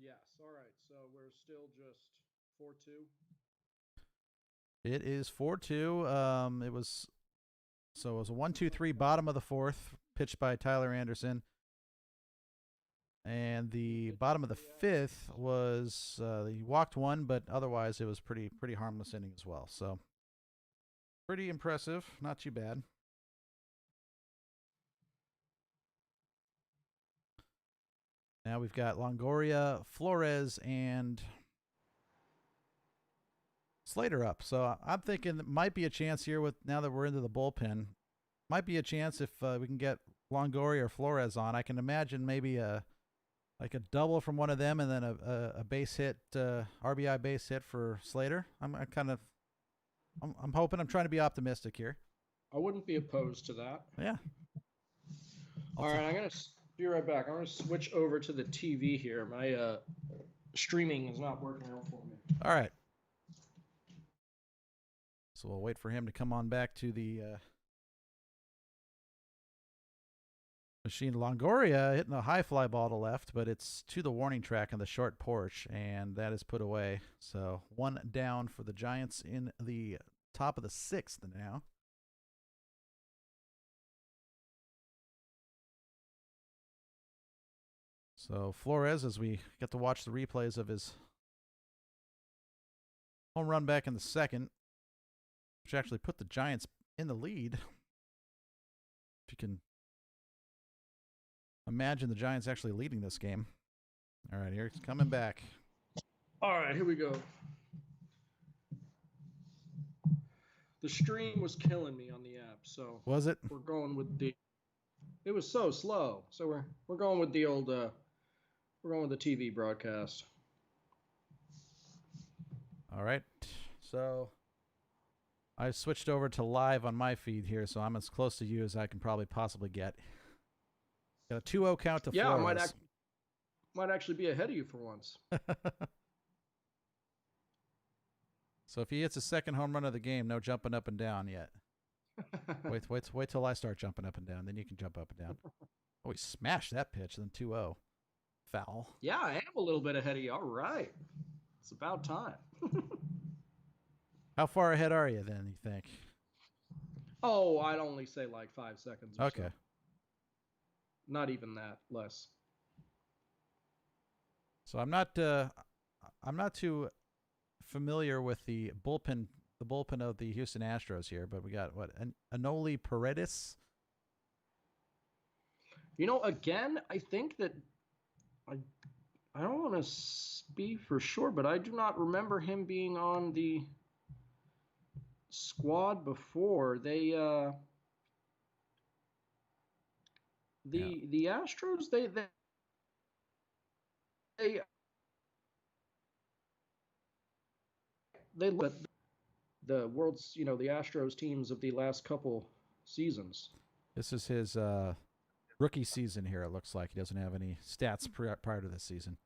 Yes. All right. So we're still just 4-2. It is 4-2. It was a 1-2-3 bottom of the 4th, pitched by Tyler Anderson. And the bottom of the 5th was he walked 1, but otherwise it was pretty harmless inning as well. So pretty impressive, not too bad. Now we've got Longoria, Flores, and Slater up. So I'm thinking there might be a chance here now that we're into the bullpen. Might be a chance if we can get Longoria or Flores on. I can imagine maybe a double from one of them and then a base hit, RBI base hit for Slater. I'm hoping. I'm trying to be optimistic here. I wouldn't be opposed to that. Yeah. All right, I'm going to be right back. I'm going to switch over to the TV here. My streaming is not working out for me. All right. So we'll wait for him to come on back to the machine. Longoria hitting a high fly ball to left, but it's to the warning track on the short porch, and that is put away. So 1 down for the Giants in the top of the 6th now. So Flores, as we get to watch the replays of his home run back in the 2nd, which actually put the Giants in the lead. If you can imagine the Giants actually leading this game. All right, here he's coming back. All right, here we go. The stream was killing me on the app, so Was it? we're going with the. It was so slow, so we're going with the old. We're going with the TV broadcast. All right, so I switched over to live on my feed here, so I'm as close to you as I can probably possibly get. Got a 2-0 count to Yeah, Flores. I might actually be ahead of you for once. So if he hits a 2nd home run of the game, no jumping up and down yet. Wait till I start jumping up and down, then you can jump up and down. Oh, he smashed that pitch, then 2-0. Foul. Yeah, I am a little bit ahead of you. All right. It's about time. How far ahead are you then, you think? Oh, I'd only say like 5 seconds or Okay. so. Not even that, less. So I'm not too familiar with the bullpen of the Houston Astros here, but we got what, Anoli Paredes? You know, again, I think that I don't want to be for sure, but I do not remember him being on the squad before. The Astros they let the world's, the Astros teams of the last couple seasons. This is his rookie season here, it looks like. He doesn't have any stats prior to this season.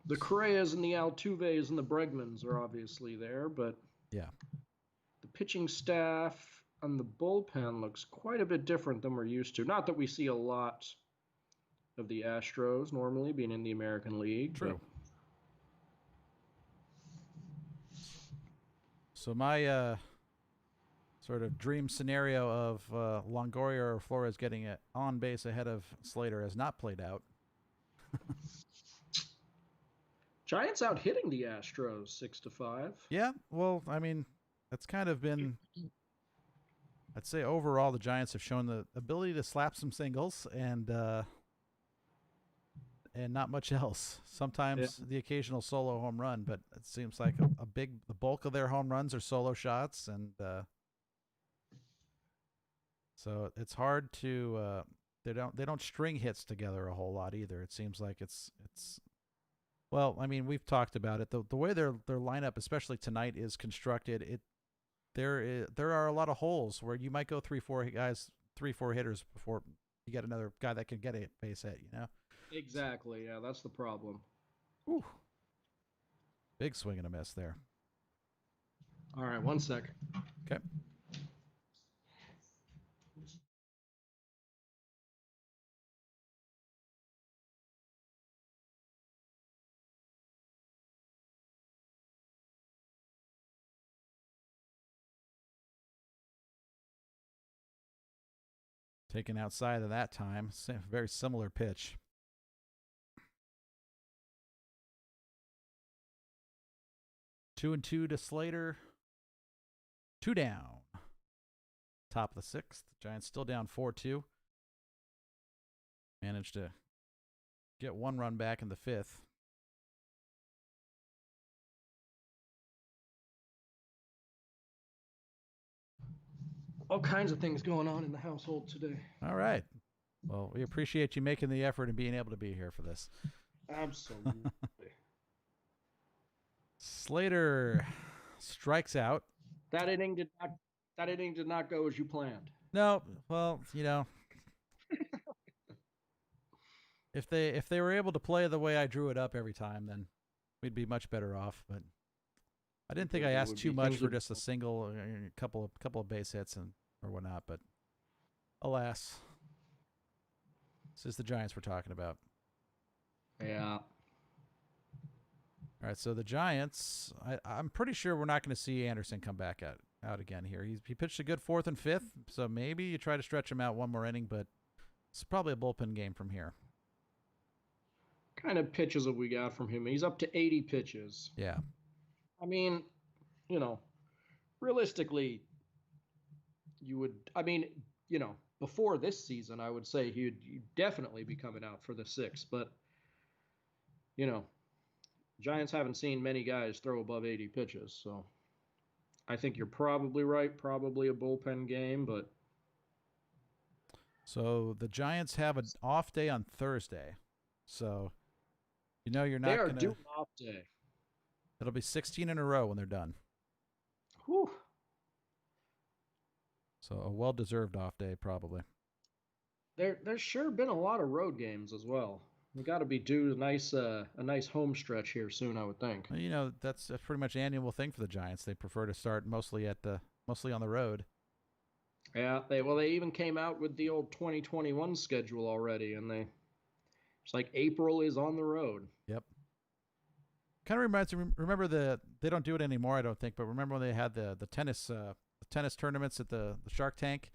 The Correas and the Altuves and the Bregmans are obviously there, but yeah, the pitching staff and the bullpen looks quite a bit different than we're used to. Not that we see a lot of the Astros normally being in the American League. True. So my sort of dream scenario of Longoria or Flores getting it on base ahead of Slater has not played out. Giants out hitting the Astros 6-5. Yeah, well, I mean, that's kind of been, I'd say overall the Giants have shown the ability to slap some singles and not much else. Sometimes the occasional solo home run, but it seems like the bulk of their home runs are solo shots, and so it's hard to they don't string hits together a whole lot either. It seems like it's well, I mean, we've talked about it. The way their lineup, especially tonight, is constructed, there are a lot of holes where you might go 3-4 hitters before you get another guy that can get a base hit, Exactly. Yeah, that's the problem. Ooh. Big swing and a miss there. All right, 1 sec. Okay. Taken outside of that time. Very similar pitch. Two and two to Slater. 2 down. Top of the 6th. Giants still down 4-2. Managed to get 1 run back in the 5th. All kinds of things going on in the household today. All right. Well, we appreciate you making the effort and being able to be here for this. Absolutely. Slater strikes out. That inning did not go as you planned. No, well, if they were able to play the way I drew it up every time, then we'd be much better off. But I didn't think I asked too much for just a single, couple of base hits or whatnot, but alas, this is the Giants we're talking about. Yeah. All right, so the Giants, I'm pretty sure we're not going to see Anderson come back out again here. He pitched a good fourth and fifth, so maybe you try to stretch him out one more inning, but it's probably a bullpen game from here. Kind of pitches have we got from him? He's up to 80 pitches. Yeah. I mean, realistically, before this season, I would say he'd definitely be coming out for the 6th. But, Giants haven't seen many guys throw above 80 pitches. So I think you're probably right. Probably a bullpen game, but. So the Giants have an off day on Thursday. So, you're not going to. They are due an off day. It'll be 16 in a row when they're done. Whew. So a well-deserved off day, probably. There's sure been a lot of road games as well. We got to be due a nice home stretch here soon, I would think. Well, that's a pretty much annual thing for the Giants. They prefer to start mostly on the road. Yeah, they even came out with the old 2021 schedule already, and it's like April is on the road. Yep. Kind of reminds me. Remember they don't do it anymore, I don't think. But remember when they had the tennis tournaments at the Shark Tank,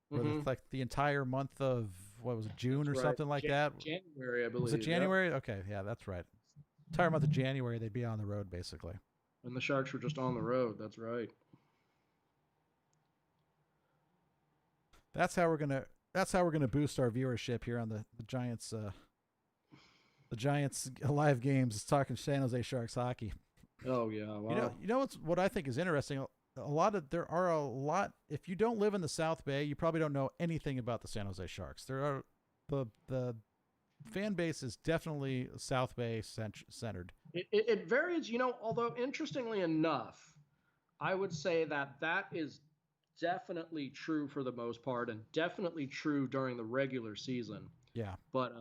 where like the entire month of what was it, June or something like that? January, I believe. Was it January? Yep. Okay, yeah, that's right. Entire month of January, they'd be on the road basically. And the Sharks were just on the road. That's right. That's how we're gonna boost our viewership here on the Giants. The Giants live games is talking San Jose Sharks hockey. Oh yeah, wow. What I think is interesting. There are a lot. If you don't live in the South Bay, you probably don't know anything about the San Jose Sharks. There are the fan base is definitely South Bay centered. It varies, although interestingly enough, I would say that is definitely true for the most part, and definitely true during the regular season. Yeah. But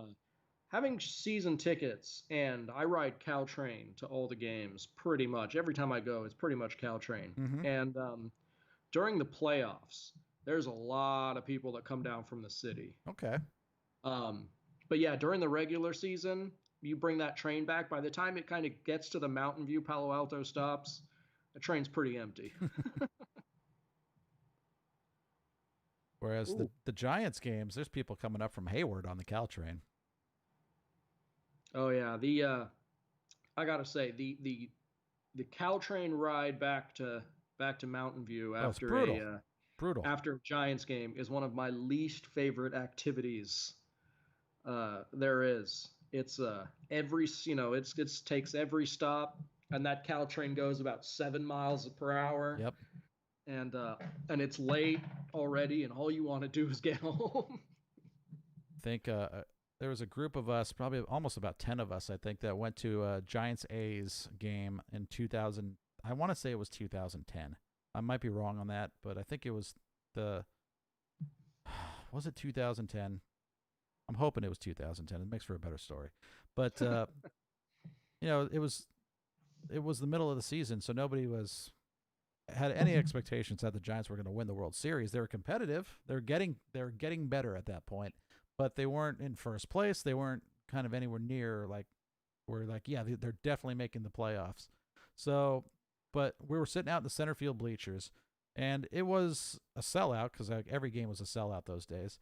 having season tickets, and I ride Caltrain to all the games pretty much. Every time I go, it's pretty much Caltrain. Mm-hmm. And during the playoffs, there's a lot of people that come down from the city. Okay. But yeah, during the regular season, you bring that train back. By the time it kind of gets to the Mountain View Palo Alto stops, the train's pretty empty. Whereas the Giants games, there's people coming up from Hayward on the Caltrain. Oh yeah, I gotta say the Caltrain ride back to Mountain View after brutal after a Giants game is one of my least favorite activities. There is. It's it takes every stop, and that Caltrain goes about 7 miles per hour. Yep. And it's late already, and all you want to do is get home. I think there was a group of us, probably almost about 10 of us, I think, that went to a Giants A's game in 2000. I want to say it was 2010. I might be wrong on that, but I think it was was it 2010? I'm hoping it was 2010. It makes for a better story. But, it was the middle of the season, so nobody had any expectations that the Giants were going to win the World Series. They were competitive. They're getting better at that point, but they weren't in first place. They weren't kind of anywhere near they're definitely making the playoffs. So, but we were sitting out in the center field bleachers, and it was a sellout because every game was a sellout those days,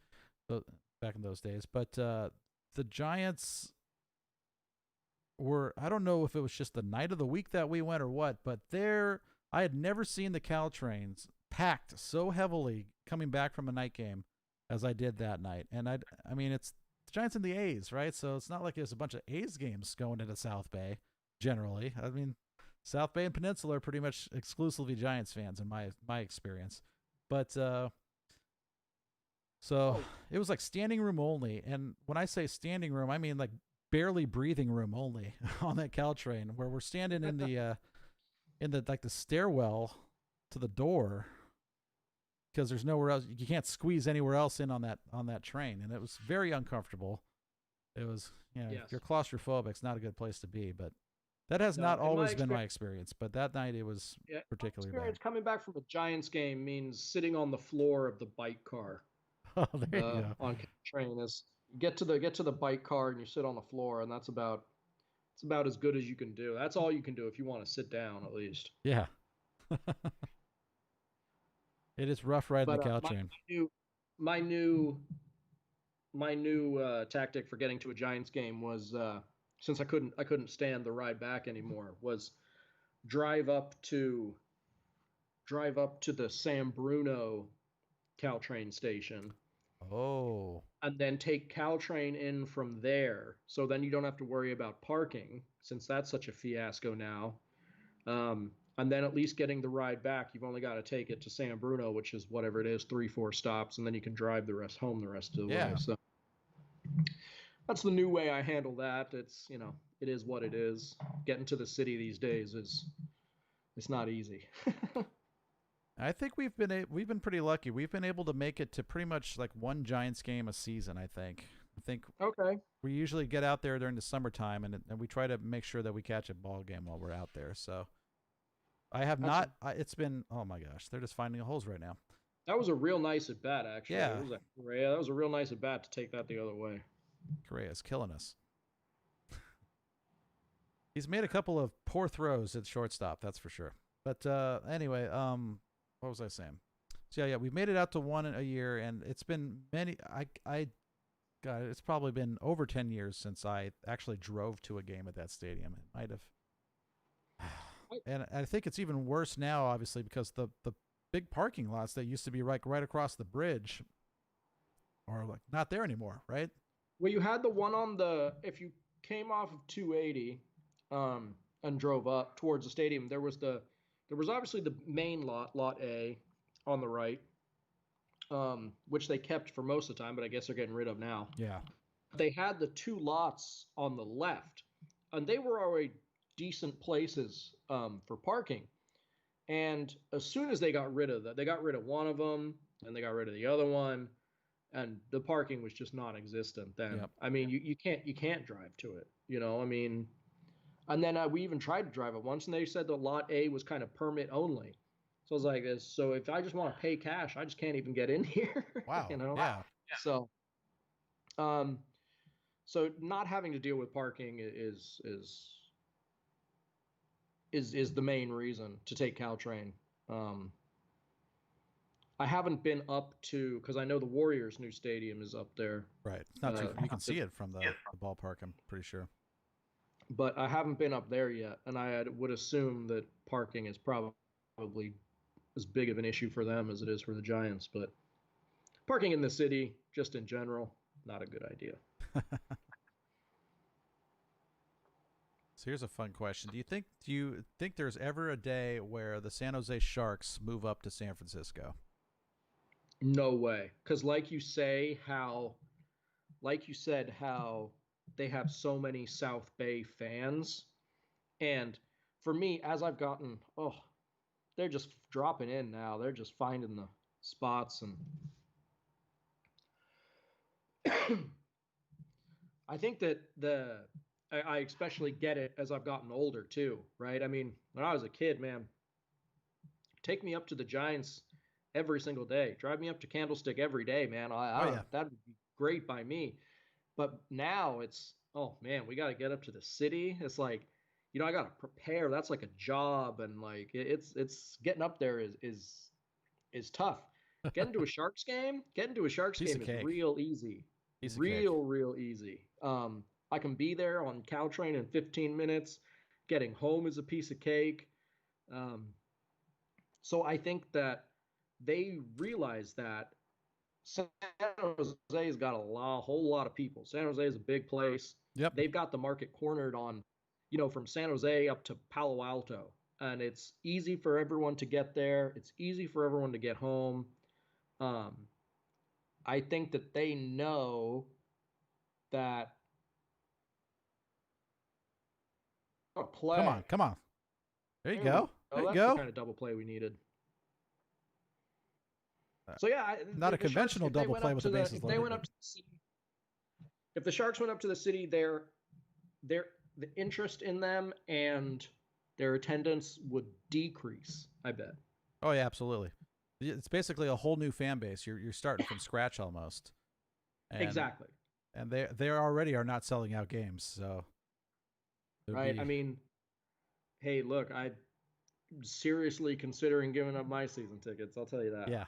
back in those days. But the Giants were, I don't know if it was just the night of the week that we went or what, but I had never seen the Caltrains packed so heavily coming back from a night game as I did that night. And I mean, it's the Giants and the A's, right? So it's not like there's a bunch of A's games going into South Bay generally. I mean, South Bay and Peninsula are pretty much exclusively Giants fans in my experience. But it was like standing room only. And when I say standing room, I mean like barely breathing room only on that Caltrain, where we're standing in the the stairwell to the door, because there's nowhere else. You can't squeeze anywhere else in on that train, and it was very uncomfortable. It was, Yes. If you're claustrophobic, it's not a good place to be. But That has not No, in my always been my experience, experience, but that night it was yeah, my particularly bad. experience coming back from a Giants game means sitting on the floor of the bike car Oh, there you go. on train. Is get to the bike car and you sit on the floor, and that's about as good as you can do. That's all you can do if you want to sit down, at least. Yeah. It is rough riding the But Caltrain. my new my new tactic for getting to a Giants game was since I couldn't stand the ride back anymore was drive up to drive up to the San Bruno Caltrain station Oh, and then take Caltrain in from there. So then you don't have to worry about parking since that's such a fiasco now. And then at least getting the ride back, you've only got to take it to San Bruno, which is whatever it is, 3, 4 stops, and then you can drive the rest home the rest of the way. yeah. So that's the new way I handle that. It's it is what it is. Getting to the city these days is it's not easy. I think we've been pretty lucky. We've been able to make it to pretty much like one Giants game a season. I think Okay. we usually get out there during the summertime, and we try to make sure that we catch a ball game while we're out there. So I have That's not. It's been, oh my gosh, they're just finding holes right now. That was a real nice at bat, actually. Yeah, That was a real nice at bat to take that the other way. Correa's killing us. He's made a couple of poor throws at shortstop, that's for sure. But anyway, what was I saying? So yeah, we've made it out to one a year, and it's been many. God, it's probably been over 10 years since I actually drove to a game at that stadium. It might have. And I think it's even worse now, obviously, because the big parking lots that used to be right across the bridge are like not there anymore, right? Well, you had the one on if you came off of 280 and drove up towards the stadium, there was obviously the main lot A on the right, which they kept for most of the time, but I guess they're getting rid of now. Yeah. They had the 2 lots on the left, and they were already decent places for parking. And as soon as they got rid of that, they got rid of one of them, and they got rid of the other one, and the parking was just non-existent then. Yep. I mean, you can't drive to it, I mean, and then we even tried to drive it once, and they said the lot A was kind of permit only. So I was like, so if I just want to pay cash, I just can't even get in here. Wow. Yeah. So, so not having to deal with parking is the main reason to take Caltrain. I haven't been up to, because I know the Warriors' new stadium is up there. Right. It's not too, you can see it from the ballpark, I'm pretty sure. But I haven't been up there yet, and I would assume that parking is probably as big of an issue for them as it is for the Giants. But parking in the city, just in general, not a good idea. So here's a fun question. Do you think there's ever a day where the San Jose Sharks move up to San Francisco? No way. Because like you said, how they have so many South Bay fans. And for me, as I've gotten, they're just dropping in now. They're just finding the spots. And I think that I especially get it as I've gotten older too, right? I mean, when I was a kid, man, take me up to the Giants every single day. Drive me up to Candlestick every day, man. That would be great by me. But now it's, oh man, we got to get up to the city. It's like, I got to prepare. That's like a job, and like it's getting up there is tough. Getting to a Sharks game is real easy. Real easy. I can be there on Caltrain in 15 minutes. Getting home is a piece of cake. So I think that they realize that San Jose's got a whole lot of people. San Jose is a big place. Yep. They've got the market cornered on, from San Jose up to Palo Alto. And it's easy for everyone to get there. It's easy for everyone to get home. I think that they know that play. Come on. There you go. There you that's go. the kind of double play we needed. So yeah, not a conventional double play with the bases loaded. If the Sharks went up to the city, the interest in them and their attendance would decrease, I bet. Oh yeah, absolutely. It's basically a whole new fan base. You're starting from scratch almost, and Exactly. they already are not selling out games. So it'd Right. I be mean, hey, look, I'm seriously considering giving up my season tickets. I'll tell you that. yeah.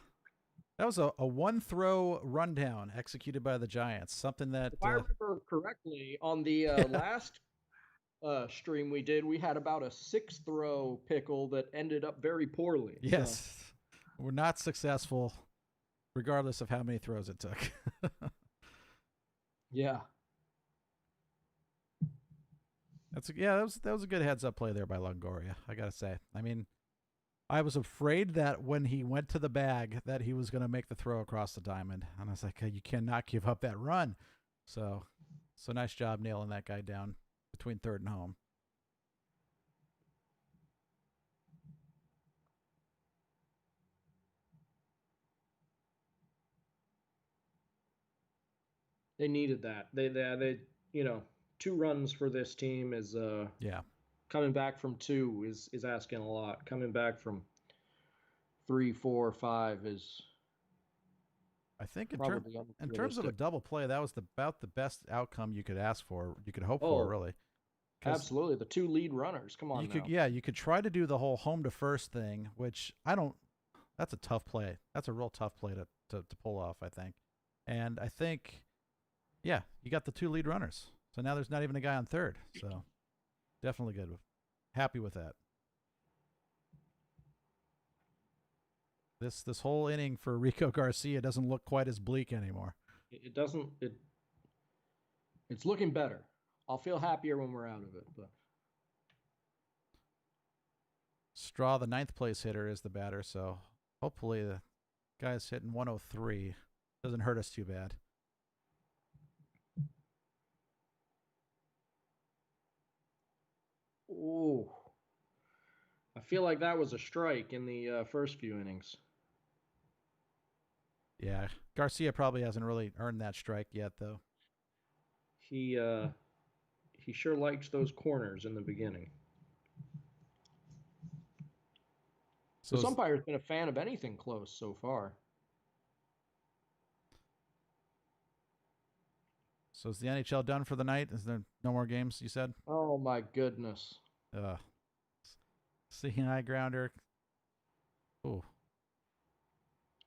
That was a one throw rundown executed by the Giants. Something that If I remember correctly, on the last stream we did, we had about a 6 throw pickle that ended up very poorly. yes, we're not successful, regardless of how many throws it took. Yeah. That was a good heads up play there by Longoria. I gotta say. I mean, I was afraid that when he went to the bag that he was going to make the throw across the diamond, and I was like, you cannot give up that run. So nice job nailing that guy down between third and home. They needed that. They 2 runs for this team is Yeah. coming back from 2 is asking a lot. Coming back from 3, 4, 5 is I think probably in terms of a unrealistic. double play, that was about the best outcome you could ask for, you could hope for, Oh, really. 'Cause absolutely. The 2 lead runners. Come on you could, now. you could try to do the whole home to first thing, which I don't. That's a tough play. That's a real tough play to pull off, I think. And I think, yeah, you got the 2 lead runners. So now there's not even a guy on third. So definitely good. Happy with that. This whole inning for Rico Garcia doesn't look quite as bleak anymore. It doesn't. It's looking better. I'll feel happier when we're out of it. But Straw, the 9th place hitter, is the batter. So hopefully the guy's hitting 103. Doesn't hurt us too bad. oh, I feel like that was a strike in the first few innings. Yeah, Garcia probably hasn't really earned that strike yet, though. He sure likes those corners in the beginning. So This umpire's been a fan of anything close so far. So is the NHL done for the night? Is there no more games, you said? Oh my goodness. Uh, seeing eye grounder. Oh,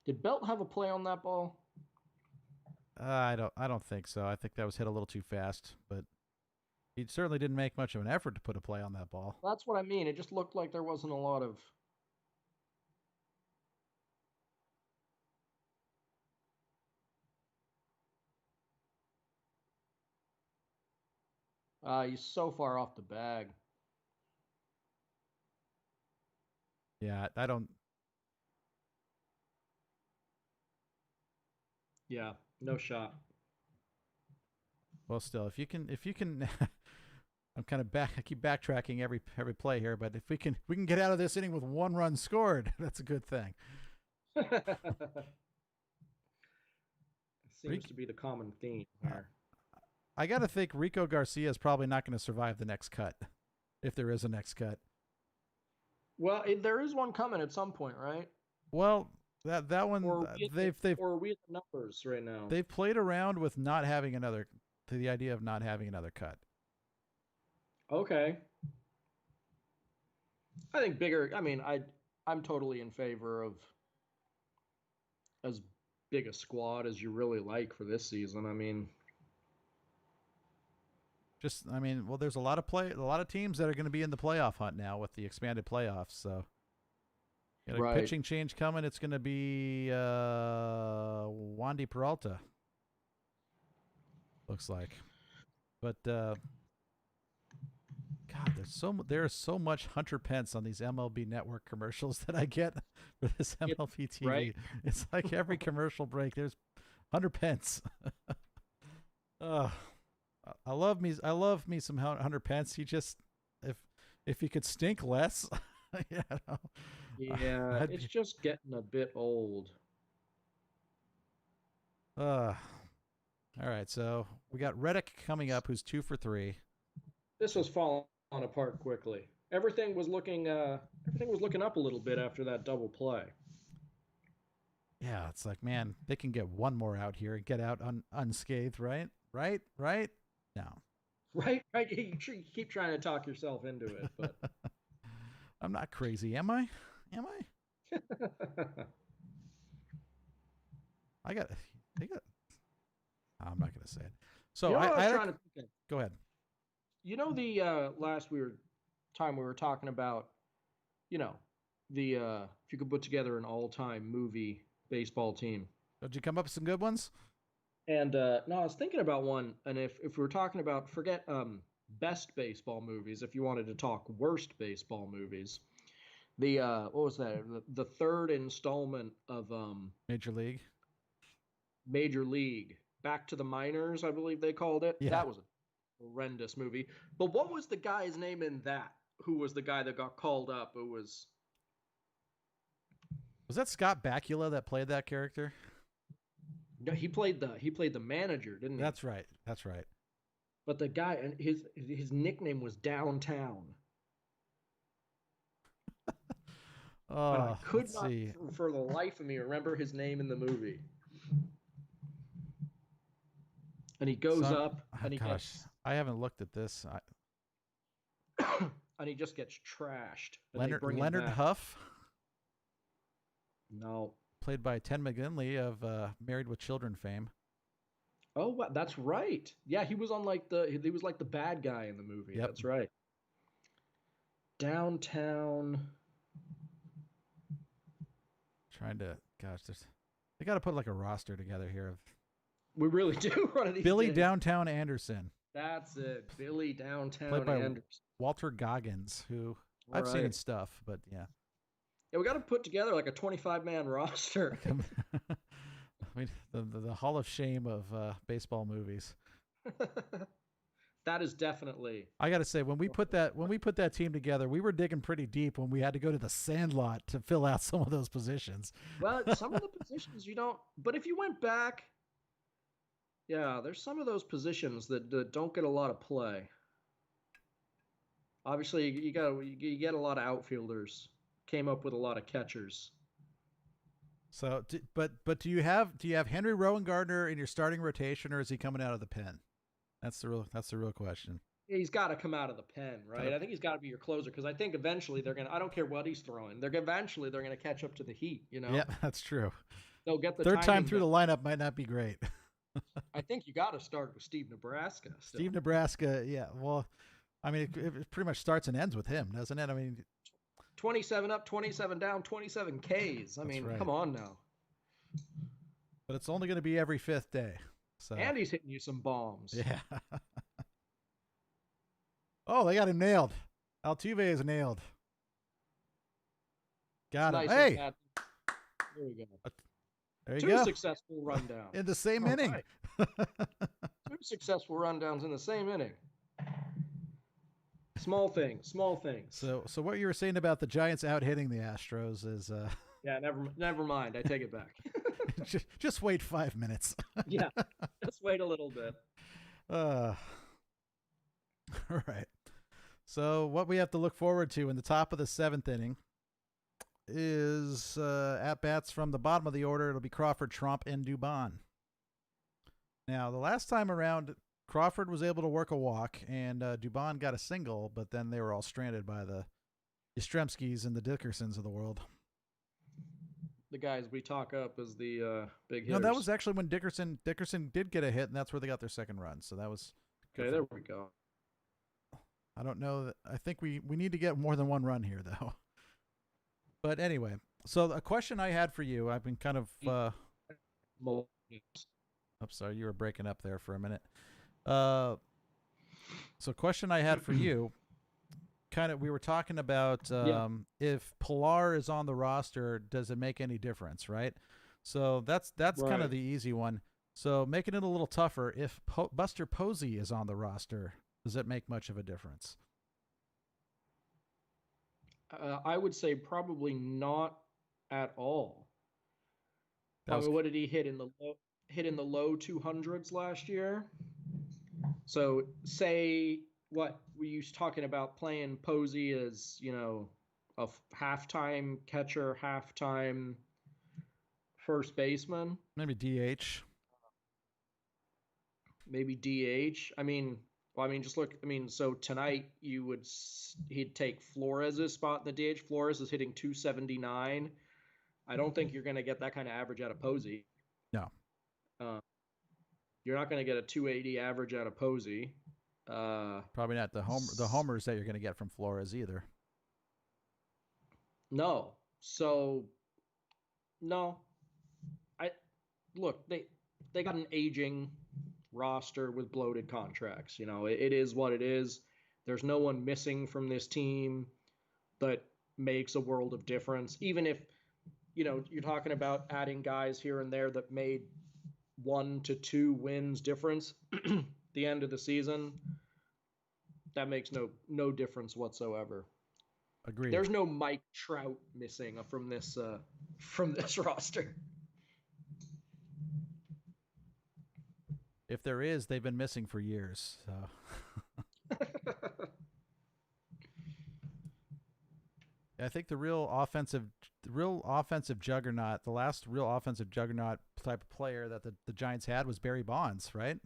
Did Belt have a play on that ball? I don't think so. I think that was hit a little too fast, but he certainly didn't make much of an effort to put a play on that ball. That's what I mean. It just looked like there wasn't a lot of. He's so far off the bag. Yeah, I don't. Yeah, no shot. Well, still, if you can, I'm kind of back. I keep backtracking every play here, but if we can get out of this inning with 1 run scored, that's a good thing. Seems to be the common theme here. I got to think Rico Garcia is probably not going to survive the next cut, if there is a next cut. Well, there is one coming at some point, right? Well, that one Or they've are we at the numbers right now? they've played around with not having another, to the idea of not having another cut. Okay. I think bigger. I mean, I'm totally in favor of as big a squad as you really like for this season. I mean, Well, there's a lot of teams that are going to be in the playoff hunt now with the expanded playoffs. So, got a right. pitching change coming. It's going to be Wandy Peralta. Looks like, but God, there's so much Hunter Pence on these MLB Network commercials that I get for this MLB TV. Right. It's like every commercial break there's Hunter Pence. I love me some Hunter Pence. He just, if he could stink less, you know, Yeah, it's just getting a bit old. All right, so we got Reddick coming up, who's 2 for 3. This was falling apart quickly. Everything was looking up a little bit after that double play. Yeah, it's like, man, they can get one more out here and get out unscathed, right? Right? No. Right, right. You keep trying to talk yourself into it, but I'm not crazy, am I? Am I? They got. I'm not gonna say it. So you know what I was I like. trying to think of? Go ahead. You know the last time we were talking about, you know, the if you could put together an all-time movie baseball team. Did you come up with some good ones? And no, I was thinking about one, and if we were talking about forget best baseball movies, if you wanted to talk worst baseball movies, the what was that? The third installment of Major League. Major League, Back to the Minors, I believe they called it. Yeah. That was a horrendous movie. But what was the guy's name in that? Who was the guy that got called up? It was that Scott Bakula that played that character? no, he played the manager, didn't he? That's right. That's right. But the guy and his nickname was Downtown. But I could not, see. for the life of me, remember his name in the movie. And he goes up, and he gets. I haven't looked at this. And he just gets trashed. Leonard Huff, No. played by Ted McGinley of Married with Children fame. Oh, that's right. Yeah, he was like the bad guy in the movie. Yep. That's right. Downtown. They got to put like a roster together here of We really do one of these Billy days. Downtown Anderson. That's it. Billy Downtown Played by Anderson. Walter Goggins, who I've seen in stuff, but yeah. Yeah, we got to put together like a 25-man roster. I mean, the Hall of Shame of baseball movies. That is definitely. I got to say, when we put that team together, we were digging pretty deep when we had to go to the Sandlot to fill out some of those positions. Well, some of the positions you don't. But if you went back, yeah, there's some of those positions that don't get a lot of play. Obviously, you get a lot of outfielders. Came up with a lot of catchers. So, but do you have Henry Rowan-Gardner in your starting rotation, or is he coming out of the pen? That's the real question. He's got to come out of the pen, right? I think he's got to be your closer because I think eventually they're gonna. I don't care what he's throwing. Eventually they're gonna catch up to the heat. You know. Yeah, that's true. They'll get the third time through the lineup might not be great. I think you got to start with Steve Nebraska. Still. Steve Nebraska, yeah. Well, I mean, it pretty much starts and ends with him, doesn't it? I mean, 27 up, 27 down, 27 Ks. I mean, right. Come on now. But it's only going to be every fifth day. So. And he's hitting you some bombs. Yeah. Oh, they got him nailed. Altuve is nailed. Got him. Hey. There we go. There you Two go. Successful rundowns. In the same inning. Right. Two successful rundowns in the same inning. Small things. So what you were saying about the Giants out hitting the Astros is yeah, never mind. I take it back. just wait 5 minutes. Yeah, just wait a little bit. All right. So what we have to look forward to in the top of the seventh inning is at bats from the bottom of the order. It'll be Crawford, Trump, and Dubon. Now, the last time around, Crawford was able to work a walk, and Dubon got a single, but then they were all stranded by the Yastrzemskis and the Dickersons of the world. The guys we talk up as the big hitters. No, that was actually when Dickerson did get a hit, and that's where they got their second run. So that was okay. There we go. I don't know. I think we need to get more than one run here, though. But anyway, so a question I had for you, I've been kind of. I'm sorry, you were breaking up there for a minute. So question I had for you, we were talking about if Pilar is on the roster, does it make any difference, right? So that's right. Kind of the easy one. So making it a little tougher, if Buster Posey is on the roster, does it make much of a difference? I would say probably not at all. What did he hit in the low 200s last year? So say what were you talking about playing Posey as, a halftime catcher, halftime first baseman, Maybe DH. maybe DH? Just look. So tonight he'd take Flores's spot in the DH. Flores is hitting 279. I don't think you're going to get that kind of average out of Posey. No. You're not going to get a 280 average out of Posey. Probably not the homers that you're going to get from Flores either. No. So, no. They got an aging roster with bloated contracts. It is what it is. There's no one missing from this team that makes a world of difference. Even if, you're talking about adding guys here and there that made 1 to 2 wins difference the end of the season, that makes no difference whatsoever. Agreed. There's no Mike Trout missing from this roster. If there is, they've been missing for years. So. I think the real offensive juggernaut, the last real offensive juggernaut type of player that the Giants had was Barry Bonds, right?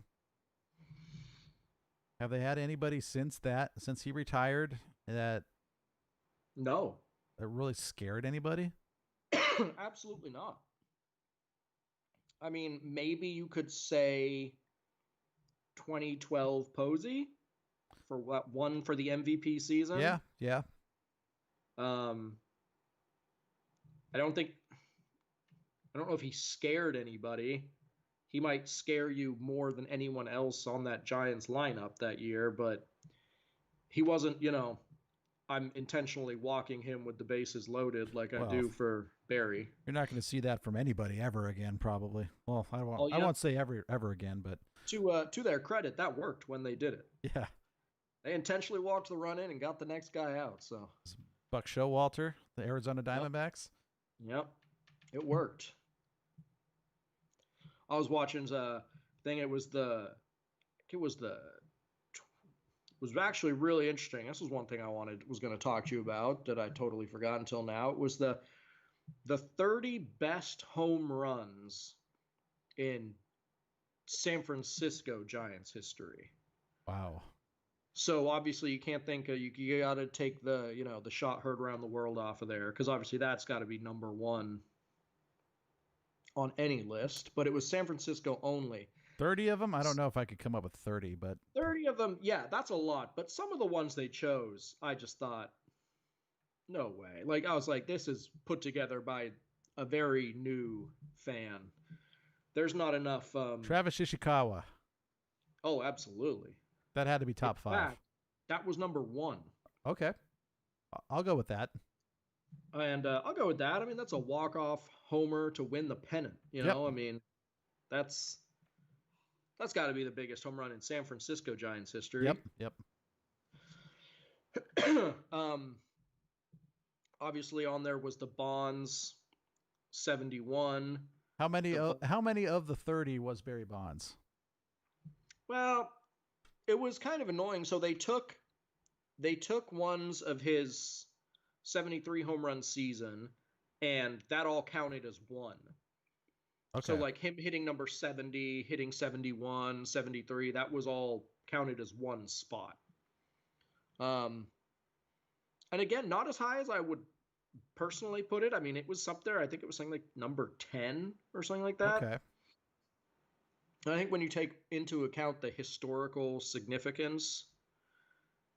Have they had anybody since he retired that really scared anybody? Absolutely not. Maybe you could say 2012 Posey for one for the MVP season. Yeah. I don't know if he scared anybody. He might scare you more than anyone else on that Giants lineup that year, but he wasn't, I'm intentionally walking him with the bases loaded like I do for Barry. You're not going to see that from anybody ever again, probably. Well, I won't say ever again, but to their credit, that worked when they did it. Yeah. They intentionally walked the run in and got the next guy out. So Buck Showalter, the Arizona Diamondbacks. Yep. It worked. I was watching thing. It was actually really interesting. This was one thing I was going to talk to you about that I totally forgot until now. It was the 30 best home runs in San Francisco Giants history. Wow. So obviously you can't think you got to take the shot heard around the world off of there, because obviously that's got to be number one on any list. But it was San Francisco only. 30 of them? I don't know if I could come up with 30, but 30 of them, yeah, that's a lot. But some of the ones they chose, I just thought, no way. Like, I was like, this is put together by a very new fan. There's not enough. Travis Ishikawa. Oh, absolutely. That had to be top 5. That was number 1. Okay. I'll go with that. And I'll go with that. That's a walk-off homer to win the pennant. That's got to be the biggest home run in San Francisco Giants history. Yep. Obviously on there was the Bonds 71. How many of the 30 was Barry Bonds? Well, it was kind of annoying. So they took ones of his 73 home run season, and that all counted as one. Okay. So like him hitting number 70, hitting 71, 73, that was all counted as one spot. And again, not as high as I would personally put it. It was up there. I think it was something like number 10 or something like that. Okay. I think when you take into account the historical significance,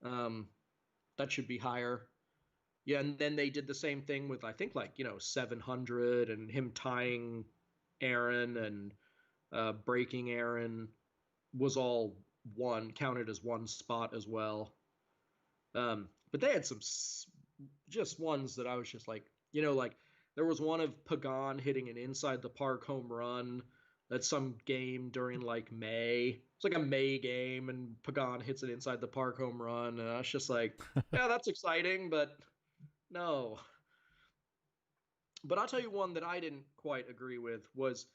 that should be higher. Yeah, and then they did the same thing with, I think, 700 and him tying Aaron and breaking Aaron was all counted as one spot as well. But they had some just ones that I was just like, there was one of Pagan hitting an inside the park home run at some game during May. It's like a May game, and Pagan hits an inside the park home run, and I was just like, yeah, that's exciting, but no. But I'll tell you one that I didn't quite agree with was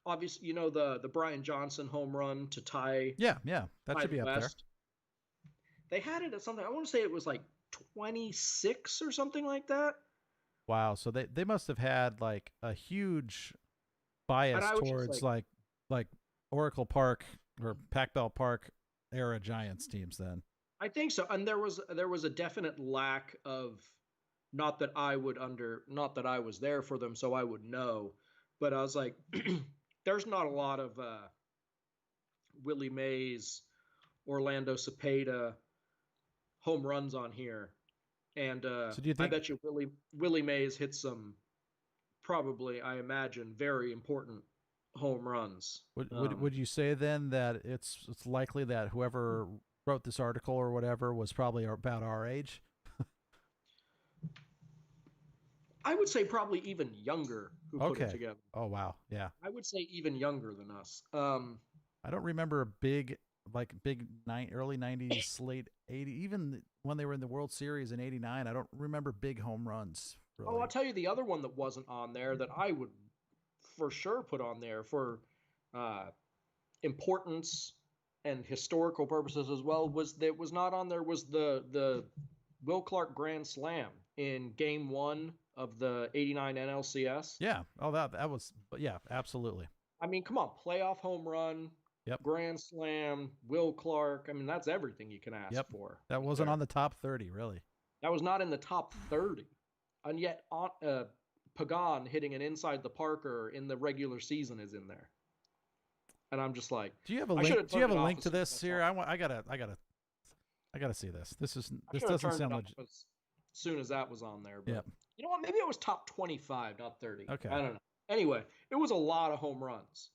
obviously, the Brian Johnson home run to tie. Yeah, that should be up there. They had it at something. I want to say it was like 26 or something like that. Wow. So they must have had like a huge And bias I was just towards like, like Oracle Park or Pac Bell Park era Giants teams then. I think so. And there was a definite lack of, not that I was there for them, so I would know, but I was like, there's not a lot of Willie Mays, Orlando Cepeda home runs on here, and So do you I think bet you Willie Mays hit some, probably, I imagine, very important home runs. would you say then that it's likely that whoever wrote this article or whatever was probably about our age? I would say probably even younger who put it Okay. together. Oh wow. Yeah. I would say even younger than us. I don't remember a big early 90s, late 80, even when they were in the World Series in 89. I don't remember big home runs Oh, I'll really. tell you the other one that wasn't on there that I would for sure put on there for uh, importance and historical purposes as well, was not on there, was the Will Clark Grand Slam in Game 1 of the '89 NLCS. Yeah. Oh, that was. But yeah, absolutely. I mean, come on, playoff home run, Yep. Grand Slam, Will Clark. I mean, that's everything you can ask Yep. for That right wasn't there. on the top 30, really. That was not in the top 30. And yet, Pagan hitting an inside the Parker in the regular season is in there. And I'm just like, Do you have a I should link? have Do you have turned a it off link as to soon as this I saw here? it. I gotta see this. I This should have doesn't turned it sound off legit. as soon as that was on there. But Yep. you know what? Maybe it was top 25, not 30. Okay. I don't know. Anyway, it was a lot of home runs.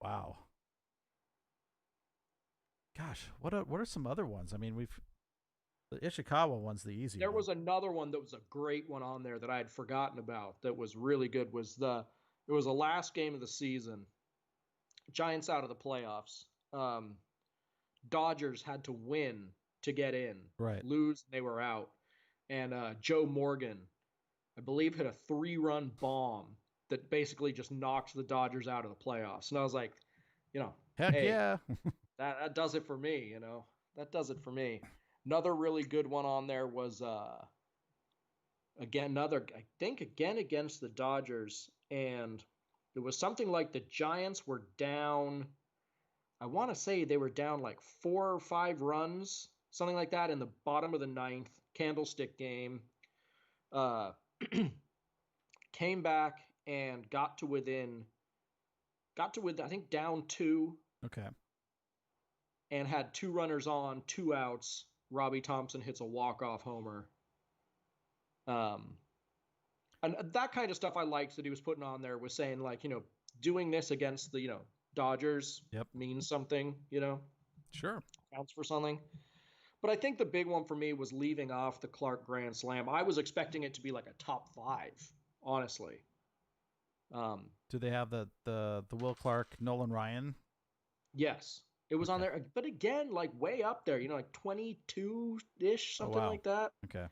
Wow. Gosh, what are some other ones? I mean, the Ishikawa one's the easy There one. was another one that was a great one on there that I had forgotten about that was really good. It was the last game of the season. Giants out of the playoffs. Um, Dodgers had to win to get in. Right. Lose, they were out. And Joe Morgan, I believe, hit a 3-run bomb that basically just knocked the Dodgers out of the playoffs. And I was like, Heck hey, yeah. that does it for me. That does it for me. Another really good one on there was again against the Dodgers, and it was something like the Giants were down. I want to say they were down like 4 or 5 runs, something like that, in the bottom of the ninth, candlestick game. Uh, Came back and got to within, I think, down 2, Okay. and had 2 runners on, 2 outs. Robbie Thompson hits a walk-off homer. Um, and that kind of stuff I liked that he was putting on there, was saying, like, doing this against the, Dodgers Yep. means something, Sure. counts for something. But I think the big one for me was leaving off the Clark Grand Slam. I was expecting it to be like a top 5, honestly. Do they have the Will Clark, Nolan Ryan? Yes, it was on Okay. there, but again, like way up there, like 22-ish, Oh something wow. like that. Okay.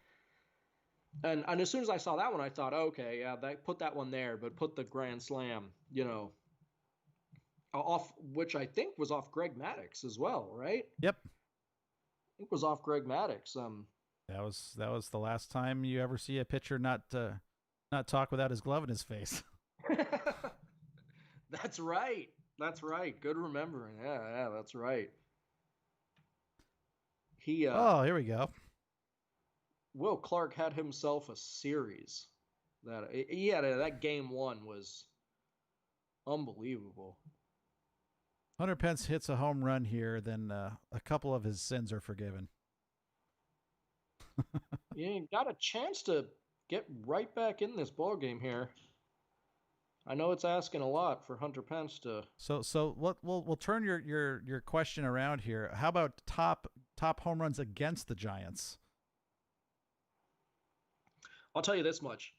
And as soon as I saw that one, I thought, okay, yeah, put that one there, but put the Grand Slam, off, which I think was off Greg Maddux as well, right? Yep. I think it was off Greg Maddux. That was the last time you ever see a pitcher not talk without his glove in his face. That's right. That's right. Good remembering. Yeah, that's right. Oh, here we go. Will Clark had himself a series that Game 1 was unbelievable. Hunter Pence hits a home run here, then a couple of his sins are forgiven. You got a chance to get right back in this ball game here. I know it's asking a lot for Hunter Pence to. So we'll turn your question around here. How about top home runs against the Giants? I'll tell you this much.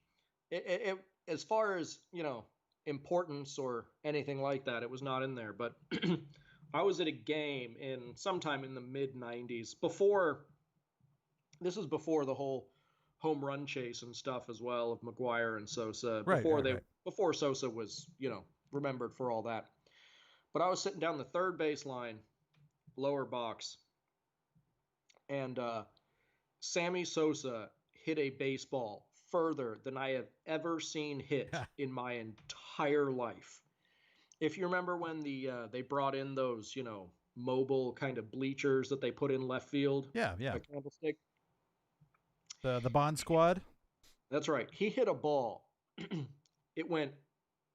It as far as importance or anything like that, it was not in there. But I was at a game sometime in the mid '90s before. This was before the whole home run chase and stuff as well of McGuire and Sosa. Right. Before Sosa was remembered for all that. But I was sitting down the third base line, lower box, and Sammy Sosa hit a baseball further than I have ever seen hit Yeah. in my entire life. If you remember when they brought in those, mobile kind of bleachers that they put in left field, Yeah, yeah. the candlestick. The Bond Squad. That's right. He hit a ball. It went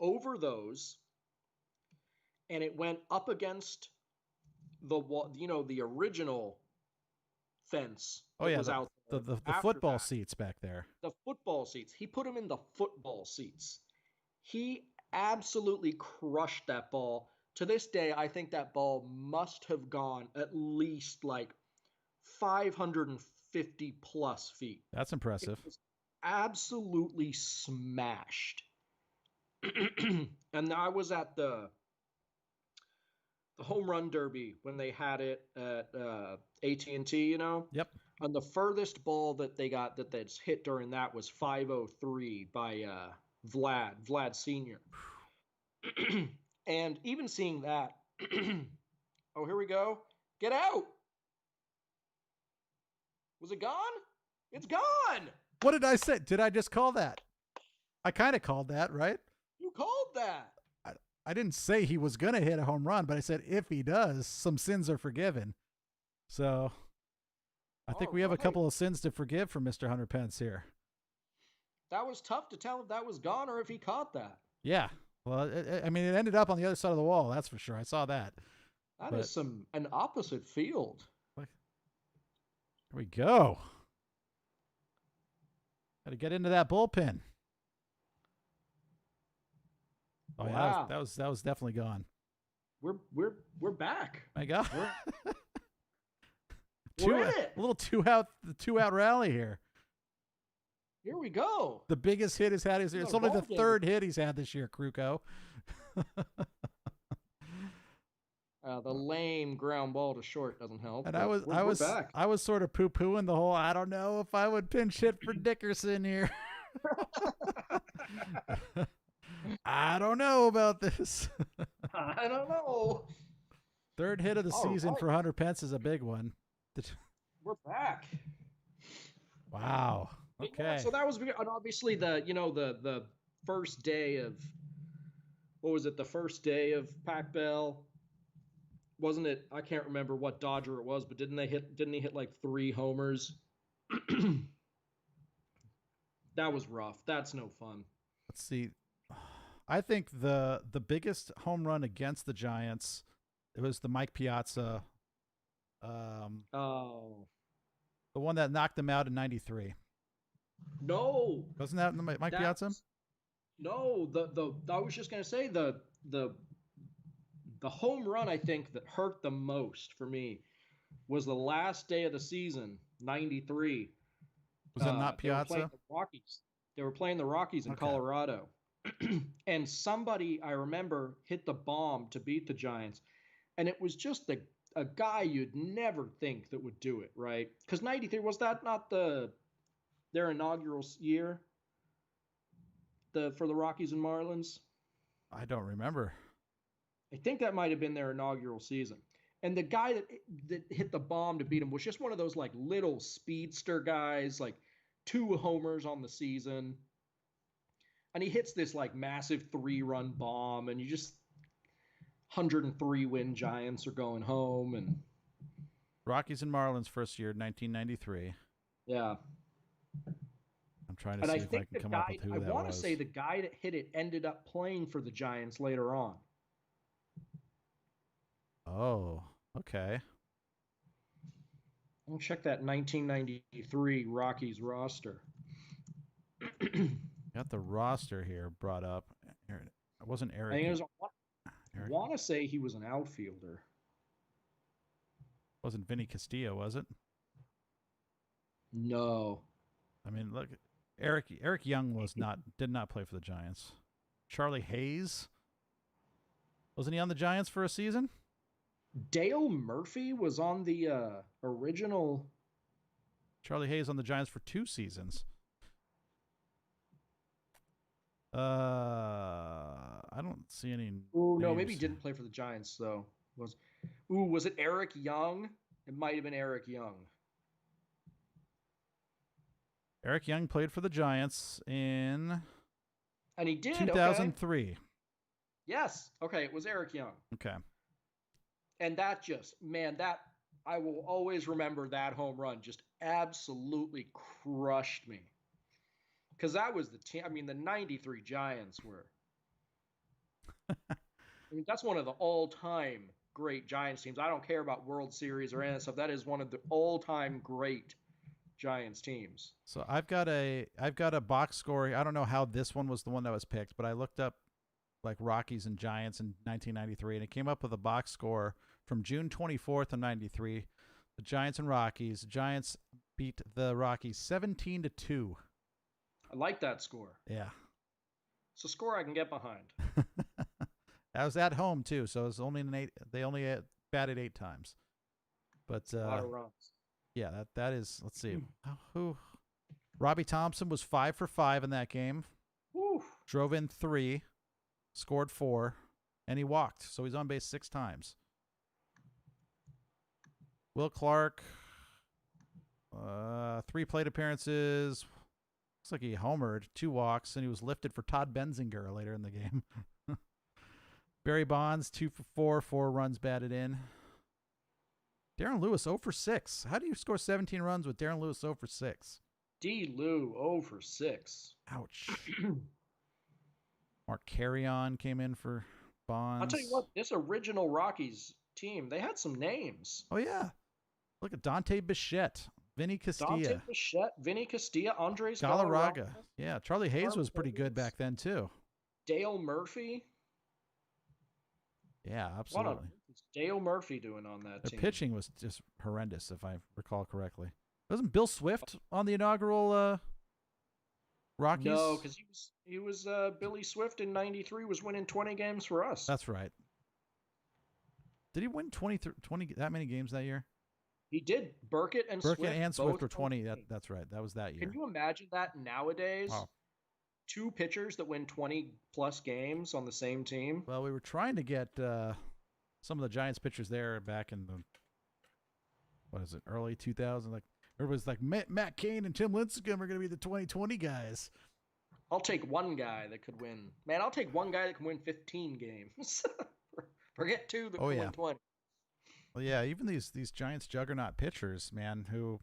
over those, and it went up against the wall. The original fence Oh that yeah, was out there. the After football that, seats back there. the football seats. He put him in the football seats. He absolutely crushed that ball. To this day, I think that ball must have gone at least like 550 plus feet. That's It impressive. was absolutely smashed. And I was at the home run derby when they had it at AT&T, Yep. and the furthest ball that they got that's hit during that was 503 by Vlad Senior. And even seeing that, oh, here we go. Get out. Was it gone? It's gone. What did I say? Did I just call that? I kind of called that, right? You called that. I didn't say he was going to hit a home run, but I said if he does, some sins are forgiven. So I think we have a couple of sins to forgive from Mr. Hunter Pence here. That was tough to tell if that was gone or if he caught that. Yeah. Well, I mean, it ended up on the other side of the wall. That's for sure. I saw that. That is an opposite field. Here we go. Got to get into that bullpen. Oh wow. Yeah, that was definitely gone. We're back. My God. We're in it. A little two out rally here. Here we go. The biggest hit he's had is it's only the third hit he's had this year, Kruko. The lame ground ball to short doesn't help. And I was sort of poo-pooing the whole. I don't know if I would pinch hit for Dickerson here. I don't know about this. I don't know. Third hit of the season for Hunter Pence is a big one. We're back. Wow. Okay. Yeah, so that was obviously the first day of, what was it? The first day of Pac Bell, wasn't it? I can't remember what Dodger it was, but didn't he hit like 3 homers? That was rough. That's no fun. Let's see. I think the biggest home run against the Giants, it was the Mike Piazza. The one that knocked them out in '93. No, wasn't that Mike Piazza? No, I was just gonna say the home run I think that hurt the most for me was the last day of the season, '93. Was that not Piazza? They were playing the Rockies in Colorado. And somebody, I remember, hit the bomb to beat the Giants. And it was just a guy you'd never think that would do it, right? Because 93, was that not their inaugural year for the Rockies and Marlins? I don't remember. I think that might have been their inaugural season. And the guy that hit the bomb to beat him was just one of those like little speedster guys, like 2 homers on the season. And he hits this like massive 3-run bomb, and you just 103 win Giants are going home. And Rockies and Marlins first year, 1993. Yeah. I'm trying to see if I can come up with who that was. I want to say the guy that hit it ended up playing for the Giants later on. Oh, okay. I'll check that 1993 Rockies roster. Got the roster here brought up. It wasn't Eric. I want to say he was an outfielder. Wasn't Vinny Castillo, was it? No. I mean, look, Eric Young did not play for the Giants. Charlie Hayes, wasn't he on the Giants for a season? Dale Murphy was on the original. Charlie Hayes on the Giants for 2 seasons. I don't see any. Oh no, maybe he didn't play for the Giants though. Ooh, was it Eric Young? It might have been Eric Young. Eric Young played for the Giants in And he did, okay. 2003. Yes. Okay, it was Eric Young. Okay. And that just, man, that I will always remember that home run. Just absolutely crushed me. Because that was the team. I mean, the 93 Giants were. I mean, that's one of the all-time great Giants teams. I don't care about World Series or any of that stuff. That is one of the all-time great Giants teams. So I've got a box score. I don't know how this one was the one that was picked, but I looked up like Rockies and Giants in 1993, and it came up with a box score from June 24th of 93. The Giants and Rockies. The Giants beat the Rockies 17-2. I like that score. Yeah. It's a score I can get behind. That was at home too, so it was only an 8. They only batted 8 times. But a lot of runs. Yeah, that is. Let's see. Who? Robbie Thompson was 5 for 5 in that game. Woo. Drove in 3, scored 4, and he walked. So he's on base 6 times. Will Clark, 3 plate appearances. Looks like he homered, 2 walks, and he was lifted for Todd Benzinger later in the game. Barry Bonds, 2 for 4, 4 runs batted in. Darren Lewis, 0 for 6. How do you score 17 runs with Darren Lewis 0 for 6? D. Lou, 0 for 6. Ouch. Mark Carrion came in for Bonds. I'll tell you what, this original Rockies team, they had some names. Oh, yeah. Look at Dante Bichette, Vinny Castilla. Dante Bichette, Vinny Castilla, Andres Galarraga. Yeah, Charlie Hayes was pretty good back then, too. Dale Murphy. Yeah, absolutely. What is Dale Murphy doing on that team? The pitching was just horrendous, if I recall correctly. Wasn't Bill Swift on the inaugural Rockies? No, because he was Billy Swift in '93 was winning 20 games for us. That's right. Did he win 20 that many games that year? He did. Burkett and Swift were 20. That's right. That was that year. Can you imagine that nowadays? Oh. 2 pitchers that win 20-plus games on the same team? Well, we were trying to get some of the Giants pitchers there back in the, early 2000s. Like, everybody's like, Matt Cain and Tim Lincecum are going to be the 2020 guys. I'll take one guy that could win. Man, I'll take one guy that can win 15 games. Forget 2 that can win 20. Well, yeah, even these Giants juggernaut pitchers, man, who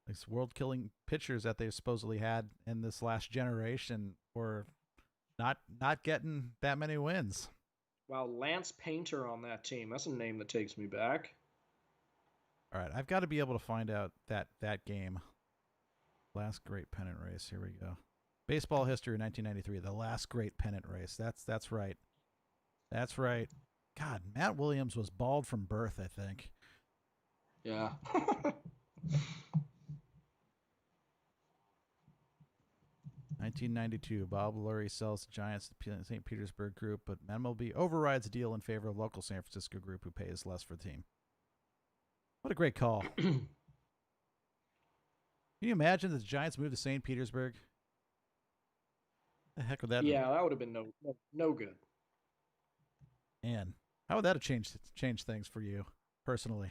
these world-killing pitchers that they've supposedly had in this last generation were not getting that many wins. Wow, Lance Painter on that team. That's a name that takes me back. All right, I've got to be able to find out that game. Last great pennant race. Here we go. Baseball history, 1993. The last great pennant race. That's right. That's right. God, Matt Williams was bald from birth, I think. Yeah. 1992, Bob Lurie sells the Giants to the St. Petersburg group, but MLB overrides the deal in favor of local San Francisco group who pays less for the team. What a great call. Can you imagine that the Giants moved to St. Petersburg? The heck would that be? Yeah, that would have been no good. Man, how would that have changed things for you personally?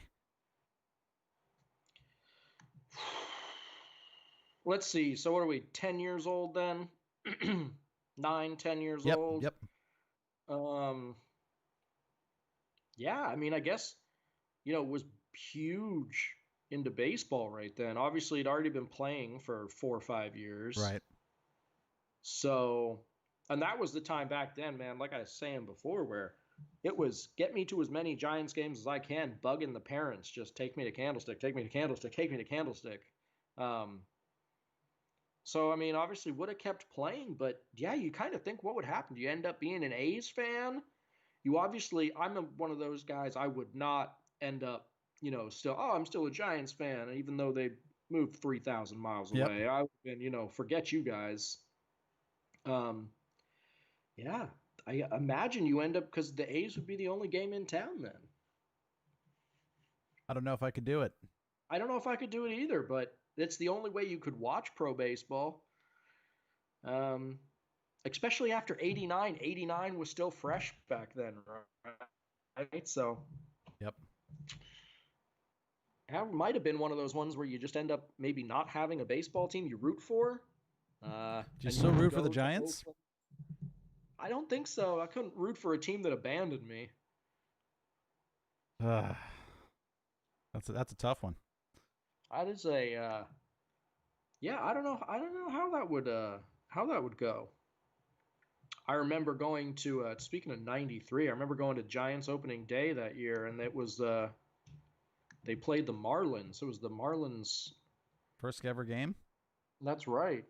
Let's see. So what are we, 10 years old then? 9, 10 years old? Yep. Yeah, I mean, I guess, it was huge into baseball right then. Obviously, he'd already been playing for 4 or 5 years. Right. So, and that was the time back then, man, like I was saying before, where it was get me to as many Giants games as I can, bugging the parents, just take me to Candlestick, take me to Candlestick, take me to Candlestick. So, I mean, obviously would have kept playing, but yeah, you kind of think what would happen? Do you end up being an A's fan? I'm one of those guys, I would not end up, I'm still a Giants fan, even though they moved 3,000 miles away. I would have been, forget you guys. Yeah, I imagine you end up, because the A's would be the only game in town then. I don't know if I could do it. I don't know if I could do it either, but it's the only way you could watch pro baseball. Especially after 89. 89 was still fresh back then, right? So. Yep. It might have been one of those ones where you just end up maybe not having a baseball team you root for. Do you And still you root for the go to Giants? Oakland. I don't think so. I couldn't root for a team that abandoned me. That's a tough one. That is a yeah. I don't know. I don't know how that would go. I remember going to speaking of '93. I remember going to Giants opening day that year, and it was they played the Marlins. It was the Marlins. First ever game? That's right.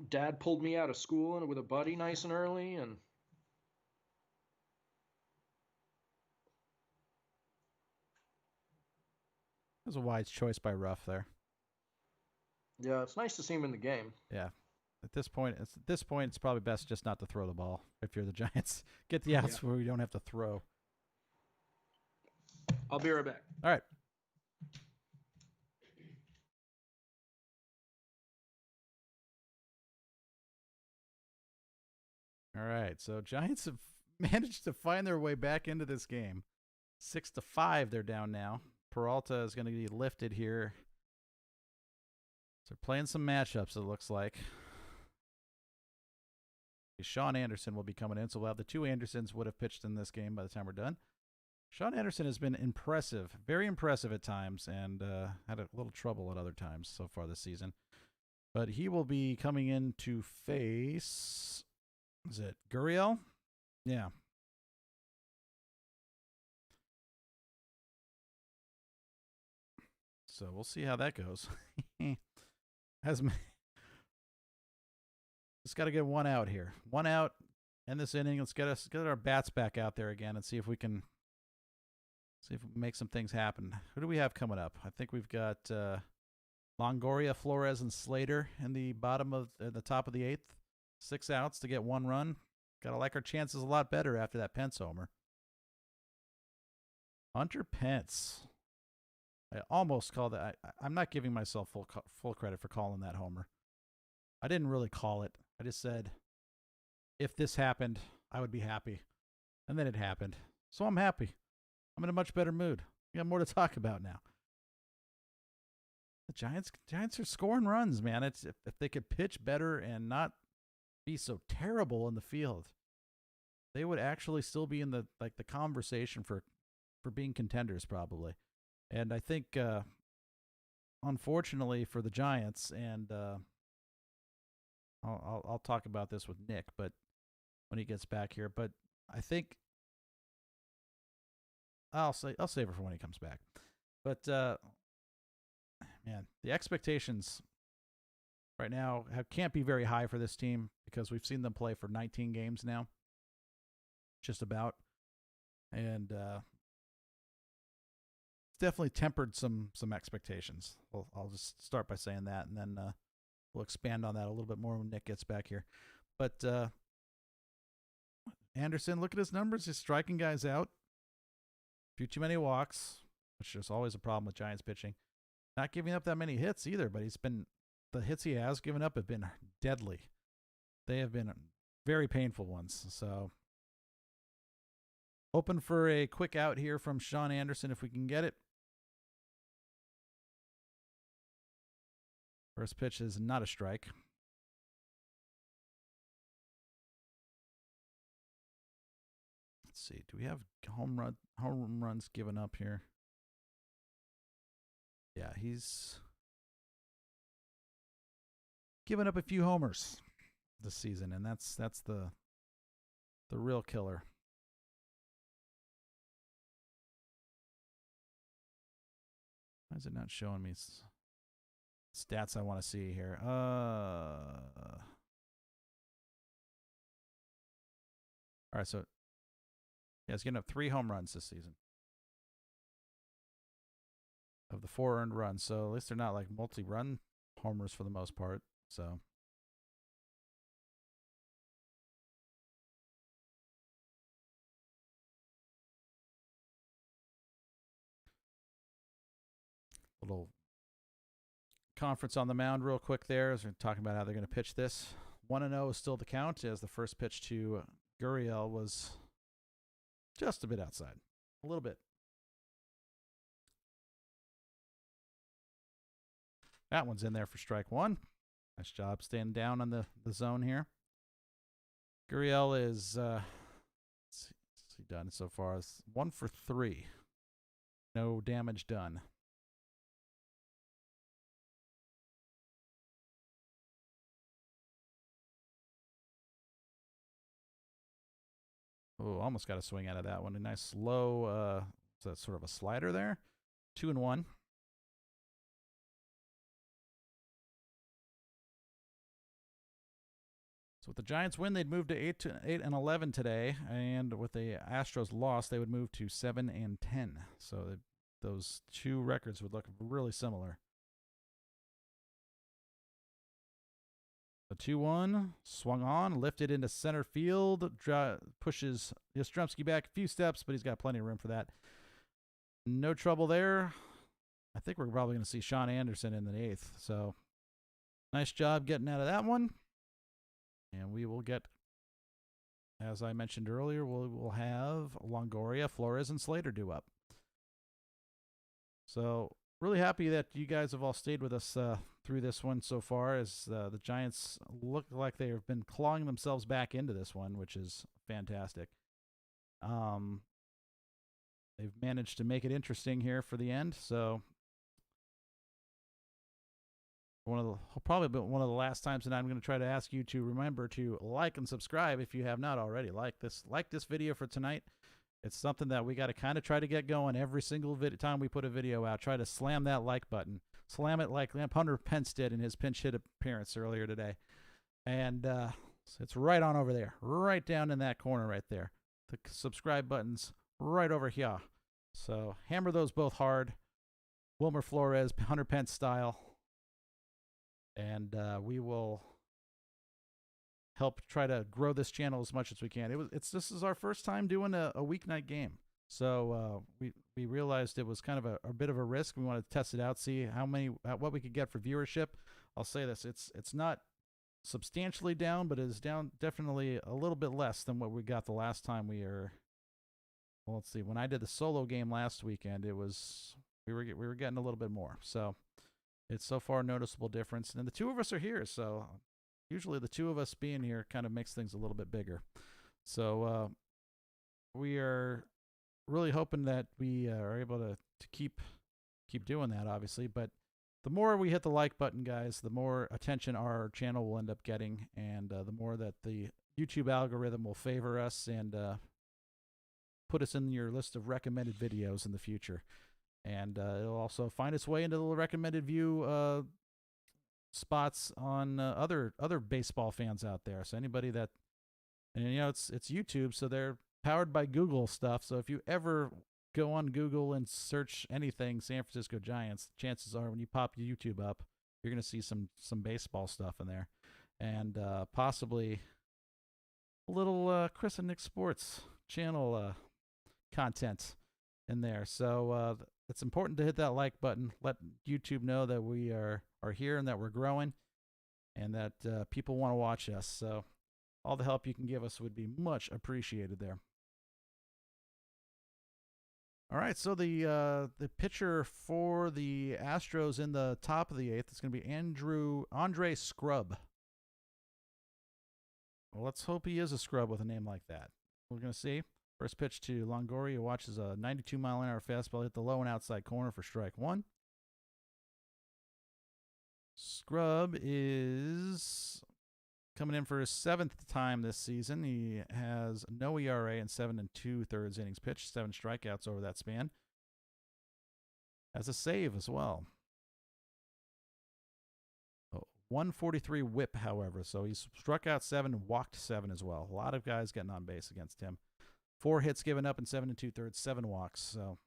Dad pulled me out of school and with a buddy nice and early, and It was a wise choice by Ruff there. yeah, it's nice to see him in the game. Yeah. At this point, it's probably best just not to throw the ball if you're the Giants. Get the outs where you don't have to throw. I'll be right back. All right. All right. So Giants have managed to find their way back into this game. 6-5, they're down now. Peralta is going to be lifted here. So playing some matchups, it looks like. Sean Anderson will be coming in, so we'll have the two Andersons would have pitched in this game by the time we're done. Sean Anderson has been impressive, very impressive at times, and had a little trouble at other times so far this season. But he will be coming in to face, is it Gurriel? Yeah. So we'll see how that goes. Just got to get one out here. One out in this inning. Let's get our bats back out there again and see if we can make some things happen. Who do we have coming up? I think we've got Longoria, Flores, and Slater in the top of the 8th. 6 outs to get 1 run. Got to like our chances a lot better after that Pence homer. Hunter Pence. I almost called that. I'm not giving myself full credit for calling that homer. I didn't really call it. I just said, if this happened, I would be happy. And then it happened. So I'm happy. I'm in a much better mood. We got more to talk about now. The Giants are scoring runs, man. It's if they could pitch better and not be so terrible in the field, they would actually still be in the conversation for being contenders probably. And I think, unfortunately for the Giants, and I'll talk about this with Nick, but when he gets back here. But I think I'll save it for when he comes back. But man, the expectations right now can't be very high for this team because we've seen them play for 19 games now, just about, and it's definitely tempered some expectations. I'll just start by saying that, and then we'll expand on that a little bit more when Nick gets back here. But Anderson, look at his numbers. He's striking guys out. A few too many walks, which is always a problem with Giants pitching. Not giving up that many hits either, but the hits he has given up have been deadly. They have been very painful ones. So hoping for a quick out here from Sean Anderson if we can get it. First pitch is not a strike. Let's see. Do we have home runs given up here? Yeah, he's given up a few homers this season, and that's the real killer. Why is it not showing me stats I want to see here? All right, so yeah, he's getting up 3 home runs this season of the 4 earned runs. So at least they're not like multi-run homers for the most part. So little conference on the mound real quick there as we're talking about how they're going to pitch this. 1-0 is still the count as the first pitch to Gurriel was just a bit outside. A little bit. That one's in there for strike one. Nice job staying down on the zone here. Gurriel is, what's he done so far? It's 1 for 3. No damage done. Oh, almost got a swing out of that one. A nice low, is that sort of a slider there? 2-1. So with the Giants win, they'd move to 8-11 today, and with the Astros loss, they would move to 7-10. So those two records would look really similar. The 2-1 swung on, lifted into center field, pushes Yastrzemski back a few steps, but he's got plenty of room for that. No trouble there. I think we're probably going to see Sean Anderson in the 8th. So nice job getting out of that one. And we will get, as I mentioned earlier, we'll have Longoria, Flores, and Slater due up. So really happy that you guys have all stayed with us through this one so far, as the Giants look like they have been clawing themselves back into this one, which is fantastic. They've managed to make it interesting here for the end. So probably one of the last times that I'm going to try to ask you to remember to like and subscribe if you have not already. Like this video for tonight. It's something that we got to kind of try to get going every single time we put a video out. Try to slam that like button. Slam it like Hunter Pence did in his pinch hit appearance earlier today. And it's right on over there. Right down in that corner right there. The subscribe button's right over here. So hammer those both hard. Wilmer Flores, Hunter Pence style. And we will help try to grow this channel as much as we can. This is our first time doing a weeknight game, so we realized it was kind of a bit of a risk. We wanted to test it out, see what we could get for viewership. I'll say this: it's not substantially down, but it is down definitely a little bit less than what we got the last time we were. Well, let's see. When I did the solo game last weekend, we were getting a little bit more. So. It's so far a noticeable difference. And the two of us are here, so usually the two of us being here kind of makes things a little bit bigger. So we are really hoping that we are able to keep doing that, obviously. But the more we hit the like button, guys, the more attention our channel will end up getting, and the more that the YouTube algorithm will favor us and put us in your list of recommended videos in the future. And it'll also find its way into the recommended view spots on other baseball fans out there. So anybody that, and it's YouTube, so they're powered by Google stuff. So if you ever go on Google and search anything San Francisco Giants, chances are when you pop YouTube up, you're going to see some baseball stuff in there, and possibly a little Chris and Nick Sports channel content in there. So it's important to hit that like button. Let YouTube know that we are here and that we're growing, and that people want to watch us. So all the help you can give us would be much appreciated there. All right, so the pitcher for the Astros in the top of the 8th is going to be Andre Scrub. Well, let's hope he is a scrub with a name like that. We're going to see. First pitch to Longoria, watches a 92-mile-an-hour fastball hit the low and outside corner for strike one. Scrub is coming in for his 7th time this season. He has no ERA and 7 2/3 innings pitched, 7 strikeouts over that span. Has a save as well. 143 whip, however, so he's struck out 7 and walked 7 as well. A lot of guys getting on base against him. 4 hits given up in 7 2/3, 7 walks. So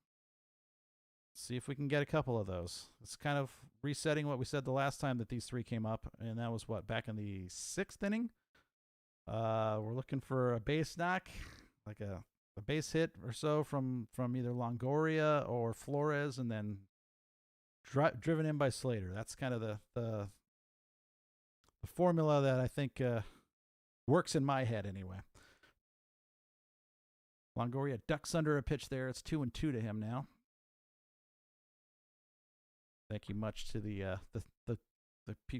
see if we can get a couple of those. It's kind of resetting what we said the last time that these 3 came up, and that was back in the 6th inning. We're looking for a base knock, like a base hit or so from either Longoria or Flores, and then driven in by Slater. That's kind of the formula that I think works in my head anyway. Longoria ducks under a pitch there. It's 2-2 to him now. Thank you much to the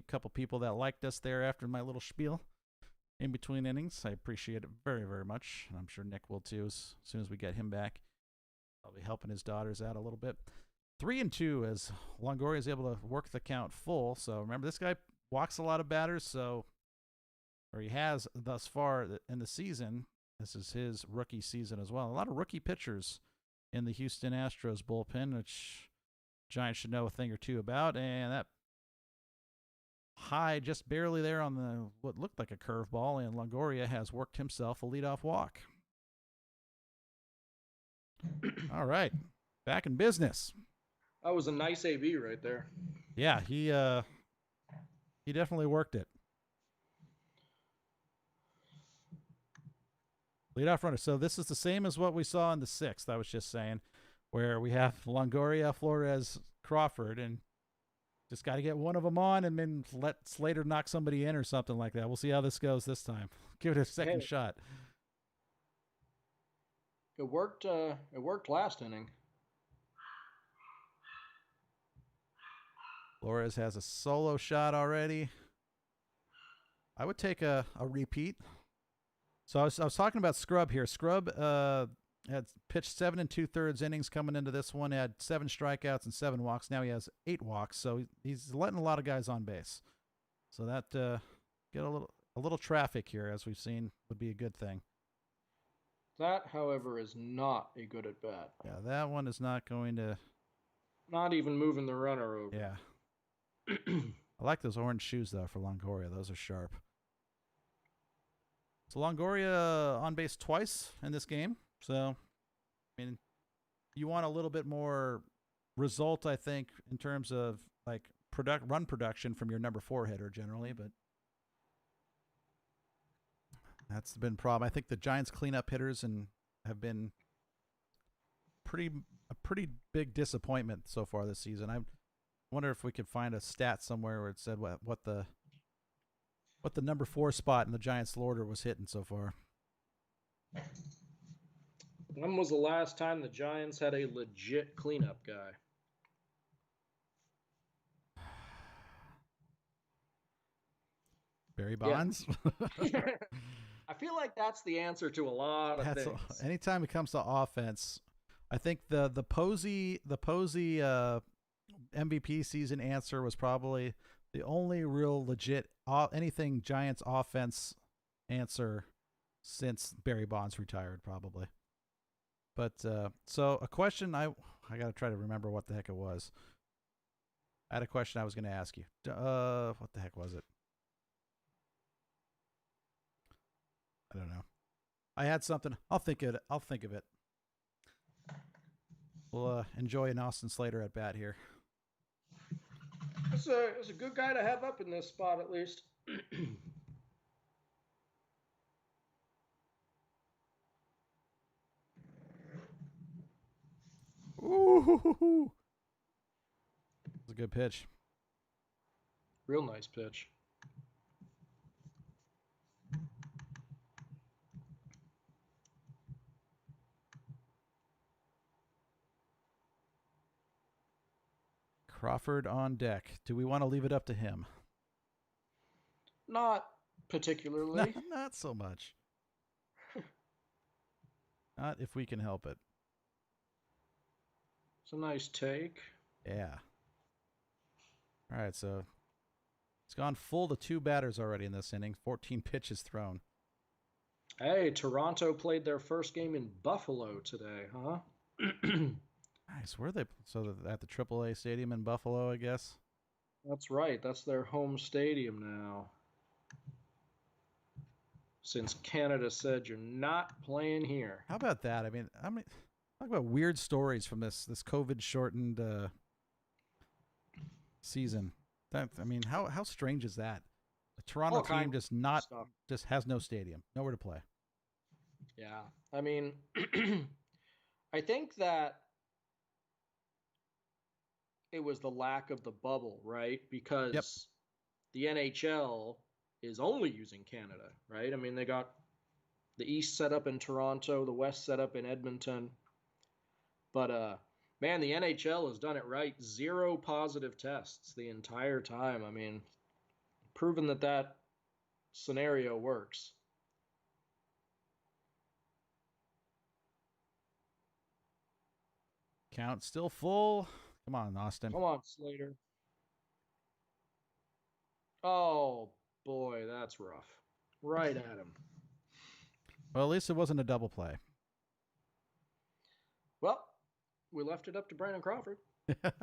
couple people that liked us there after my little spiel in between innings. I appreciate it very, very much. And I'm sure Nick will too as soon as we get him back. I'll be helping his daughters out a little bit. 3-2 as Longoria is able to work the count full. So remember, this guy walks a lot of batters, or he has thus far in the season. This is his rookie season as well. A lot of rookie pitchers in the Houston Astros bullpen, which Giants should know a thing or two about. And that high just barely there on what looked like a curveball, and Longoria has worked himself a leadoff walk. All right, back in business. That was a nice AB right there. Yeah, he definitely worked it. Leadoff runner. So this is the same as what we saw in the 6th, I was just saying, where we have Longoria, Flores, Crawford, and just got to get one of them on and then let Slater knock somebody in or something like that. We'll see how this goes this time. Give it a second shot. It worked. It worked last inning. Flores has a solo shot already. I would take a repeat. So I was talking about Scrub here. Scrub had pitched 7 2/3 innings coming into this one. Had 7 strikeouts and 7 walks. Now he has 8 walks. So he's letting a lot of guys on base. So that get a little traffic here, as we've seen, would be a good thing. That, however, is not a good at bat. Yeah, that one is not going to. Not even moving the runner over. Yeah. I like those orange shoes though for Longoria. Those are sharp. So Longoria on base twice in this game. So, I mean, you want a little bit more result, I think, in terms of like run production from your number 4 hitter generally, but that's been a problem. I think the Giants cleanup hitters have been a pretty big disappointment so far this season. I wonder if we could find a stat somewhere where it said what the number 4 spot in the Giants' order was hitting so far. When was the last time the Giants had a legit cleanup guy? Barry Bonds? Yeah. I feel like that's the answer to a lot of things. Anytime it comes to offense, I think the Posey MVP season answer was probably the only real legit anything Giants offense answer since Barry Bonds retired, probably. But so a question I got to try to remember what the heck it was. I had a question I was going to ask you. What the heck was it? I don't know. I had something. I'll think of it. We'll enjoy an Austin Slater at bat here. It's a good guy to have up in this spot at least. Ooh, it's a good pitch. Real nice pitch. Crawford on deck. Do we want to leave it up to him? Not particularly. Not so much. Not if we can help it. It's a nice take. Yeah. All right, so it's gone full to 2 batters already in this inning. 14 pitches thrown. Hey, Toronto played their first game in Buffalo today, huh? Nice. Where are they? So at the AAA stadium in Buffalo, I guess? That's right. That's their home stadium now. Since Canada said you're not playing here. How about that? I mean, talk about weird stories from this COVID-shortened season. How strange is that? The Toronto team just has no stadium, nowhere to play. Yeah, I mean, I think that it was the lack of the bubble, right? Because the NHL is only using Canada, right? I mean, they got The East set up in Toronto, the West set up in Edmonton. But man, the NHL has done it right. 0 positive tests the entire time. I mean, proven that scenario works. Count still full. Come on, Austin. Come on, Slater. Oh, boy, that's rough. Right at him. Well, at least it wasn't a double play. Well, we left it up to Brandon Crawford. Let's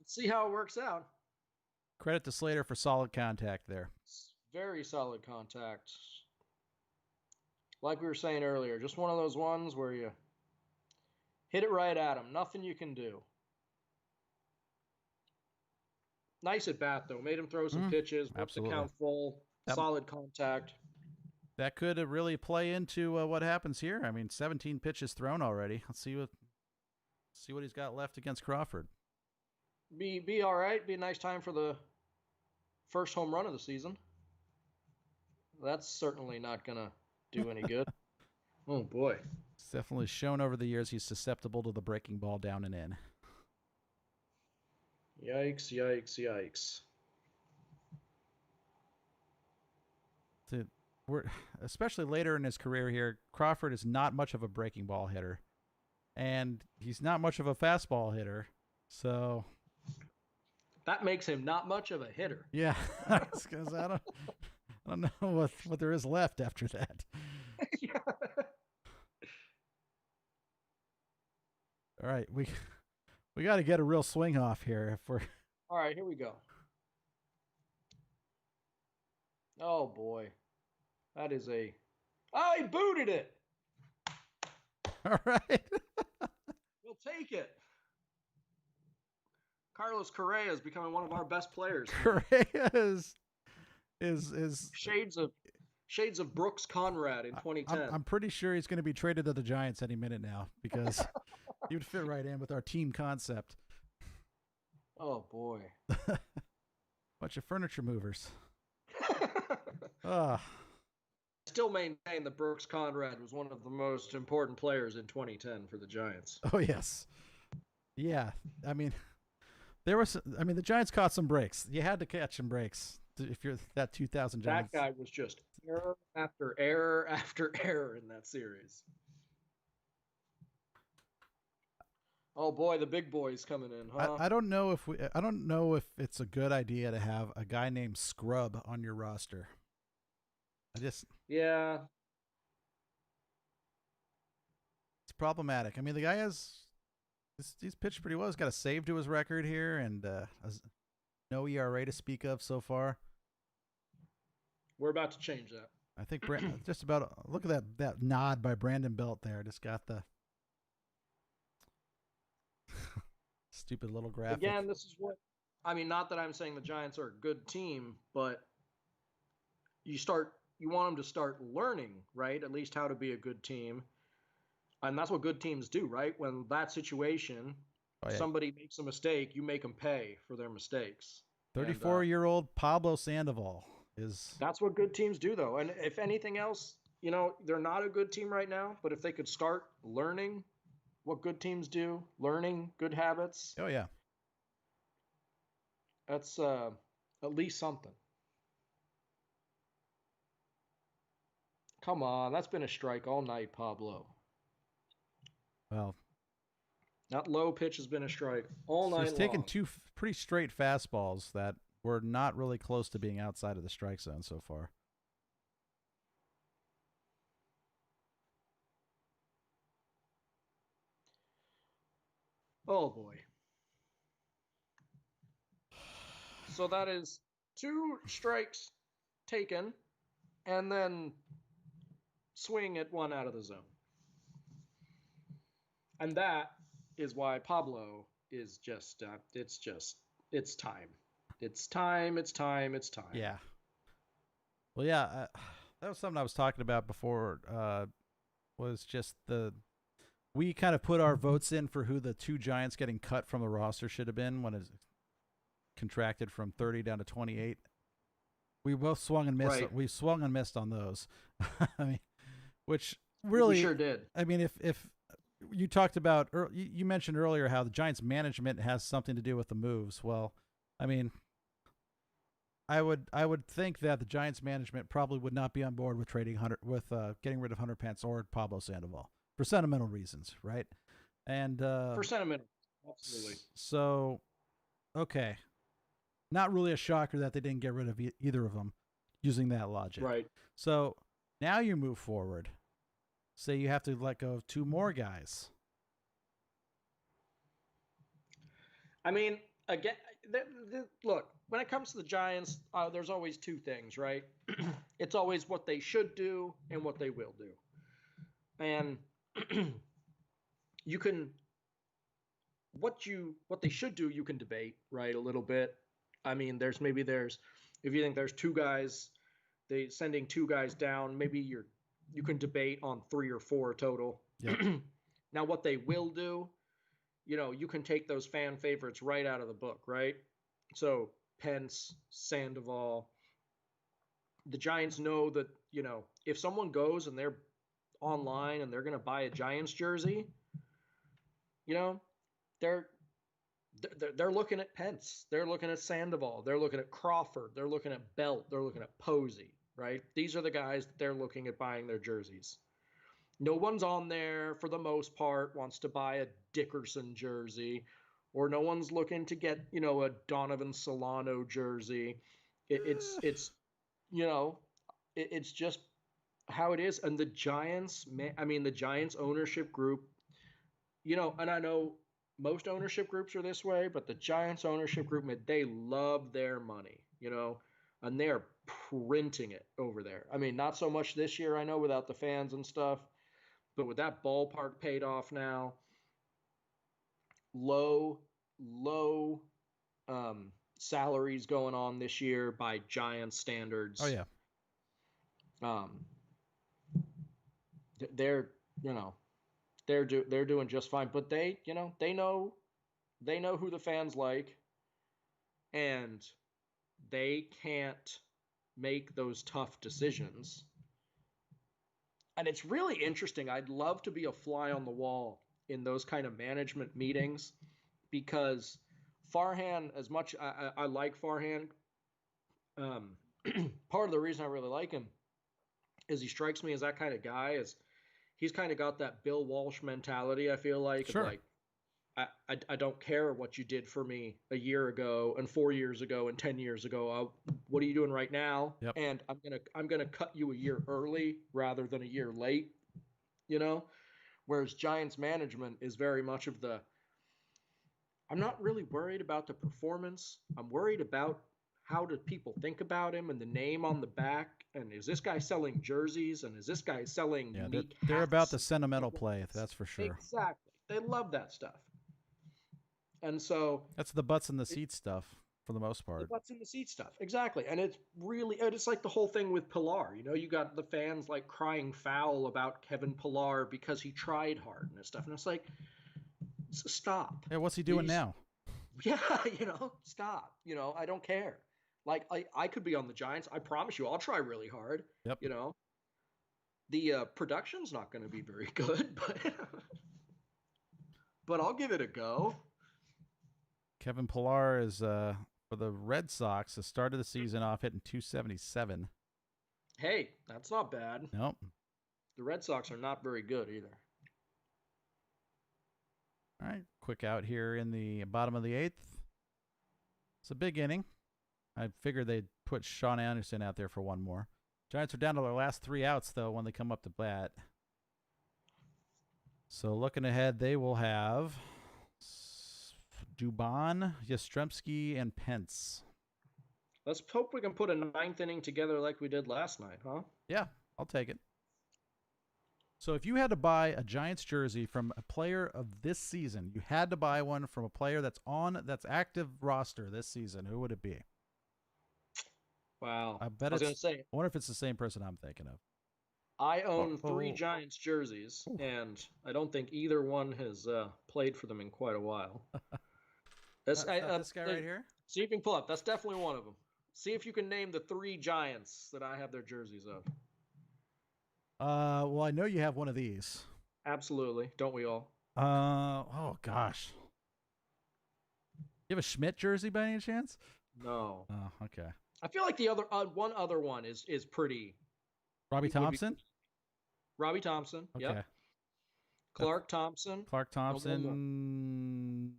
see how it works out. Credit to Slater for solid contact there. Very solid contact. Like we were saying earlier, just one of those ones where you hit it right at him. Nothing you can do. Nice at bat, though. Made him throw some pitches. Absolutely. The count full. Solid contact. That could really play into what happens here. I mean, 17 pitches thrown already. Let's see what he's got left against Crawford. Be all right. Be a nice time for the first home run of the season. That's certainly not going to do any good. Oh, boy. It's definitely shown over the years he's susceptible to the breaking ball down and in. Yikes, yikes, yikes. We're especially later in his career here, Crawford is not much of a breaking ball hitter. And he's not much of a fastball hitter. So that makes him not much of a hitter. Yeah. Because I don't know what there is left after that. Yeah. All right, we got to get a real swing off here if we're. All right, here we go. Oh boy, that is a. I booted it. All right. We'll take it. Carlos Correa is becoming one of our best players. Correa is shades of Brooks Conrad in 2010. I'm pretty sure he's going to be traded to the Giants any minute now because he would fit right in with our team concept. Oh boy. Bunch of furniture movers. Still maintain that Brooks Conrad was one of the most important players in 2010 for the Giants. Oh yes. Yeah. I mean, the Giants caught some breaks. You had to catch some breaks if you're that 2000 Giants. That guy was just error after error after error in that series. Oh boy, the big boy's coming in, huh? I don't know if it's a good idea to have a guy named Scrub on your roster. Yeah. It's problematic. I mean, the guy he's pitched pretty well. He's got a save to his record here and no ERA to speak of so far. We're about to change that. I think just about look at that nod by Brandon Belt there. Just got the stupid little graphic. Again, this is what I mean. Not that I'm saying the Giants are a good team, but you want them to start learning, right? At least how to be a good team, and that's what good teams do, right? When that situation, somebody makes a mistake, you make them pay for their mistakes. 34-year-old Pablo Sandoval is. That's what good teams do, though. And if anything else, they're not a good team right now. But if they could start learning what good teams do, learning good habits. Oh, yeah. That's at least something. Come on, that's been a strike all night, Pablo. Well, that low pitch has been a strike all night long. He's taken two pretty straight fastballs that were not really close to being outside of the strike zone so far. Oh, boy. So that is 2 strikes taken, and then swing at 1 out of the zone. And that is why Pablo is just, it's time. It's time. Yeah. Well, yeah, that was something I was talking about before, was just we kind of put our votes in for who the 2 Giants getting cut from the roster should have been when it contracted from 30 down to 28. We both swung and missed. Right. We swung and missed on those. I mean, which We really, sure did. I mean, if you talked about, you mentioned earlier how the Giants management has something to do with the moves. Well, I mean, I would think that the Giants management probably would not be on board with getting rid of Hunter Pence or Pablo Sandoval for sentimental reasons, right? And For sentiment, absolutely. so okay, not really a shocker that they didn't get rid of either of them using that logic. Right. So now you move forward. Say you have to let go of two more guys. I mean, again, look, when it comes to the Giants, there's always two things, right? It's always what they should do and what they will do. And you can what they should do, you can debate, right, a little bit. I mean, there's if you think there's two guys, they sending two guys down, maybe you can debate on three or four total. Yep. Now, what they will do, you can take those fan favorites right out of the book, right? So Pence, Sandoval, the Giants know that, if someone goes and they're online and they're going to buy a Giants jersey, they're they're looking at Pence, they're looking at Sandoval, they're looking at Crawford, they're looking at Belt, they're looking at Posey, right? These are the guys that they're looking at buying their jerseys. No one's on there for the most part wants to buy a Dickerson jersey, or no one's looking to get a Donovan Solano jersey. It's it's just how it is. And the Giants, the Giants ownership group, and I know most ownership groups are this way, but the Giants ownership group, they love their money, and they're printing it over there. I mean, not so much this year, I know, without the fans and stuff, but with that ballpark paid off now, low salaries going on this year by Giants standards. Oh yeah. They're they're doing just fine, but they know who the fans like, and they can't make those tough decisions. And it's really interesting. I'd love to be a fly on the wall in those kind of management meetings, because Farhan, as much I like Farhan, part of the reason I really like him is he strikes me as that kind of guy. Is he's kind of got that Bill Walsh mentality, I feel like. Sure. Like, I don't care what you did for me a year ago and 4 years ago and 10 years ago. What are you doing right now? Yep. And I'm gonna cut you a year early rather than a year late. Whereas Giants management is very much of I'm not really worried about the performance. I'm worried about how do people think about him and the name on the back, and is this guy selling jerseys, and is this guy selling unique they're hats? about the sentimental play, that's for sure. Exactly. They love that stuff. And so that's the butts in the seat stuff for the most part. The butts in the seat stuff, exactly. And it's like the whole thing with Pilar. You got the fans like crying foul about Kevin Pilar because he tried hard and stuff. And it's like, stop. Yeah, what's he doing now? Yeah, stop. I don't care. Like, I could be on the Giants. I promise you, I'll try really hard. Yep. The production's not going to be very good, but I'll give it a go. Kevin Pilar is for the Red Sox. The start of the season off hitting .277. Hey, that's not bad. Nope. The Red Sox are not very good either. All right, quick out here in the bottom of the eighth. It's a big inning. I figured they'd put Sean Anderson out there for one more. Giants are down to their last 3 outs, though, when they come up to bat. So looking ahead, they will have Dubon, Yastrzemski, and Pence. Let's hope we can put a 9th inning together like we did last night, huh? Yeah, I'll take it. So if you had to buy a Giants jersey from a player of this season, you had to buy one from a player that's active roster this season, who would it be? Wow. I bet I was going to say, I wonder if it's the same person I'm thinking of. I own 3 Giants jerseys, and I don't think either one has played for them in quite a while. This guy right here? See if you can pull up. That's definitely one of them. See if you can name the 3 Giants that I have their jerseys of. Well, I know you have one of these. Absolutely. Don't we all? Oh gosh. You have a Schmidt jersey by any chance? No. Oh, okay. I feel like the other one other one is pretty Robbie would be Thompson? Robbie Thompson. Okay. Yep. Clark Thompson. Clark And one more.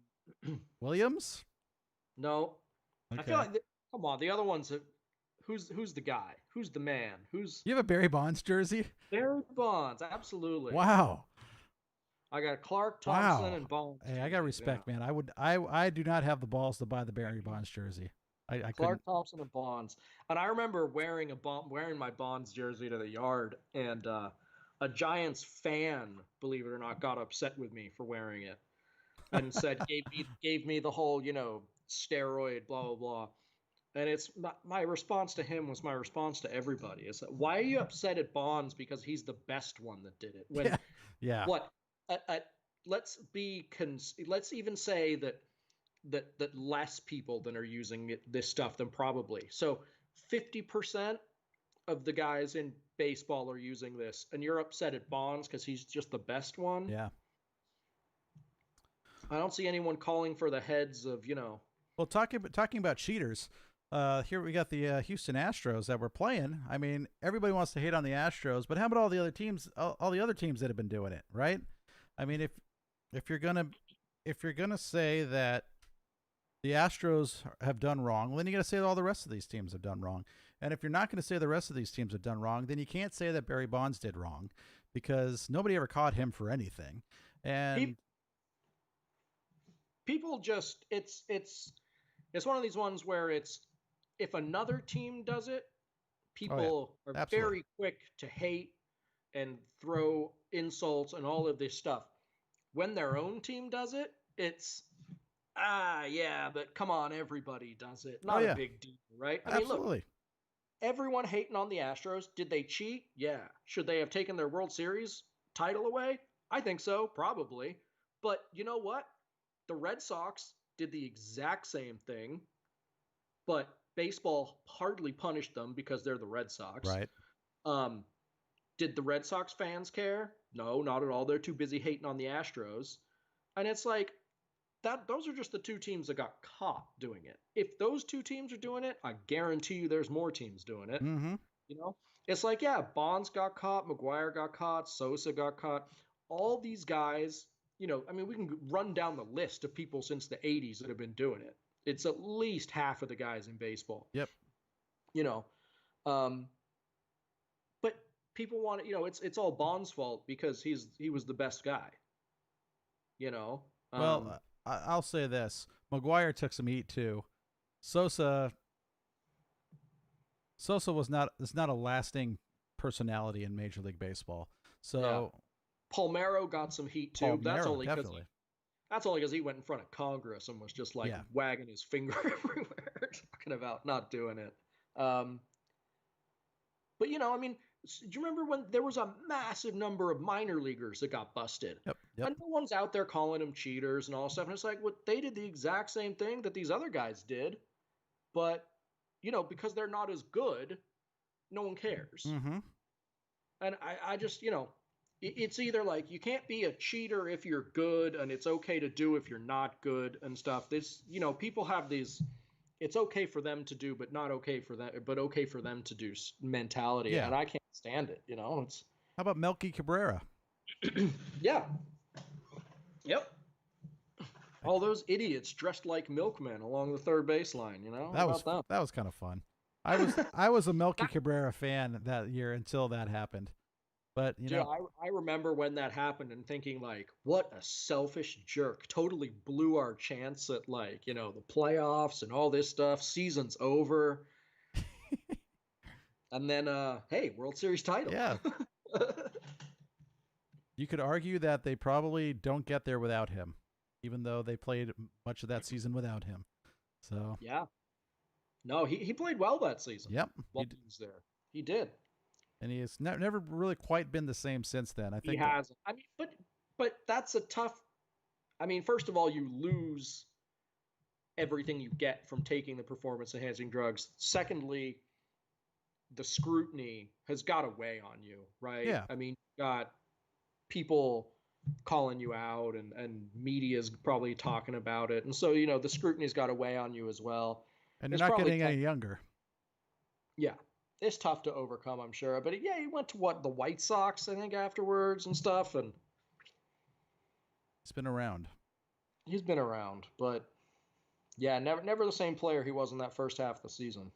Thompson Williams? No. I feel Okay. like come on, the other ones who's the guy? Who's the man? Who's You have a Barry Bonds jersey? Barry Bonds? Absolutely. Wow. I got Clark Thompson Wow. and Bonds. Hey, I got respect, man. I do not have the balls to buy the Barry Bonds jersey. I couldn't. Clark Thompson and Bonds. And I remember wearing my Bonds jersey to the yard, and a Giants fan, believe it or not, got upset with me for wearing it, and said gave me the whole steroid blah blah blah. And it's my response to him was my response to everybody. Is that, why are you upset at Bonds because he's the best one that did it? When Yeah. what? Let's even say that less people than are using this stuff than probably. So 50% of the guys in baseball are using this, and you're upset at Bonds because he's just the best one. Yeah. I don't see anyone calling for the heads of Well, talking about cheaters, here we got the Houston Astros that we're playing. I mean, everybody wants to hate on the Astros, but how about all the other teams? All the other teams that have been doing it, right? I mean, if you're gonna say that the Astros have done wrong, well, then you got to say that all the rest of these teams have done wrong. And if you're not going to say the rest of these teams have done wrong, then you can't say that Barry Bonds did wrong, because nobody ever caught him for anything. And people just it's one of these ones where it's, if another team does it, people are Absolutely. very quick to hate and throw insults and all of this stuff. When their own team does it, it's yeah, but come on, everybody does it. Not a big deal, right? I mean, look, everyone hating on the Astros. Did they cheat? Yeah. Should they have taken their World Series title away? I think so, probably. But you know what? The Red Sox did the exact same thing, but baseball hardly punished them because they're the Red Sox. Right. Did the Red Sox fans care? No, not at all. They're too busy hating on the Astros. And it's like, those are just the two teams that got caught doing it. If those two teams are doing it, I guarantee you there's more teams doing it. Mm-hmm. It's like, yeah, Bonds got caught, McGuire got caught, Sosa got caught. All these guys, I mean, we can run down the list of people since the 80s that have been doing it. It's at least half of the guys in baseball. Yep. But people want to, it's all Bonds' fault because he was the best guy. Well, I'll say this: McGuire took some heat too. Sosa is not a lasting personality in Major League Baseball. So Palmeiro got some heat too. Palmeiro, that's only because he went in front of Congress and was just like wagging his finger everywhere, talking about not doing it. But I mean, do you remember when there was a massive number of minor leaguers that got busted? Yep. And no one's out there calling them cheaters and all stuff. And it's like, well, they did the exact same thing that these other guys did, but because they're not as good, no one cares. Mm-hmm. And I just, it's either like you can't be a cheater if you're good, and it's okay to do if you're not good and stuff. This, people have these, it's okay for them to do, but not okay for them, but okay for them to do mentality. Yeah. And I can't stand it. It's. How about Melky Cabrera? Yeah. Yep. All those idiots dressed like milkmen along the third baseline. That was kind of fun. I was a Melky Cabrera fan that year until that happened. But I remember when that happened and thinking like, what a selfish jerk! Totally blew our chance at the playoffs and all this stuff. Season's over, and then hey, World Series title. Yeah. You could argue that they probably don't get there without him, even though they played much of that season without him. So yeah, no, he played well that season. Yep, while he was there, he did. And he has never really quite been the same since then. I think he hasn't. I mean, but that's a tough. I mean, first of all, you lose everything you get from taking the performance-enhancing drugs. Secondly, the scrutiny has got to weigh on you, right? Yeah. I mean, you got people calling you out and media's probably talking about it. And so, the scrutiny's got to weigh on you as well. And you're It's not probably getting any younger. Yeah. It's tough to overcome, I'm sure. But yeah, he went to the White Sox, I think, afterwards and stuff. And He's been around. he's been around. But yeah, never the same player he was in that first half of the season.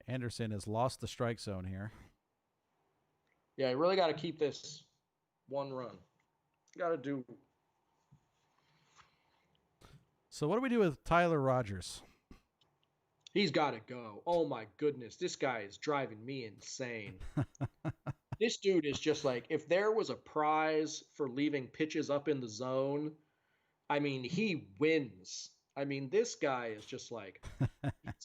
Anderson has lost the strike zone here. Yeah, you really got to keep this one run. Got to do. So what do we do with Tyler Rogers? He's got to go. Oh my goodness, this guy is driving me insane. This dude is just like, if there was a prize for leaving pitches up in the zone, I mean, he wins. I mean, this guy is just like,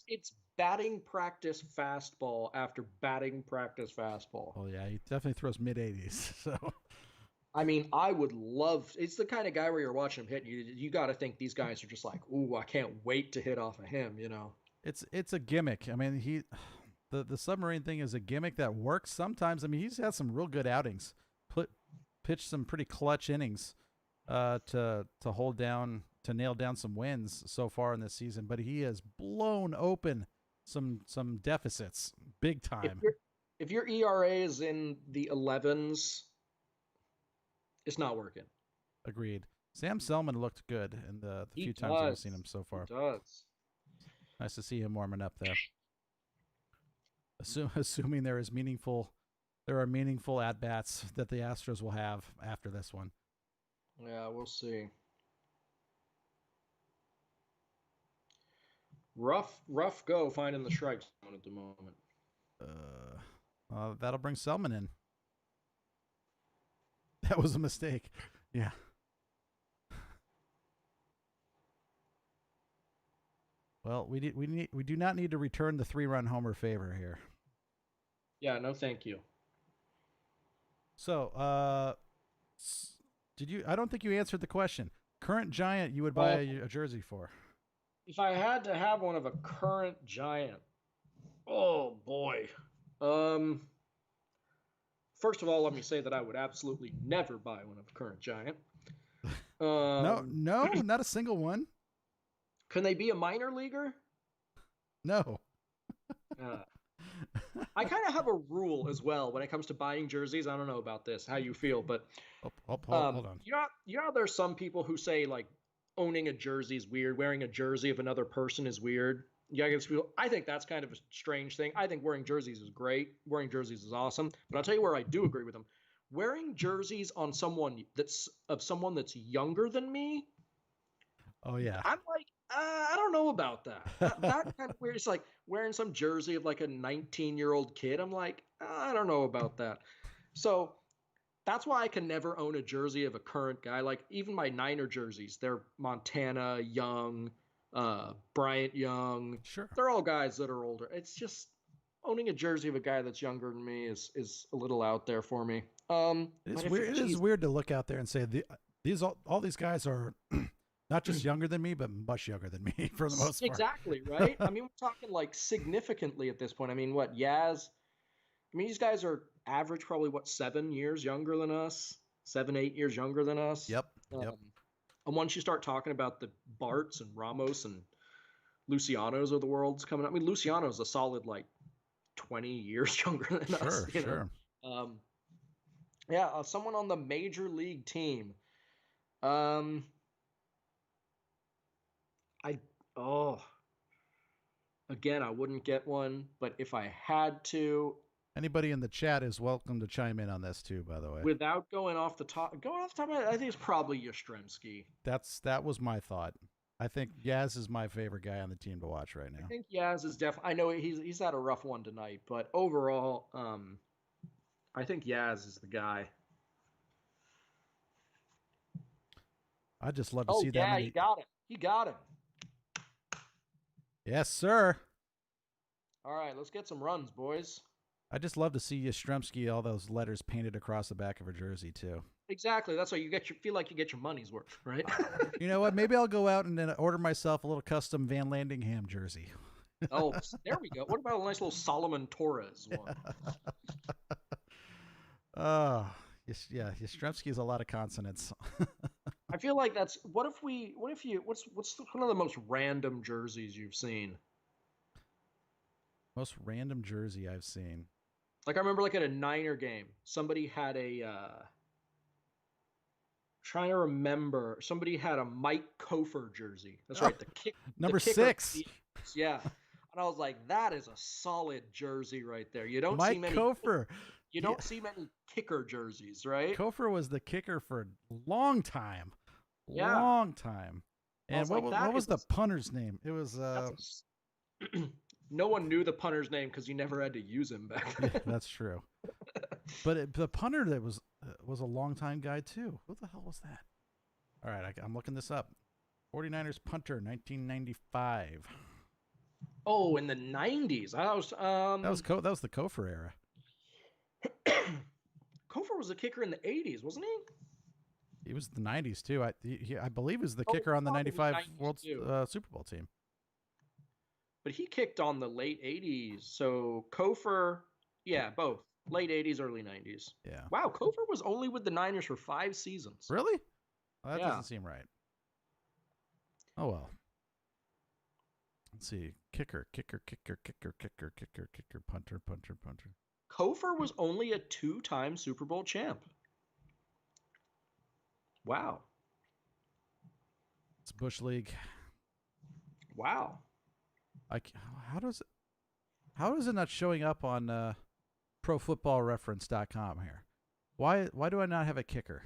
it's batting practice fastball after batting practice fastball. Oh yeah, he definitely throws mid-80s. So I mean, I would love. It's the kind of guy where you're watching him hit. You got to think these guys are just like, ooh, I can't wait to hit off of him. It's a gimmick. I mean, the submarine thing is a gimmick that works sometimes. I mean, he's had some real good outings. Pitched some pretty clutch innings to nail down some wins so far in this season. But he has blown open some deficits big time. If your ERA is in the 11s, it's not working. Agreed. Sam Selman looked good in the few times I've seen him so far. He does. Nice to see him warming up there. Assuming there are meaningful at bats that the Astros will have after this one. Yeah, we'll see. Rough go finding the strike zone at the moment. That'll bring Selman in. That was a mistake. Yeah. Well, we do not need to return the 3-run homer favor here. Yeah, no, thank you. So, I don't think you answered the question. Current Giant you would buy a jersey for? If I had to have one of a current Giant, oh boy. First of all, let me say that I would absolutely never buy one of a current Giant. No, not a single one. Can they be a minor leaguer? No. I kind of have a rule as well when it comes to buying jerseys. I don't know about this, how you feel, but hold on. You know, there's some people who say like owning a jersey is weird, wearing a jersey of another person is weird. I think that's kind of a strange thing. I think wearing jerseys is great. Wearing jerseys is awesome. But I'll tell you where I do agree with them. Wearing jerseys on someone that's younger than me. Oh yeah. I'm like, I don't know about that. That kind of weird. It's like wearing some jersey of like a 19-year-old kid. I'm like, I don't know about that. So that's why I can never own a jersey of a current guy. Like even my Niner jerseys, they're Montana, Young, Bryant Young. Sure. They're all guys that are older. It's just owning a jersey of a guy that's younger than me is a little out there for me. It's weird. It is weird to look out there and say all these guys are not just younger than me, but much younger than me for the most part. Exactly, right? I mean, we're talking like significantly at this point. I mean, what, Yaz? I mean, these guys are average probably, 7 years younger than us? 7, 8 years younger than us? Yep. And once you start talking about the Barts and Ramos and Lucianos of the world's coming up, I mean, Luciano's a solid, 20 years younger than us. Sure. Someone on the major league team. Again, I wouldn't get one, but if I had to. Anybody in the chat is welcome to chime in on this too, by the way. Without going off the top, I think it's probably Yastrzemski. That was my thought. I think Yaz is my favorite guy on the team to watch right now. I think Yaz is definitely. I know he's had a rough one tonight, but overall, I think Yaz is the guy. I'd just love to see that. Yeah, you got him. You got him. Yes, sir. All right, let's get some runs, boys. I just love to see Yastrzemski, all those letters painted across the back of her jersey too. Exactly. That's why feel like you get your money's worth, right? You know what? Maybe I'll go out and then order myself a little custom Van Landingham jersey. Oh, there we go. What about a nice little Solomon Torres one? Oh, yeah, Yastrzemski is a lot of consonants. I feel like that's what's one of the most random jerseys you've seen? Most random jersey I've seen. Like I remember like at a Niner game, somebody had a trying to remember, somebody had a Mike Kofer jersey. That's right, Number the kicker 6. Yeah. And I was like, that is a solid jersey right there. You don't Mike see many Kofer. you don't see many kicker jerseys, right? Kofer was the kicker for a long time. Yeah. Long time. And what was the punter's name? It was no one knew the punter's name because you never had to use him back then. Yeah, that's true. But the punter that was a long time guy too. Who the hell was that? All right, I'm looking this up. 49ers punter, 1995. Oh, in the 90s. That was the Kofer era. Kofer was a kicker in the 80s, wasn't he? He was the 90s too. I believe he was the kicker on the 95 World Super Bowl team. But he kicked on the late 80s. So Kofer, yeah, both. Late 80s, early 90s. Yeah. Wow, Kofer was only with the Niners for 5 seasons. Really? Well, that doesn't seem right. Oh, well. Let's see. Kicker, punter. Kofer was only a 2-time Super Bowl champ. Wow. It's Bush League. Wow. How does it not showing up on ProFootballReference.com here? Why do I not have a kicker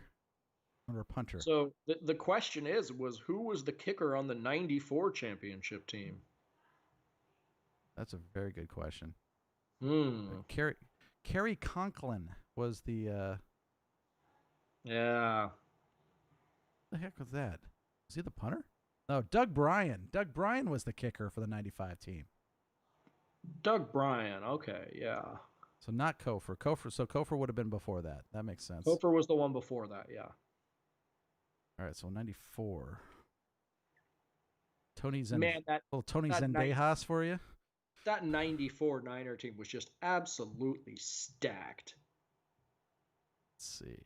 or a punter? So the question was who was the kicker on the 94 championship team? That's a very good question. Kerry Conklin was the Yeah. What the heck was that? Was he the punter? No, Doug Bryan. Doug Bryan was the kicker for the 95 team. Doug Bryan. Okay, yeah. So not Kofer. Kofer would have been before that. That makes sense. Kofer was the one before that, yeah. All right, so 94. Tony Tony Zendejas for you? That 94 Niner team was just absolutely stacked. Let's see.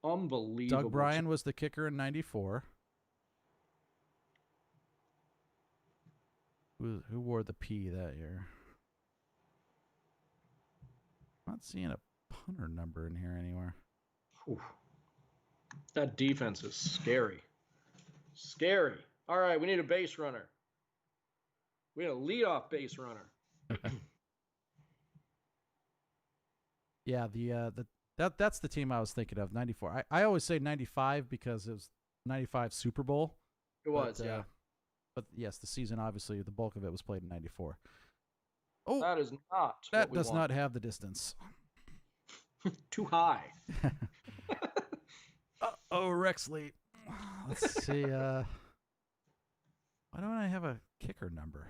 Unbelievable. Doug Bryan was the kicker in 94. Who wore the P that year? I'm not seeing a punter number in here anywhere. Whew. That defense is scary. Scary. All right, we need a base runner. We need a leadoff base runner. Yeah, that's the team I was thinking of, 94. I always say 95 because it was 95 Super Bowl. It was, yeah. But yes, the season, obviously, the bulk of it was played in 94. Oh, that is not. That does not have the distance. Too high. Oh, Rexley. Let's see. Why don't I have a kicker number?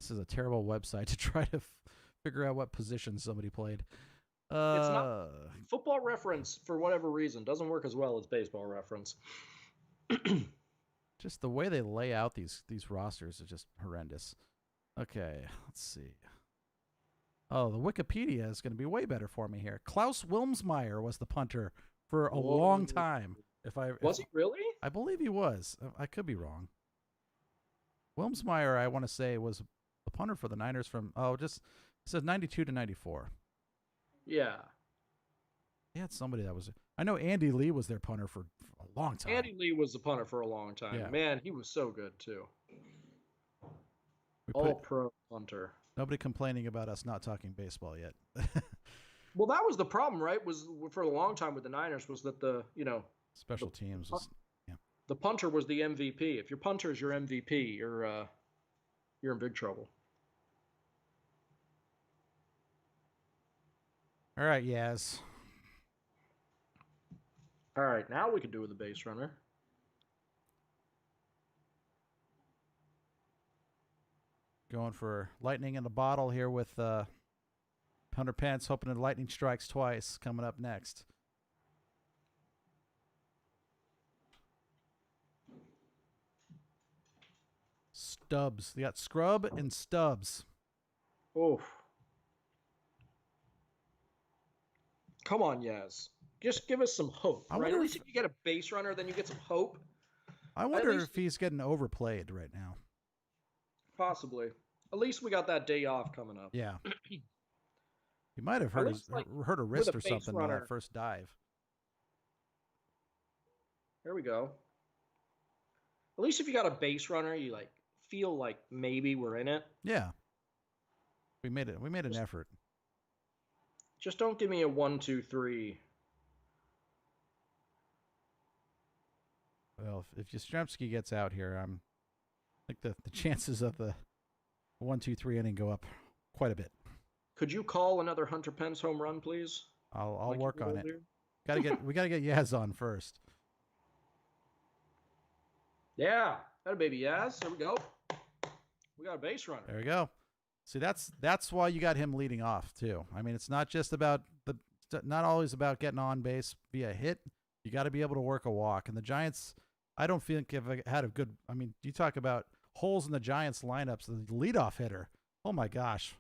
This is a terrible website to try to figure out what position somebody played. It's not Football Reference, for whatever reason, doesn't work as well as Baseball Reference. Just the way they lay out these rosters is just horrendous. Okay, let's see. Oh, the Wikipedia is going to be way better for me here. Klaus Wilmsmeyer was the punter for a long time. Was he really? I believe he was. I could be wrong. Wilmsmeyer, I want to say, was the punter for the Niners from it says 92 to 94. Yeah. They had somebody that was. I know Andy Lee was their punter for a long time. Andy Lee was the punter for a long time. Yeah. Man, he was so good too. All-pro punter. Nobody complaining about us not talking baseball yet. Well, that was the problem, right? Was for a long time with the Niners was that special teams was, the punter was the MVP. If your punter is your MVP, you're in big trouble. All right, Yaz. All right, now we can do with the base runner. Going for lightning in a bottle here with Hunter Pence, hoping the lightning strikes twice. Coming up next. Stubbs. They got Scrub and Stubbs. Oof. Come on, Yaz. Just give us some hope, right? At least if you get a base runner, then you get some hope. I wonder if he's getting overplayed right now. Possibly. At least we got that day off coming up. Yeah. He might have hurt a wrist or something on that first dive. There we go. At least if you got a base runner, you like feel like maybe we're in it. Yeah. We made it. We made an effort. Just don't give me a 1-2-3. Well, if Yastrzemski gets out here, I think the chances of the 1-2-3 inning go up quite a bit. Could you call another Hunter Pence home run, please? I'll work on it. We gotta get Yaz on first. Yeah, that a baby Yaz. There we go. We got a base runner. There we go. See, that's why you got him leading off too. I mean, it's not just about not always about getting on base via hit. You got to be able to work a walk. And the Giants, I don't think have had a good. I mean, you talk about holes in the Giants lineups. The leadoff hitter. Oh my gosh.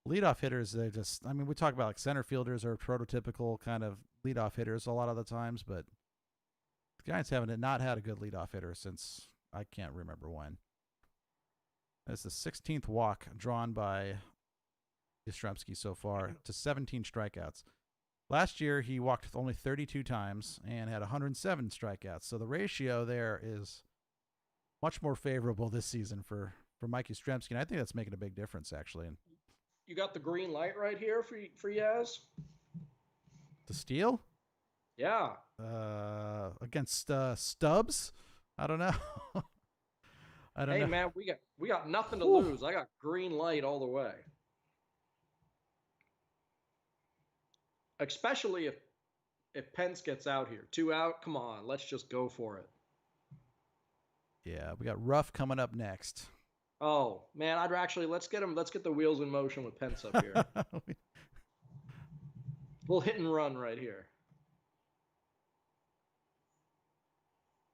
Leadoff hitters, they just. I mean, we talk about like center fielders are prototypical kind of leadoff hitters a lot of the times, but the Giants haven't not had a good leadoff hitter since I can't remember when. That's the 16th walk drawn by Yastrzemski so far to 17 strikeouts. Last year, he walked only 32 times and had 107 strikeouts. So the ratio there is much more favorable this season for Mike Yastrzemski. And I think that's making a big difference, actually. And you got the green light right here for Yaz? To steal? Yeah. Against Stubbs? I don't know. Hey, man, we got nothing to lose. I got green light all the way. Especially if Pence gets out here. 2 out, come on, let's just go for it. Yeah, we got Ruff coming up next. Oh, man, let's get the wheels in motion with Pence up here. We'll hit and run right here.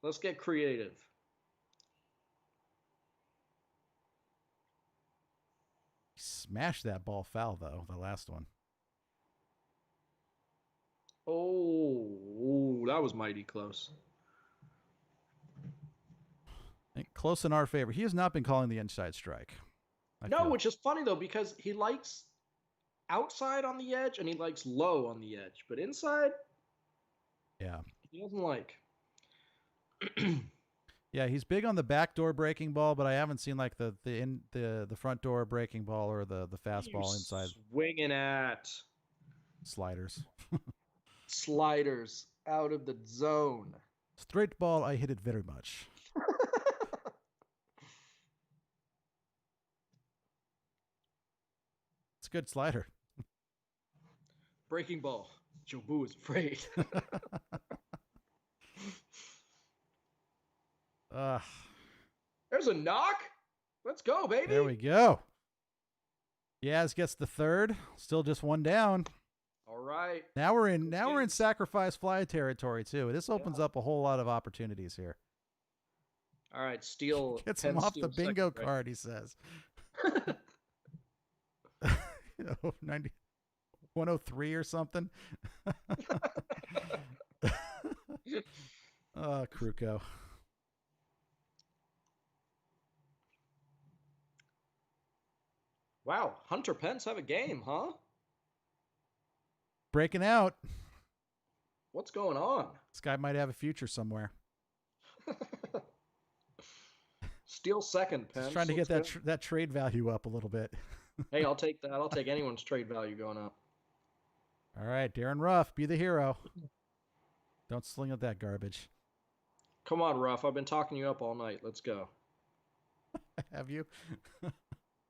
Let's get creative. Smashed that ball foul, though, the last one. Oh, that was mighty close. I think close in our favor. He has not been calling the inside strike. Which is funny, though, because he likes outside on the edge and he likes low on the edge. But inside, yeah, he doesn't like. Yeah, he's big on the backdoor breaking ball, but I haven't seen like the front door breaking ball or the fastball inside. Swinging at sliders. Sliders out of the zone. Straight ball, I hit it very much. It's a good slider. Breaking ball. Joe Boo is afraid. There's a knock. Let's go, baby. There we go. Yaz gets the third. Still just one down. All right. Now we're in sacrifice fly territory too. This opens up a whole lot of opportunities here. All right, Steele gets him off the bingo card. He says. 103 or something. Oh, Kruko. Wow, Hunter Pence have a game, huh? Breaking out. What's going on? This guy might have a future somewhere. Steal second, Pence. Just trying to get that trade value up a little bit. Hey, I'll take that. I'll take anyone's trade value going up. All right, Darren Ruff, be the hero. Don't sling at that garbage. Come on, Ruff. I've been talking you up all night. Let's go. Have you?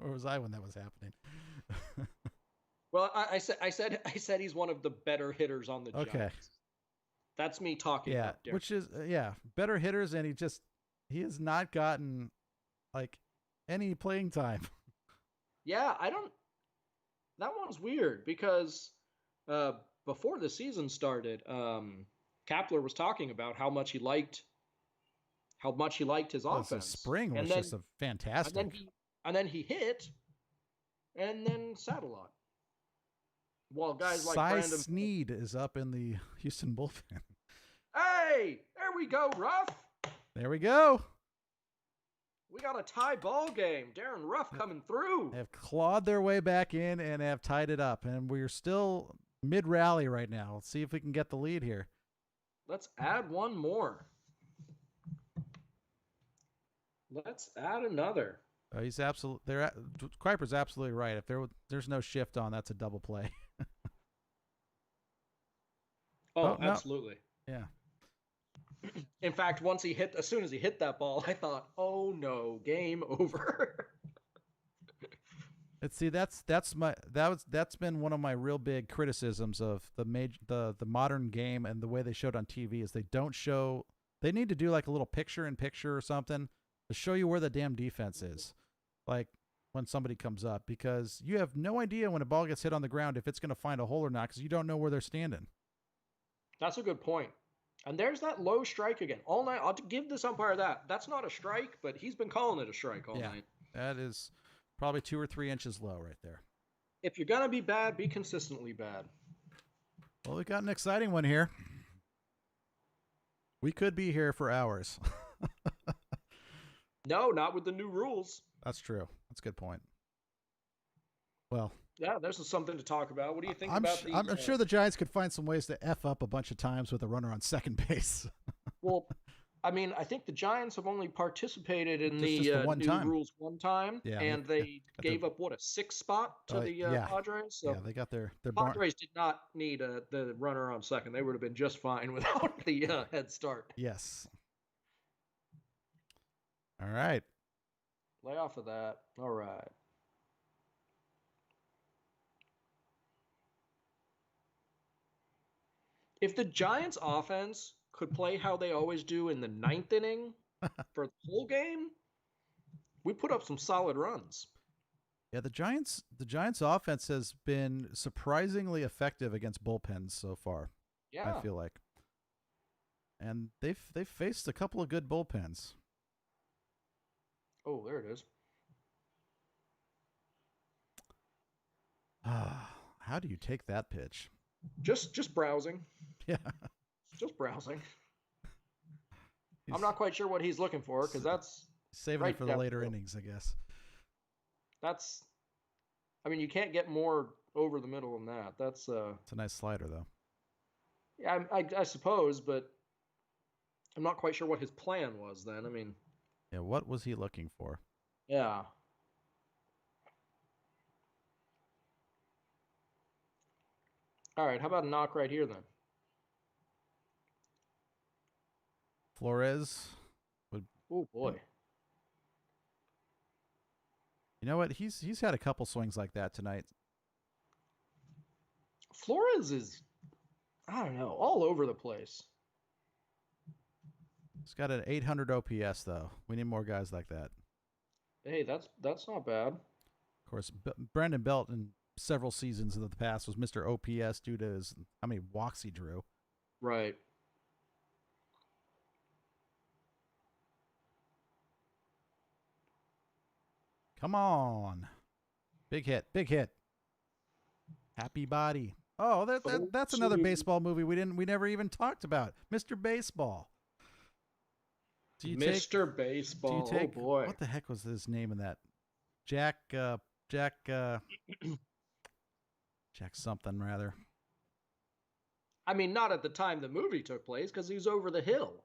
Or was I when that was happening? Well, I said he's one of the better hitters on the Giants. Okay. That's me talking. Yeah, which is better hitters, and he has not gotten like any playing time. Yeah, that one's weird because before the season started, Kapler was talking about how much he liked how much he liked his His offense. spring was just a fantastic. And then he hit, and then sat a lot. While guys like Cy Brandon Sneed is up in the Houston bullpen. Hey, there we go, Ruff. There we go. We got a tie ball game. Darren Ruff coming through. They have clawed their way back in and have tied it up, and we're still mid-rally right now. Let's see if we can get the lead here. Let's add one more. Let's add another. He's absolutely. Kuiper's absolutely right. If there's no shift on, that's a double play. Oh, no. absolutely. Yeah. In fact, as soon as he hit that ball, I thought, "Oh no, game over." Let's see. That's been one of my real big criticisms of the modern game and the way they showed on TV is they don't show. They need to do like a little picture-in-picture or something to show you where the damn defense is, like when somebody comes up, because you have no idea when a ball gets hit on the ground if it's going to find a hole or not because you don't know where they're standing. That's a good point. And there's that low strike again. All night, I'll give this umpire that. That's not a strike, but he's been calling it a strike all night. That is probably 2 or 3 inches low right there. If you're going to be bad, be consistently bad. Well, we got an exciting one here. We could be here for hours. No, not with the new rules. That's true. That's a good point. Well, yeah, there's something to talk about. What do you think about these? I'm sure the Giants could find some ways to F up a bunch of times with a runner on second base. Well, I mean, I think the Giants have only participated in the new rules one time, and they gave up, a 6th spot to the Padres? So yeah, they got their Padres did not need the runner on second. They would have been just fine without the head start. Yes. All right. Lay off of that. All right. If the Giants' offense could play how they always do in the 9th inning for the whole game, we put up some solid runs. Yeah, the Giants' offense has been surprisingly effective against bullpens so far. Yeah, I feel like, and they've faced a couple of good bullpens. Oh, there it is. How do you take that pitch? Just browsing. Yeah. Just browsing. I'm not quite sure what he's looking for because that's saving it for the later innings, I guess. I mean, you can't get more over the middle than that. It's a nice slider, though. Yeah, I suppose, but I'm not quite sure what his plan was then. I mean, yeah, what was he looking for? Yeah. All right, how about a knock right here then? Flores would. Oh boy. You know what? He's had a couple swings like that tonight. Flores is, I don't know, all over the place. He's got an 800 OPS though. We need more guys like that. Hey, that's not bad. Of course, Brandon Belt in several seasons in the past was Mr. OPS due to how many walks he drew. Right. Come on. Big hit. Happy Body. Oh, that's another baseball movie we never even talked about. Mr. Baseball. Mr. Baseball. Oh boy. What the heck was his name in that? Jack something rather. I mean, not at the time the movie took place because he was over the hill.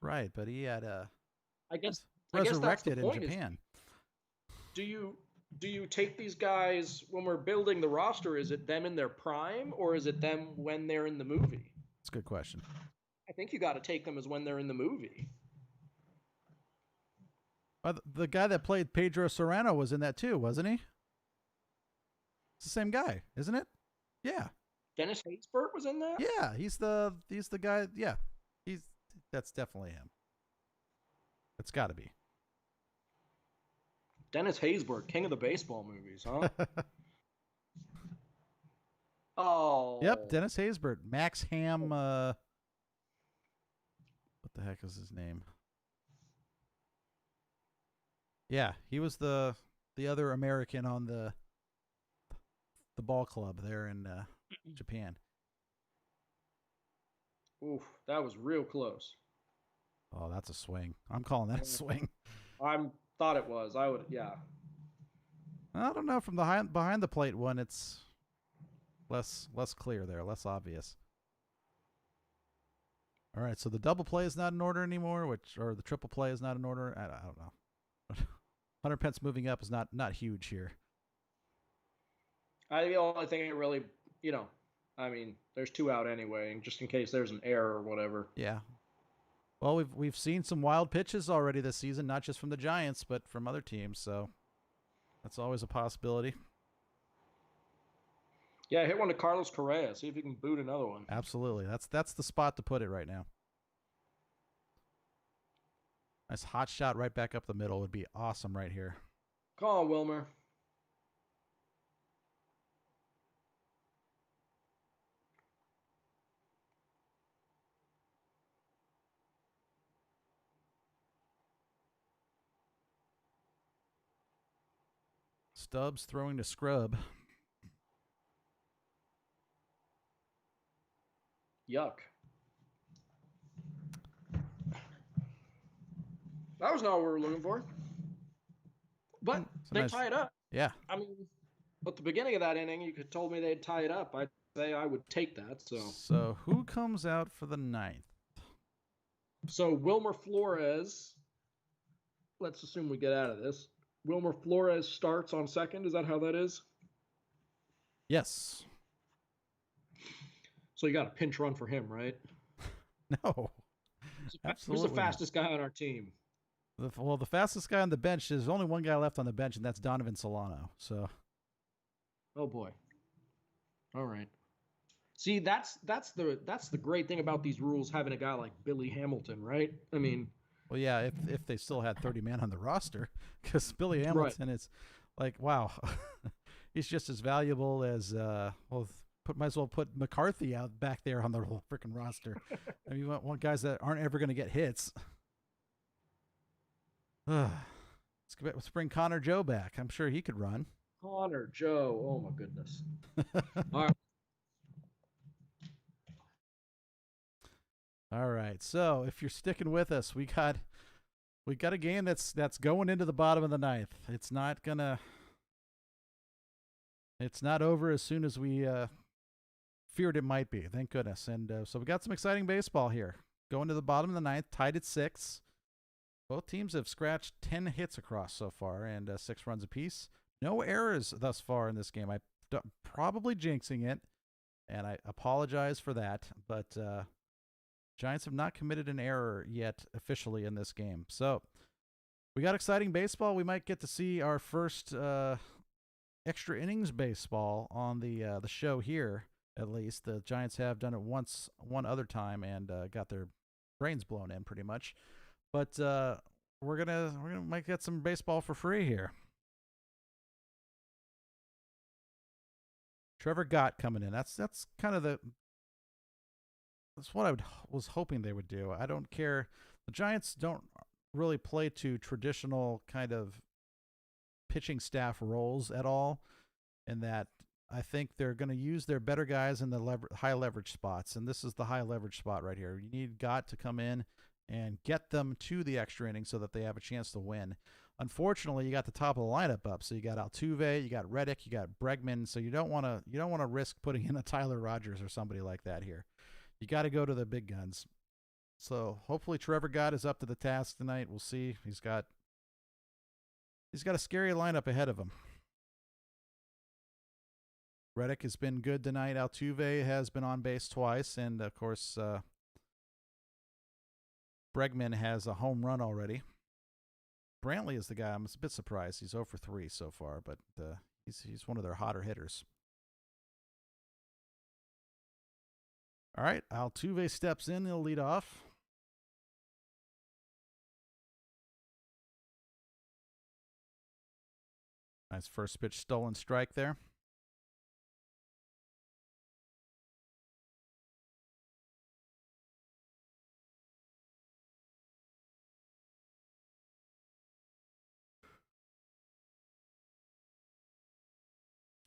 Right, but he had I guess resurrected that's the point in Japan. Do you take these guys when we're building the roster? Is it them in their prime or is it them when they're in the movie? That's a good question. I think you got to take them as when they're in the movie. The guy that played Pedro Serrano was in that too, wasn't he? It's the same guy, isn't it? Yeah. Dennis Haysbert was in that? Yeah, he's the guy. Yeah, that's definitely him. It's got to be. Dennis Haysbert, king of the baseball movies, huh? Oh. Yep, Dennis Haysbert. Max Ham. What the heck is his name? Yeah, he was the other American on the ball club there in Japan. Oof, that was real close. Oh, that's a swing. I'm calling that a Yeah. swing. I thought it was. I would, yeah. I don't know. From the behind the plate one, it's less clear there, less obvious. All right, so the double play is not in order anymore, or the triple play is not in order. I don't know. 100 pence moving up is not huge here. I the only thing it really, you know, I mean, there's two out anyway, just in case there's an error or whatever. Yeah. Well, we've seen some wild pitches already this season, not just from the Giants, but from other teams. So that's always a possibility. Yeah, hit one to Carlos Correa. See if you can boot another one. Absolutely. That's the spot to put it right now. Nice hot shot right back up the middle would be awesome right here. Come on, Wilmer. Stubbs throwing to Scrub. Yuck. That was not what we were looking for. But they tie it up. Yeah. I mean, at the beginning of that inning, you could told me they'd tie it up. I'd say I would take that. So who comes out for the ninth? So Wilmer Flores. Let's assume we get out of this. Wilmer Flores starts on second. Is that how that is? Yes. So you got a pinch run for him, right? No. Absolutely. Who's the fastest guy on our team? Well, the fastest guy on the bench, there's only one guy left on the bench, and that's Donovan Solano. So. Oh boy. All right. See, that's the great thing about these rules, having a guy like Billy Hamilton, right? I mean. Well, yeah, if they still had 30 men on the roster, because Billy Hamilton is like, wow, he's just as valuable as might as well put McCarthy out back there on the whole freaking roster. I mean, you want guys that aren't ever going to get hits. Let's bring Connor Joe back. I'm sure he could run. Connor Joe, oh my goodness. All right. All right. So if you're sticking with us, we got a game that's going into the bottom of the ninth. It's not over as soon as we feared it might be. Thank goodness. And so we got some exciting baseball here. Going to the bottom of the ninth, tied at 6. Both teams have scratched 10 hits across so far and 6 runs apiece. No errors thus far in this game. I'm probably jinxing it, and I apologize for that. But Giants have not committed an error yet officially in this game. So we got exciting baseball. We might get to see our first extra innings baseball on the show here. At least the Giants have done it one other time, and got their brains blown in pretty much. But we're gonna might get some baseball for free here. Trevor Gott coming in. That's kind of that's what I was hoping they would do. I don't care. The Giants don't really play to traditional kind of pitching staff roles at all, in that I think they're going to use their better guys in the high leverage spots, and this is the high leverage spot right here. You need Gott to come in and get them to the extra inning so that they have a chance to win. Unfortunately, you got the top of the lineup up, so you got Altuve, you got Reddick, you got Bregman, so you don't want to risk putting in a Tyler Rogers or somebody like that here. You got to go to the big guns. So hopefully Trevor Gott is up to the task tonight. We'll see. He's got a scary lineup ahead of him. Reddick has been good tonight. Altuve has been on base twice, and of course Bregman has a home run already. Brantley is the guy. I'm a bit surprised. He's 0 for 3 so far, but he's one of their hotter hitters. All right, Altuve steps in. He'll lead off. Nice first pitch stolen strike there.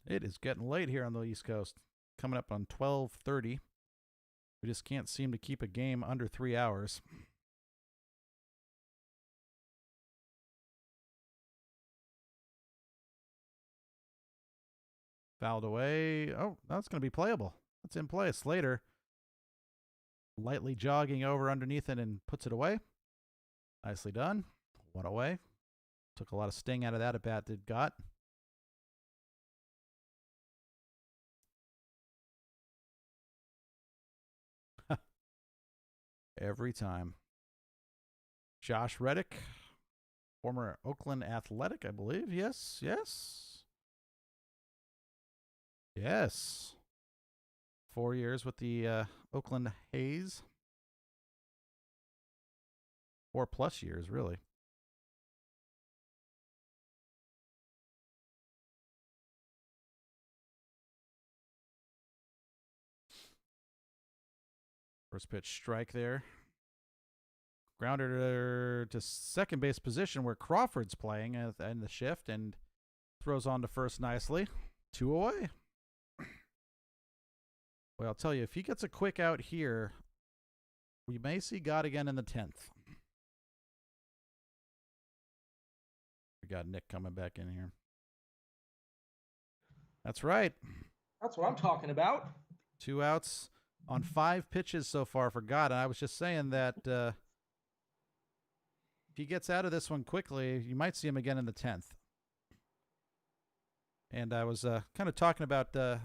It is getting late here on the East Coast. Coming up on 12:30. We just can't seem to keep a game under 3 hours. Fouled away. Oh, that's going to be playable. That's in play. Slater lightly jogging over underneath it and puts it away. Nicely done. One away. Took a lot of sting out of that at bat did got. Every time. Josh Reddick, former Oakland Athletic, I believe. Yes. 4 years with the Oakland A's. 4+ years, really. First pitch strike there. Grounder to second base position where Crawford's playing in the shift and throws on to first nicely. 2 away. Well, I'll tell you, if he gets a quick out here, we may see God again in the 10th. We got Nick coming back in here. That's right. That's what I'm talking about. 2 outs on 5 pitches so far for God. And I was just saying that if he gets out of this one quickly, you might see him again in the 10th. And I was kind of talking about how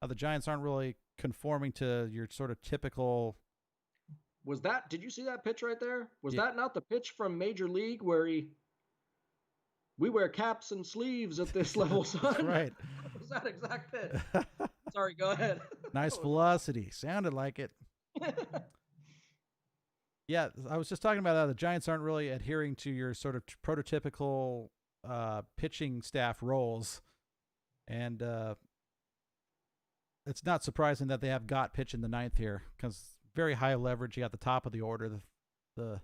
the Giants aren't really conforming to your sort of typical. Did you see that pitch right there? Was that not the pitch from Major League where we wear caps and sleeves at this level, son? Right. Was that exact pitch? Sorry, go ahead. Nice velocity. Sounded like it. Yeah, I was just talking about how the Giants aren't really adhering to your sort of prototypical pitching staff roles. And it's not surprising that they have got pitch in the 9th here because very high leverage. You got the top of the order, the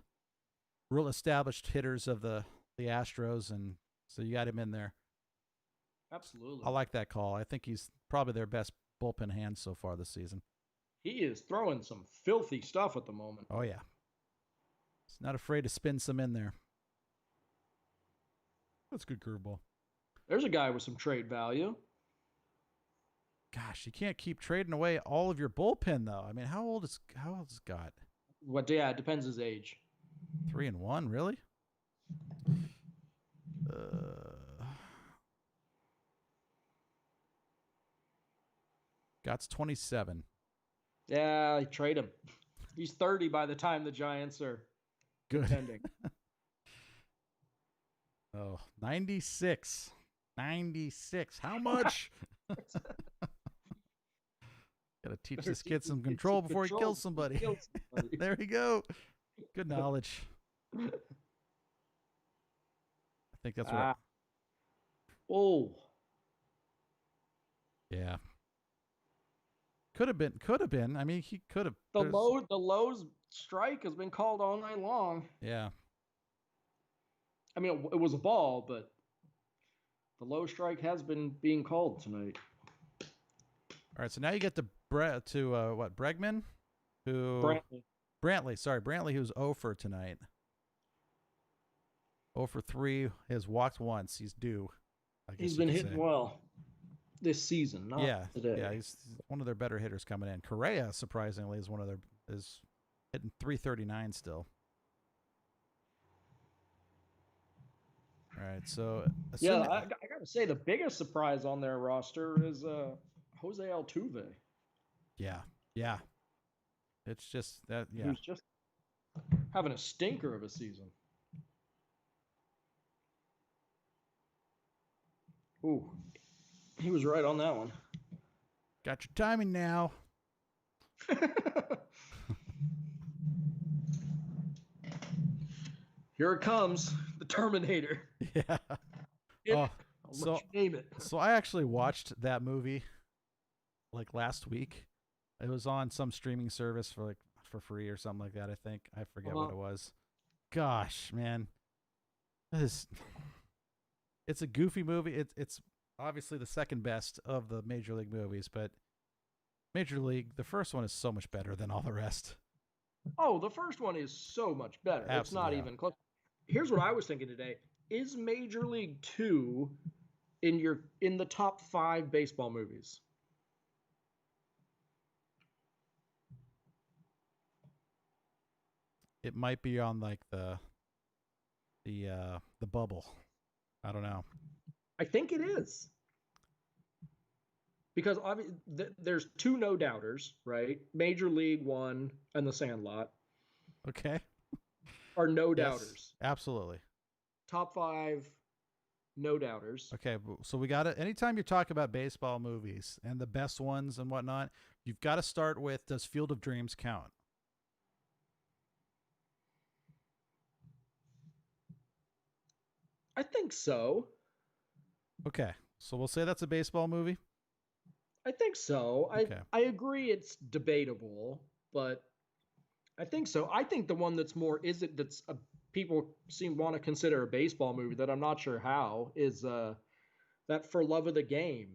real established hitters of the Astros, and so you got him in there. Absolutely. I like that call. I think he's probably their best bullpen hand so far this season. He is throwing some filthy stuff at the moment. Oh, yeah. He's not afraid to spin some in there. That's a good curveball. There's a guy with some trade value. Gosh, you can't keep trading away all of your bullpen, though. I mean, how old is Scott? Yeah, it depends his age. 3-1, really? Scott's 27. Yeah, I trade him. He's 30 by the time the Giants are contending. Oh, 96. 96. How much? Gotta teach this kid some control before he kills somebody. There we go. Good knowledge. I think that's right. Oh. Yeah. Could have been. I mean, he could have. The Lowe's strike has been called all night long. Yeah. I mean, it was a ball, but the low strike has been being called tonight. All right, so now you get to Bregman, Brantley, who's 0 for tonight. 0 for 3, has walked once. He's due. He's been hitting well this season, not today. Yeah, he's one of their better hitters coming in. Correa, surprisingly, is hitting 339 still. All right, so I got to say the biggest surprise on their roster is Jose Altuve. Yeah. It's just that, yeah. He's just having a stinker of a season. Ooh, he was right on that one. Got your timing now. Here it comes, the Terminator. Yeah. Name it. So I actually watched that movie like last week. It was on some streaming service for free or something like that, I think. I forget what it was. Gosh, man. It's a goofy movie. It's Obviously, the second best of the Major League movies, but Major League, the first one is so much better than all the rest. Oh, the first one is so much better. It's not Absolutely, yeah. even close. Here's what I was thinking today. Is Major League 2 in the top 5 baseball movies? It might be on like the bubble. I don't know. I think it is. Because there's 2 no doubters, right? Major League 1 and The Sandlot Okay. are no Yes, doubters. absolutely. Top 5 no doubters. Okay, so we got it. Anytime you talk about baseball movies and the best ones and whatnot, you've got to start with, does Field of Dreams count? I think so. Okay, so we'll say that's a baseball movie. I think so. Okay. I agree it's debatable, but I think so. I think the one that's more people want to consider a baseball movie that I'm not sure how is that For Love of the Game.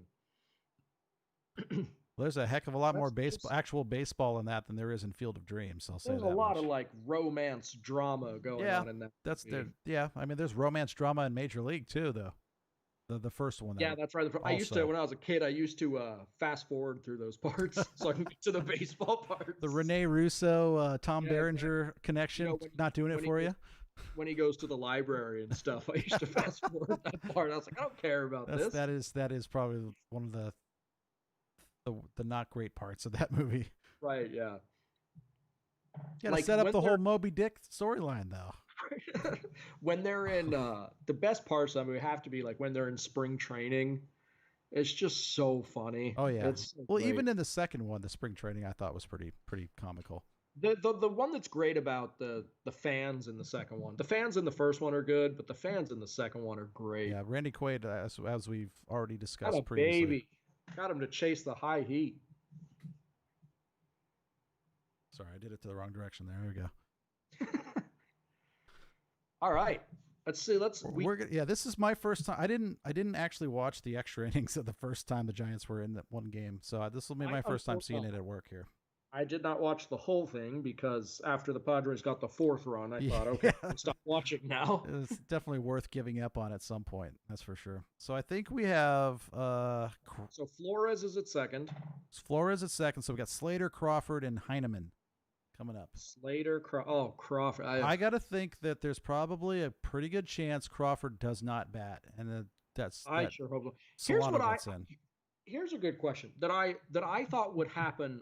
There's a heck of a lot more Just, actual baseball in that than there is in Field of Dreams. I'll say there's that a lot much. of like romance drama going on in that. That's movie. yeah. I mean, there's romance drama in Major League too, though. The first one. Yeah, that's right. I used to, when I was a kid, I used to fast forward through those parts so I can get to the baseball parts. The Rene Russo, Tom Berenger exactly. connection, not doing it for you. When he goes to the library and stuff, I used to fast forward that part. I was like, I don't care about this. That is probably one of the not great parts of that movie. Right, yeah. You gotta set up the whole Moby Dick storyline, though. When they're in the best parts of it have to be like when they're in spring training. It's just so funny. Oh yeah. Well, great. even in the second one, the spring training, I thought was pretty comical. The one that's great about the fans in the second one. The fans in the first one are good, but the fans in the second one are great. Yeah, Randy Quaid, as we've already discussed previously. Baby. Got him to chase the high heat. Sorry, I did it to the wrong direction there. There we go. All right. Let's see. This is my first time. I didn't actually watch the extra innings of the first time the Giants were in that one game. So this will be my first time seeing it at work here. I did not watch the whole thing because after the Padres got the 4th run, I thought, okay, I'll stop watching now. It's definitely worth giving up on at some point. That's for sure. So I think we have so Flores is at second. So we got Slater, Crawford, and Heineman coming up. Slater, Crawford. I got to think that there's probably a pretty good chance Crawford does not bat, and I sure hope so. Here's a good question that I thought would happen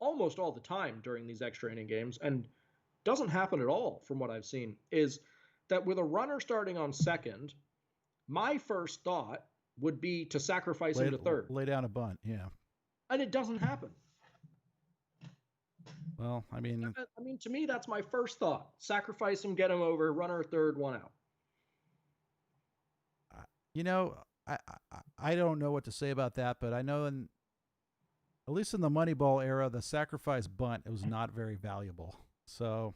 almost all the time during these extra inning games, and doesn't happen at all from what I've seen, is that with a runner starting on second, my first thought would be to sacrifice him to third. Lay down a bunt, yeah. And it doesn't happen. Well, I mean, to me, that's my first thought. Sacrifice him, get him over, runner third, 1 out. I don't know what to say about that, but I know at least in the Moneyball era, the sacrifice bunt, it was not very valuable. So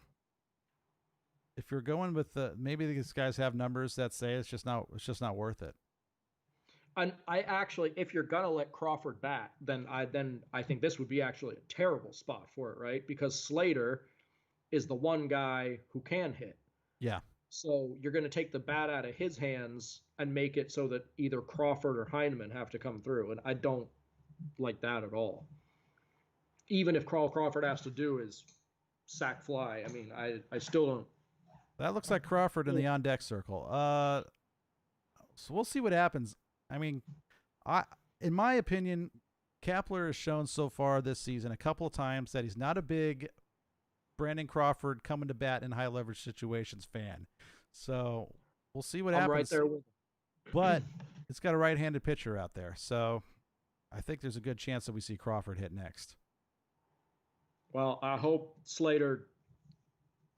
if you're going with maybe these guys have numbers that say it's just not worth it. And I actually, if you're gonna let Crawford bat, then I think this would be actually a terrible spot for it, right? Because Slater is the one guy who can hit. Yeah. So you're going to take the bat out of his hands and make it so that either Crawford or Heineman have to come through, and I don't like that at all. Even if Crawford has to do is sack fly, I mean, I still don't. That looks like Crawford in the on deck circle. So we'll see what happens. I mean, in my opinion, Kapler has shown so far this season a couple of times that he's not a big Brandon Crawford coming to bat in high leverage situations fan. So we'll see what happens. Right there with him. But it's got a right-handed pitcher out there, so I think there's a good chance that we see Crawford hit next. Well, I hope Slater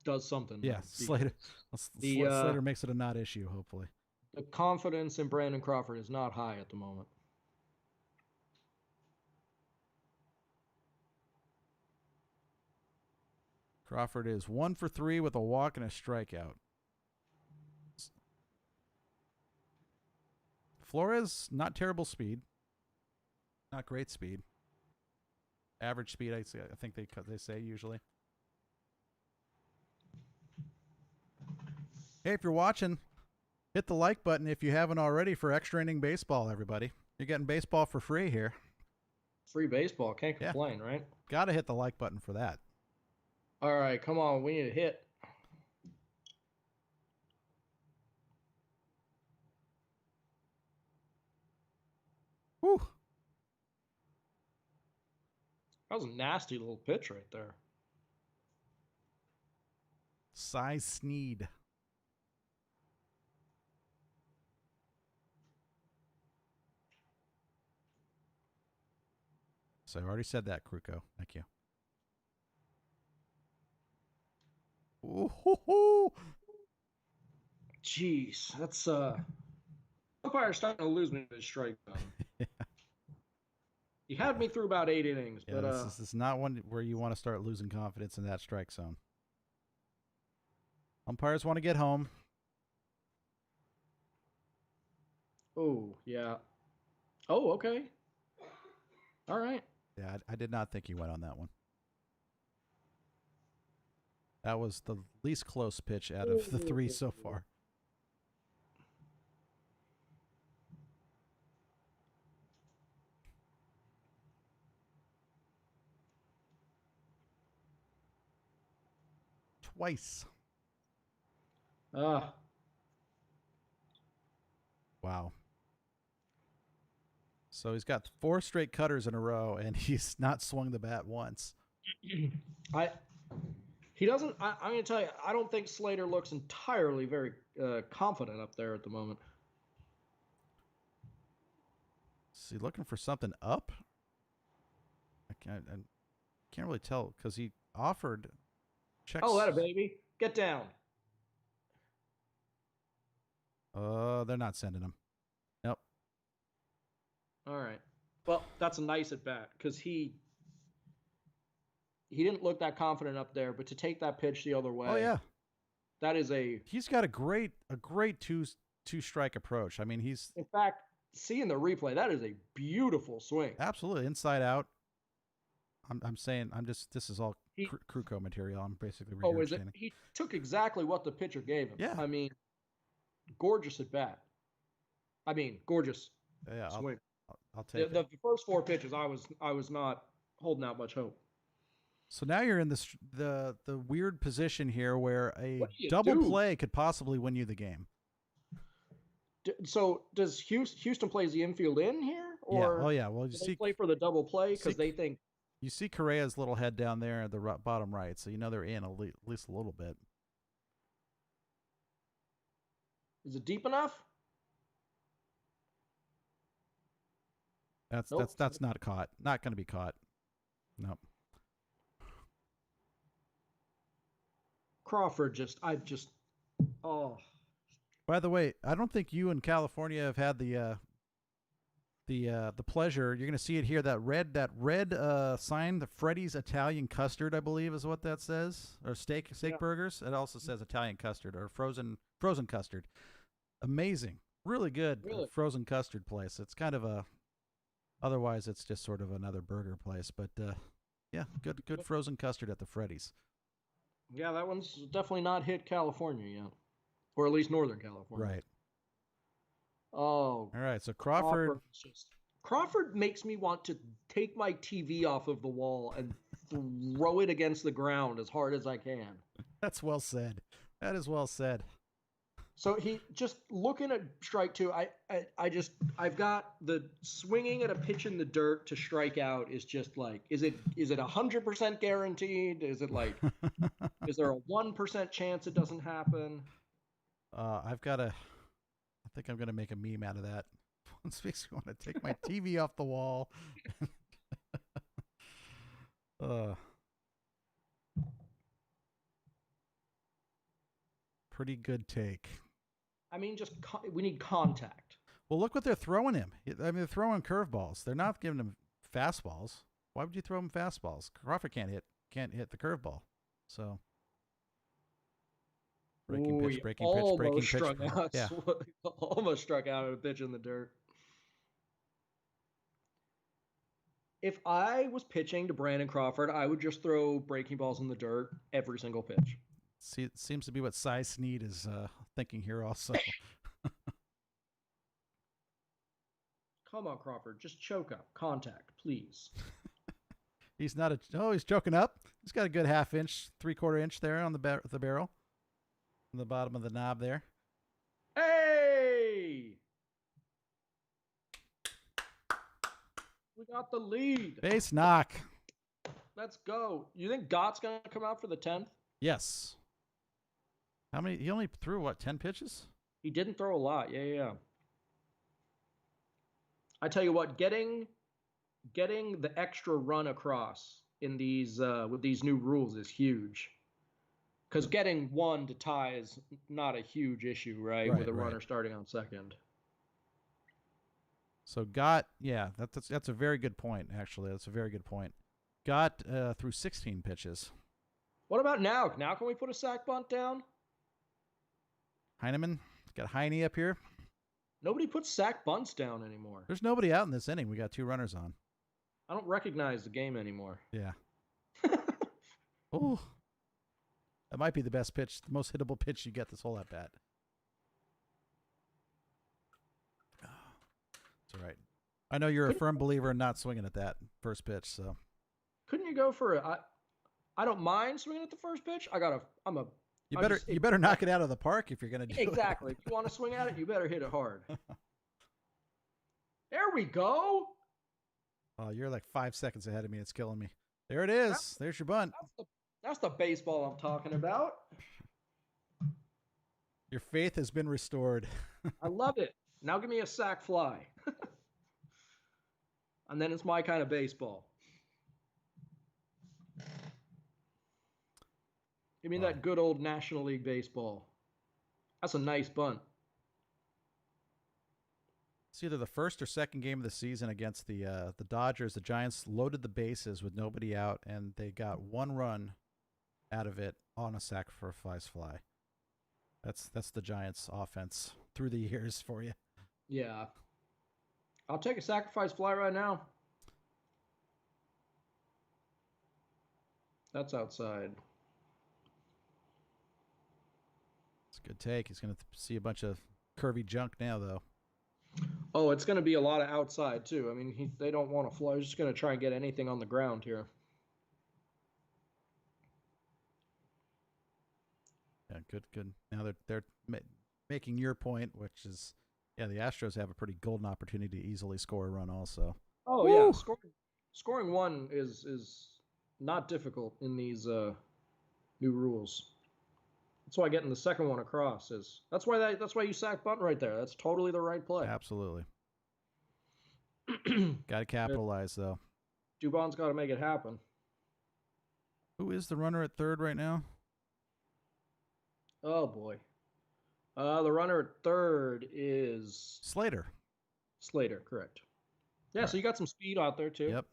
does something. Yeah, Slater makes it a not issue, hopefully. The confidence in Brandon Crawford is not high at the moment. Crawford is 1 for 3 with a walk and a strikeout. Flores, not terrible speed. Not great speed. Average speed, I think they say usually. Hey, if you're watching, hit the like button if you haven't already for extra inning baseball, everybody. You're getting baseball for free here. Free baseball. Can't complain, right? Got to hit the like button for that. All right, come on. We need a hit. Whew. That was a nasty little pitch right there. Cy Sneed. So I already said that, Kruko. Thank you. Ooh. Jeez, that's umpire's starting to lose me with his strike zone. Yeah. He had me through about 8 innings, Yeah, but this is not one where you want to start losing confidence in that strike zone. Umpires want to get home. Oh, yeah. Oh, okay. All right. Yeah, I did not think he went on that one. That was the least close pitch out of the 3 so far. Twice. Wow. So he's got 4 straight cutters in a row, and he's not swung the bat once. He doesn't. I'm going to tell you, I don't think Slater looks entirely very confident up there at the moment. Is he looking for something up? I can't really tell because he offered checks. Oh, that a baby. Get down. They're not sending him. Nope. All right. Well, that's a nice at bat because he didn't look that confident up there, but to take that pitch the other way. Oh yeah. That is a. He's got a great two strike approach. I mean, he's. In fact, seeing the replay, that is a beautiful swing. Absolutely, inside out. I'm saying this is all Kruko material. I'm basically regurgitating. Oh, is it? He took exactly what the pitcher gave him. Yeah. I mean, gorgeous at bat. I mean, gorgeous swing. I'll take the first 4 pitches. I was not holding out much hope. So now you're in the weird position here where a double play could possibly win you the game. So does Houston plays the infield in here, or yeah? Oh yeah. Well, you see, play for the double play because they think you see Correa's little head down there at the bottom right, so you know they're in at least a little bit. Is it deep enough? That's not caught. Not going to be caught. Nope. Crawford oh. By the way, I don't think you in California have had the pleasure. You're going to see it here. That red sign, the Freddy's Italian custard, I believe is what that says, or steak burgers. It also says Italian custard or frozen custard. Amazing, really good frozen custard place. It's kind of a. Otherwise, it's just sort of another burger place, but yeah, good frozen custard at the Freddy's. Yeah, that one's definitely not hit California yet, or at least Northern California. Right. Oh. All right, so Crawford makes me want to take my TV off of the wall and throw it against the ground as hard as I can. That's well said. That is well said. So he just looking at strike 2. I've got the swinging at a pitch in the dirt to strike out is just like, is it 100% guaranteed? Is it like, is there a 1% chance it doesn't happen? I think I'm gonna make a meme out of that. This makes me want to take my TV off the wall. Pretty good take. I mean, we need contact. Well, look what they're throwing him. I mean, they're throwing curveballs. They're not giving him fastballs. Why would you throw him fastballs? Crawford can't hit the curveball. So Breaking Ooh, pitch, he breaking pitch, breaking almost pitch. struck out. Yeah. Almost struck out at a pitch in the dirt. If I was pitching to Brandon Crawford, I would just throw breaking balls in the dirt every single pitch. See, it seems to be what Cy Snead is thinking here also. Come on, Crawford. Just choke up. Contact, please. He's not he's choking up. He's got a good half inch, 3/4 inch there on the barrel, on the bottom of the knob there. Hey! We got the lead. Base knock. Let's go. You think Gott's going to come out for the 10th? Yes. How many? He only threw, what, 10 pitches? He didn't throw a lot. Yeah. I tell you what, getting the extra run across in these with these new rules is huge. Because getting one to tie is not a huge issue, right? With a runner starting on second. So Gott, yeah, that's a very good point, actually. That's a very good point. Gott threw 16 pitches. What about now? Now can we put a sack bunt down? Heineman, got Heine up here. Nobody puts sack bunts down anymore. There's nobody out in this inning. We got 2 runners on. I don't recognize the game anymore. Yeah. Oh, that might be the best pitch, the most hittable pitch you get this whole at bat. It's all right. I know you're a firm believer in not swinging at that first pitch, so. Couldn't you go for I don't mind swinging at the first pitch. You better knock it out of the park if you're going to do exactly. If you want to swing at it, you better hit it hard. There we go. Oh, you're like 5 seconds ahead of me. It's killing me. There it is. There's your bunt. That's the baseball I'm talking about. Your faith has been restored. I love it. Now give me a sack fly. And then it's my kind of baseball. Give me that good old National League baseball. That's a nice bunt. It's either the first or second game of the season against the Dodgers. The Giants loaded the bases with nobody out, and they got 1 run out of it on a sacrifice fly. That's the Giants' offense through the years for you. Yeah. I'll take a sacrifice fly right now. That's outside. It's a good take. He's going to see a bunch of curvy junk now, though. Oh, it's going to be a lot of outside, too. I mean, they don't want to fly. He's just going to try and get anything on the ground here. Yeah, good. Now they're making your point, which is, yeah, the Astros have a pretty golden opportunity to easily score a run also. Oh, woo! Yeah. Scoring 1 is not difficult in these new rules. That's why getting the second one across is. That's why you sack bunt right there. That's totally the right play. Absolutely. Got to capitalize though. Dubon's got to make it happen. Who is the runner at third right now? Oh boy. The runner at third is Slater. Slater, correct. Yeah, so you got some speed out there too. Yep.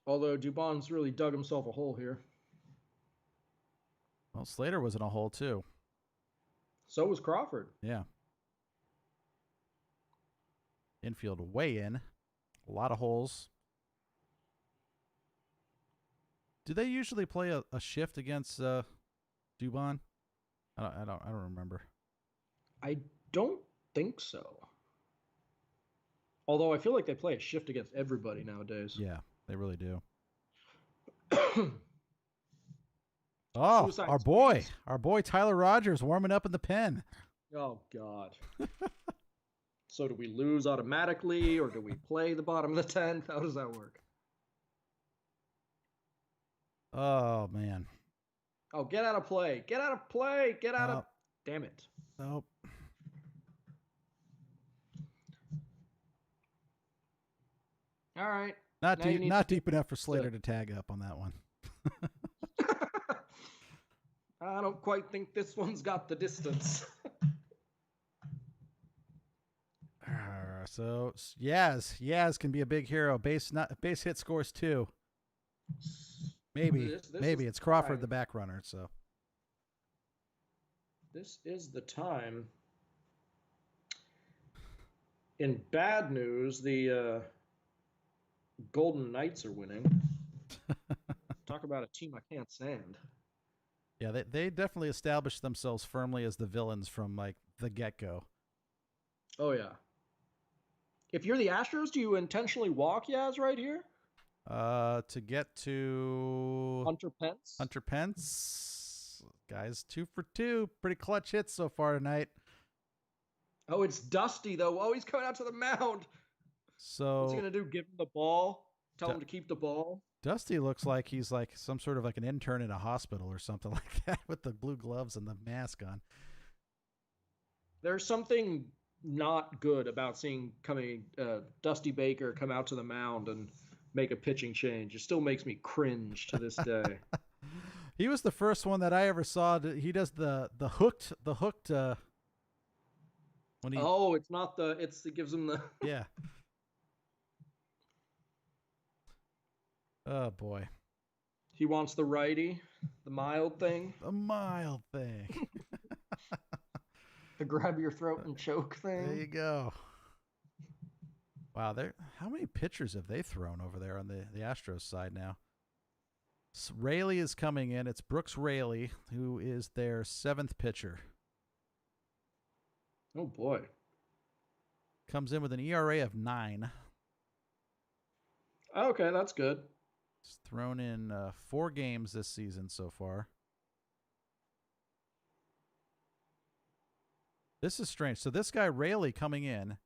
Although Dubon's really dug himself a hole here. Well, Slater was in a hole too. So was Crawford. Yeah. Infield way in. A lot of holes. Do they usually play a shift against Dubon? I don't remember. I don't think so. Although I feel like they play a shift against everybody nowadays. Yeah, they really do. Oh, our boy Tyler Rogers warming up in the pen. Oh God. So do we lose automatically, or do we play the bottom of the 10th? How does that work? Oh man. Oh, get out of play. Get out of play. Get out of. Damn it. Nope. All right. Not deep enough for Slater to tag up on that one. I don't quite think this one's got the distance. So Yaz can be a big hero. Base hit scores 2. Maybe it's Crawford the back runner. So this is the time. In bad news, the Golden Knights are winning. Talk about a team I can't stand. Yeah, they definitely established themselves firmly as the villains from like the get-go. Oh yeah. If you're the Astros, do you intentionally walk Yaz right here? To get to Hunter Pence. Hunter Pence, guys, 2 for 2, pretty clutch hits so far tonight. Oh, it's Dusty though. Oh, he's coming out to the mound. So what's he gonna do? Give him the ball? Tell him to keep the ball? Dusty looks like he's like some sort of like an intern in a hospital or something like that with the blue gloves and the mask on. There's something not good about seeing Dusty Baker come out to the mound and make a pitching change. It still makes me cringe to this day. He was the first one that I ever saw. He does the hooked. When he, it's not it gives him the yeah. Oh boy. He wants the righty, the mild thing. The mild thing. The grab your throat and choke thing. There you go. Wow, how many pitchers have they thrown over there on the Astros side now? Raley is coming in. It's Brooks Raley, who is their 7th pitcher. Oh boy. Comes in with an ERA of 9. Okay, that's good. He's thrown in 4 games this season so far. This is strange. So this guy Raley coming in.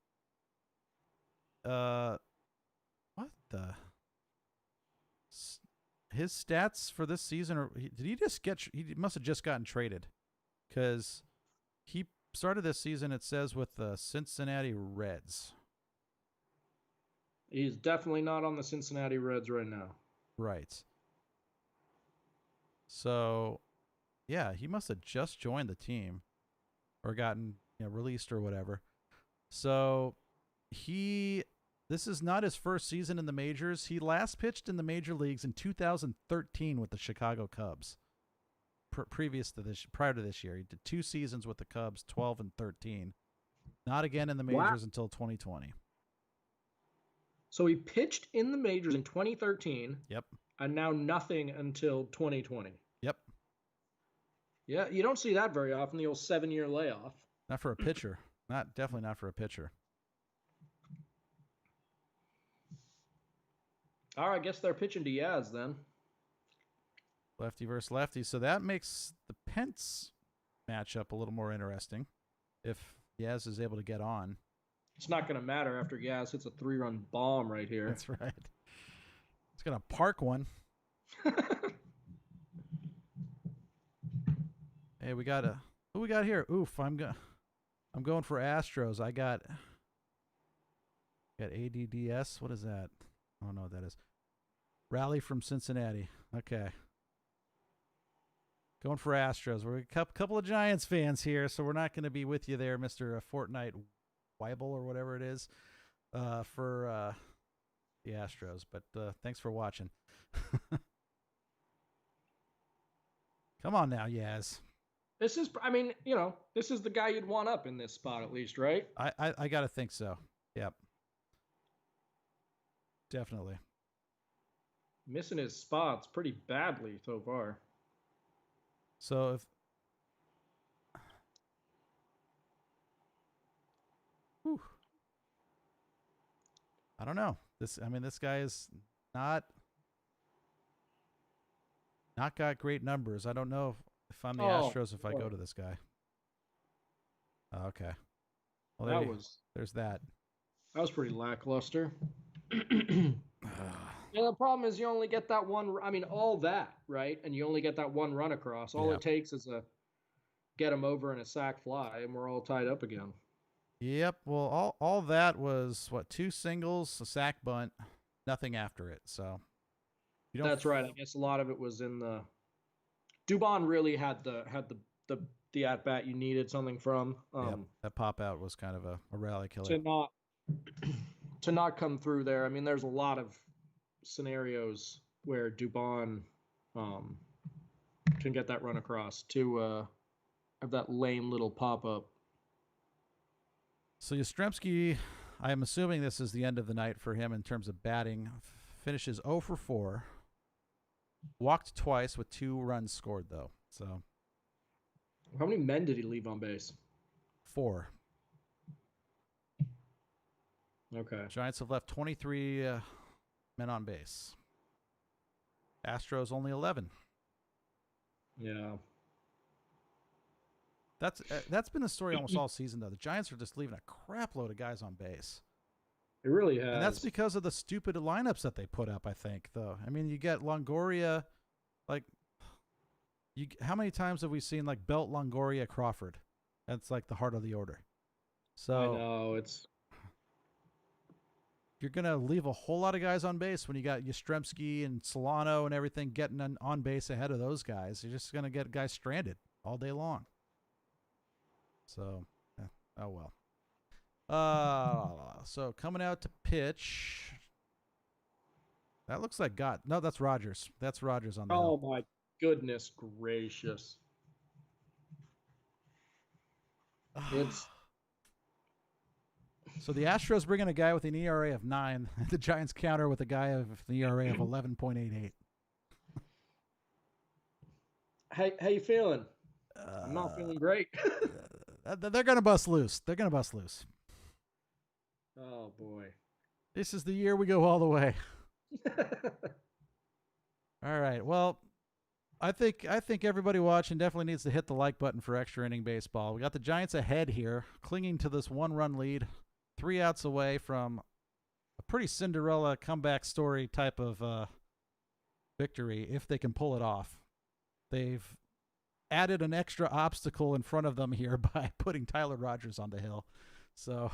What the? His stats for this season are? Did he just get? He must have just gotten traded, because he started this season. It says with the Cincinnati Reds. He's definitely not on the Cincinnati Reds right now. Right. So, yeah, he must have just joined the team, or gotten released or whatever. So this is not his first season in the majors. He last pitched in the major leagues in 2013 with the Chicago Cubs. Prior to this year, he did 2 seasons with the Cubs, 12 and 13. Not again in the majors until 2020. So he pitched in the majors in 2013. Yep. And now nothing until 2020. Yep. Yeah, you don't see that very often, the old 7-year layoff. Not for a pitcher. Definitely not for a pitcher. All right, I guess they're pitching to Yaz then. Lefty versus lefty. So that makes the Pence matchup a little more interesting if Yaz is able to get on. It's not going to matter after Yaz hits a 3-run bomb right here. That's right. It's going to park one. Hey, who we got here? Oof, I'm going for Astros. I got ADDS. What is that? I don't know what that is. Rally from Cincinnati. Okay. Going for Astros. We're a couple of Giants fans here, so we're not going to be with you there, Mr. Fortnite Weibel or whatever it is, for the Astros. But thanks for watching. Come on now, Yaz. This is the guy you'd want up in this spot at least, right? I got to think so. Yep. Definitely. Missing his spots pretty badly so far. So if I don't know. This guy is not got great numbers. I don't know if I'm the Astros if I go to this guy. Oh, okay. Well, there's that. That was pretty lackluster. Yeah, the problem is you only get that one. I mean, all that, right? And you only get that one run across. All it takes is get him over in a sac fly, and we're all tied up again. Yep. Well, all that was 2 singles, a sac bunt, nothing after it. So that's right. I guess a lot of it was in the. Dubon really had the at bat you needed something from. That pop out was kind of a rally killer. To not come through there. I mean, there's a lot of scenarios where Dubon can get that run across to of that lame little pop-up. So Yastrzemski, I am assuming this is the end of the night for him in terms of batting. Finishes 0 for 4. Walked twice with 2 runs scored, though. So How many men did he leave on base? 4. Okay. Giants have left 23 men on base. Astros only 11. Yeah. That's been the story almost all season, though. The Giants are just leaving a crap load of guys on base. It really has. And that's because of the stupid lineups that they put up, I think, though. I mean, you get Longoria, like, how many times have we seen, like, Belt, Longoria, Crawford? That's, like, the heart of the order. So I know, it's... You're going to leave a whole lot of guys on base when you got Yastrzemski and Solano and everything getting on base ahead of those guys. You're just going to get guys stranded all day long. So, oh well. So coming out to pitch. That looks like no, that's Rogers. That's Rogers on the hill. Oh my goodness gracious. It's So the Astros bring in a guy with an ERA of 9. The Giants counter with a guy with an ERA of 11.88. How you feeling? I'm not feeling great. They're going to bust loose. They're going to bust loose. Oh boy. This is the year we go all the way. All right. Well, I think everybody watching definitely needs to hit the like button for extra inning baseball. We got the Giants ahead here, clinging to this 1-run lead, 3 outs away from a pretty Cinderella comeback story type of victory if they can pull it off. They've added an extra obstacle in front of them here by putting Tyler Rogers on the hill. So,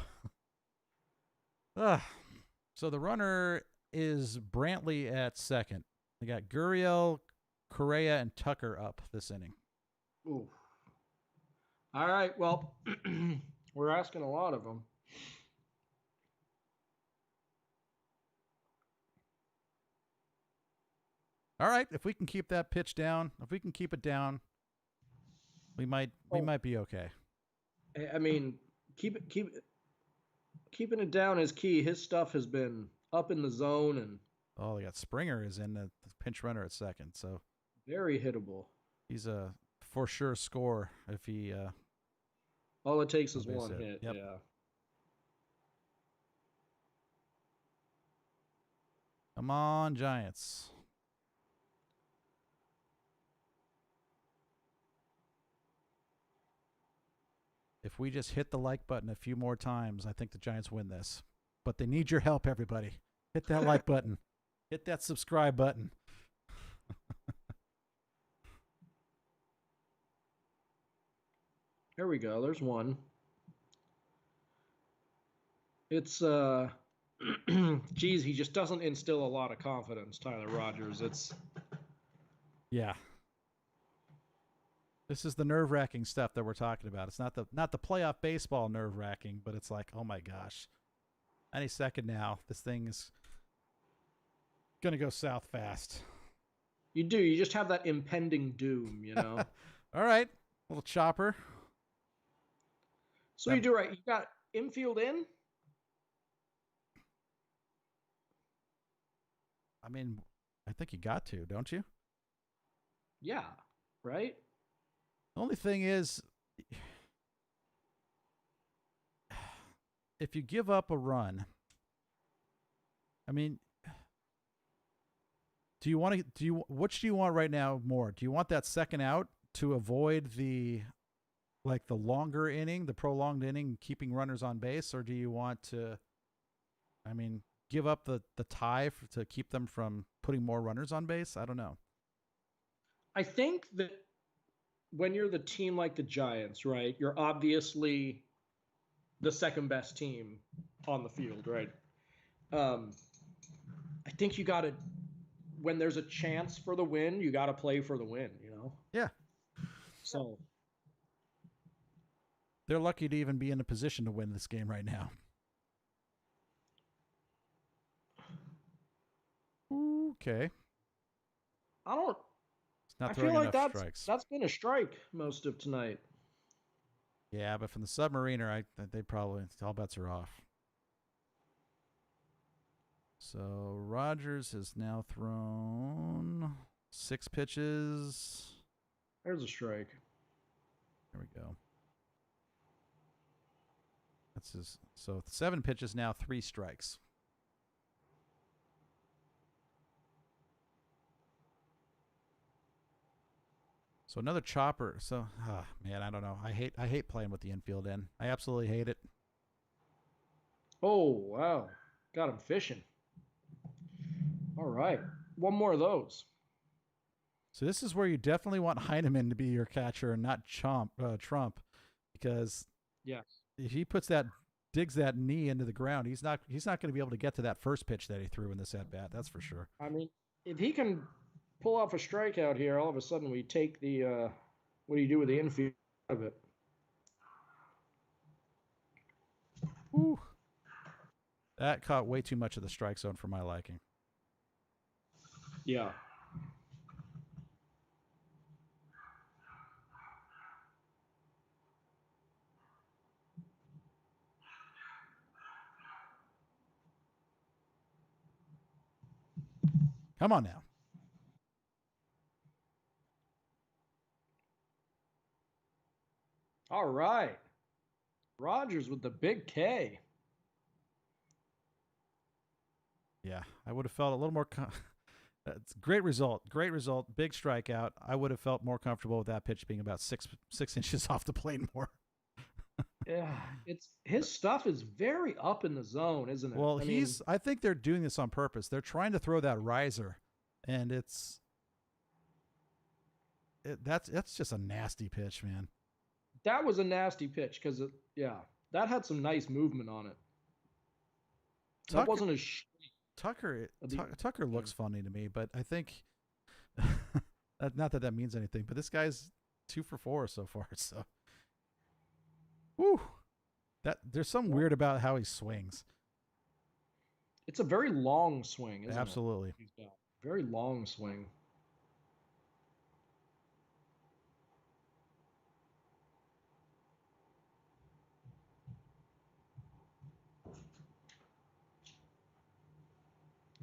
so the runner is Brantley at second. They got Gurriel, Correa, and Tucker up this inning. Ooh. All right. Well, we're asking a lot of them. All right. If we can keep that pitch down, if we can keep it down, we might be okay. I mean, keeping it down is key. His stuff has been up in the zone and. Oh, they got Springer is in the pinch runner at second, so very hittable. He's a for sure score if he. All it takes is one hit. Yep. Yeah. Come on, Giants. If we just hit the like button a few more times, I think the Giants win this. But they need your help, everybody. Hit that like button. Hit that subscribe button. There we go. There's one. It's geez, he just doesn't instill a lot of confidence, Tyler Rogers. Yeah. This is the nerve-wracking stuff that we're talking about. It's not the playoff baseball nerve-wracking, but it's like, oh my gosh. Any second now, this thing is going to go south fast. You do. You just have that impending doom, you know? All right. Little chopper. So you do right. You got infield in? I mean, I think you got to, don't you? Yeah. Right? The only thing is, if you give up a run, I mean, which do you want right now more? Do you want that second out to avoid the longer inning, the prolonged inning, keeping runners on base, or do you want to, give up the tie to keep them from putting more runners on base? I don't know. I think that when you're the team like the Giants, right, you're obviously the second best team on the field, right? I think you got to, when there's a chance for the win, you got to play for the win, you know? Yeah. So they're lucky to even be in a position to win this game right now. Okay. I feel like that's been a strike most of tonight. Yeah, but from the Submariner, they probably all bets are off. So Rogers has now thrown 6 pitches. There's a strike. There we go. That's his. So 7 pitches now, 3 strikes. So another chopper. So man, I don't know. I hate playing with the infield in. I absolutely hate it. Oh, wow. Got him fishing. All right. One more of those. So this is where you definitely want Heineman to be your catcher and not Trump, because yes, if he digs that knee into the ground, he's not going to be able to get to that first pitch that he threw in this at bat. That's for sure. I mean, if he can pull off a strikeout here, all of a sudden we take the what do you do with the infield out of it? Woo. That caught way too much of the strike zone for my liking. Yeah. Come on now. All right. Rogers with the big K. Yeah, I would have felt a little more. It's a great result. Great result. Big strikeout. I would have felt more comfortable with that pitch being about 6 inches off the plate more. Yeah, his stuff is very up in the zone, isn't it? Well, I think they're doing this on purpose. They're trying to throw that riser, and that's just a nasty pitch, man. That was a nasty pitch because that had some nice movement on it. That wasn't a Tucker looks funny to me, but I think not that means anything. But this guy's 2 for 4 so far. So, whew, there's some weird about how he swings. It's a very long swing, isn't Absolutely. it? Absolutely, very long swing.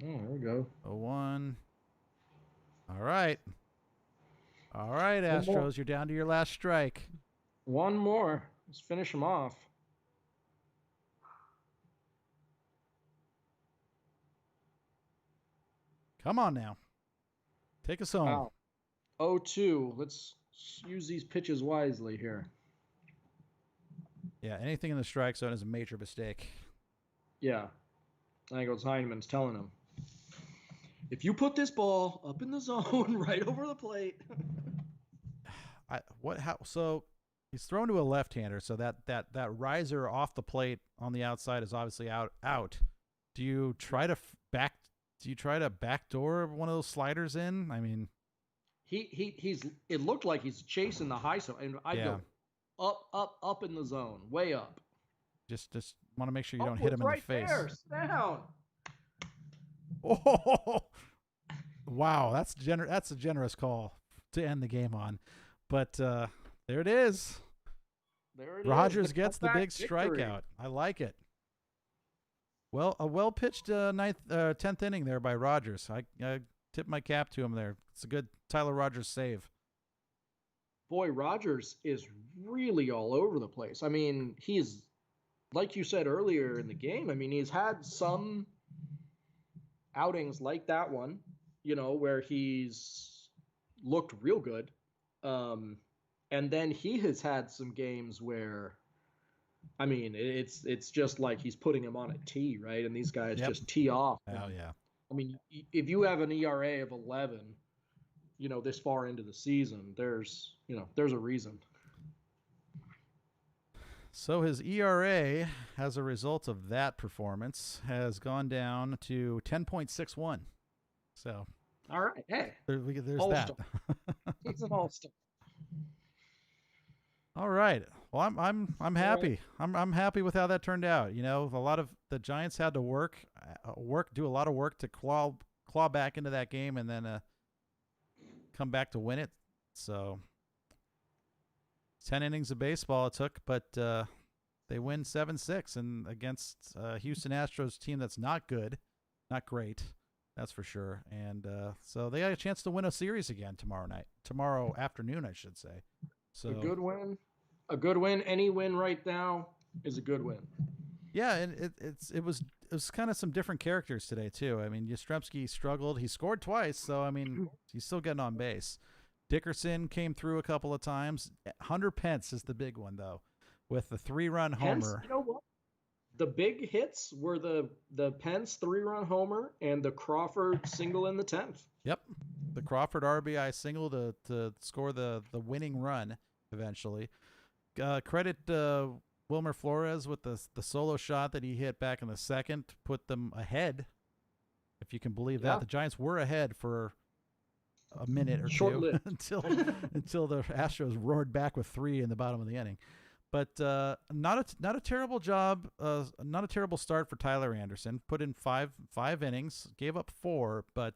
Oh, there we go. 0-1. All right, Astros, you're down to your last strike. One more. Let's finish him off. Come on now. Take us home. Wow. 0-2. Let's use these pitches wisely here. Yeah, anything in the strike zone is a major mistake. Yeah. I think it was Heineman's telling him, if you put this ball up in the zone right over the plate. So he's thrown to a left-hander, so that riser off the plate on the outside is obviously out. Do you try to backdoor one of those sliders in? I mean, it looked like he's chasing the high zone, and I go up in the zone, way up. Just want to make sure you don't hit him in the face. There, sit down. Oh, wow, that's a generous call to end the game on, but there it is. Rogers gets the big strikeout. I like it. Well, a well-pitched 10th inning there by Rogers. I tip my cap to him there. It's a good Tyler Rogers save. Boy, Rogers is really all over the place. I mean, he's, like you said earlier in the game, I mean, he's had some outings like that one, where he's looked real good. And then he has had some games where, I mean, it's just like he's putting him on a tee, right? And these guys just tee off. Oh, yeah. I mean, if you have an ERA of 11, this far into the season, there's a reason. So his ERA, as a result of that performance, has gone down to 10.61. So, all right, hey, there's that. He's an all-star. All right. Well, I'm happy. Right. I'm happy with how that turned out. A lot of the Giants had to do a lot of work to claw back into that game and then come back to win it. So 10 innings of baseball it took, but they win 7-6 and against Houston Astros team that's not good, not great, that's for sure. And so they got a chance to win a series again tomorrow afternoon, I should say. So a good win. A good win. Any win right now is a good win. Yeah, and it was kind of some different characters today too. I mean, Yastrzemski struggled. He scored twice, so I mean, he's still getting on base. Dickerson came through a couple of times. Hunter Pence is the big one though, with the 3-run homer. Pence, you know what? The big hits were the Pence 3-run homer and the Crawford single in the 10th. Yep, the Crawford RBI single to score the winning run eventually. Credit Wilmer Flores with the solo shot that he hit back in the second, put them ahead, if you can believe that. The Giants were ahead for a minute or two until the Astros roared back with 3 in the bottom of the inning. But not a terrible job, not a terrible start for Tyler Anderson. Put in five innings, gave up 4, but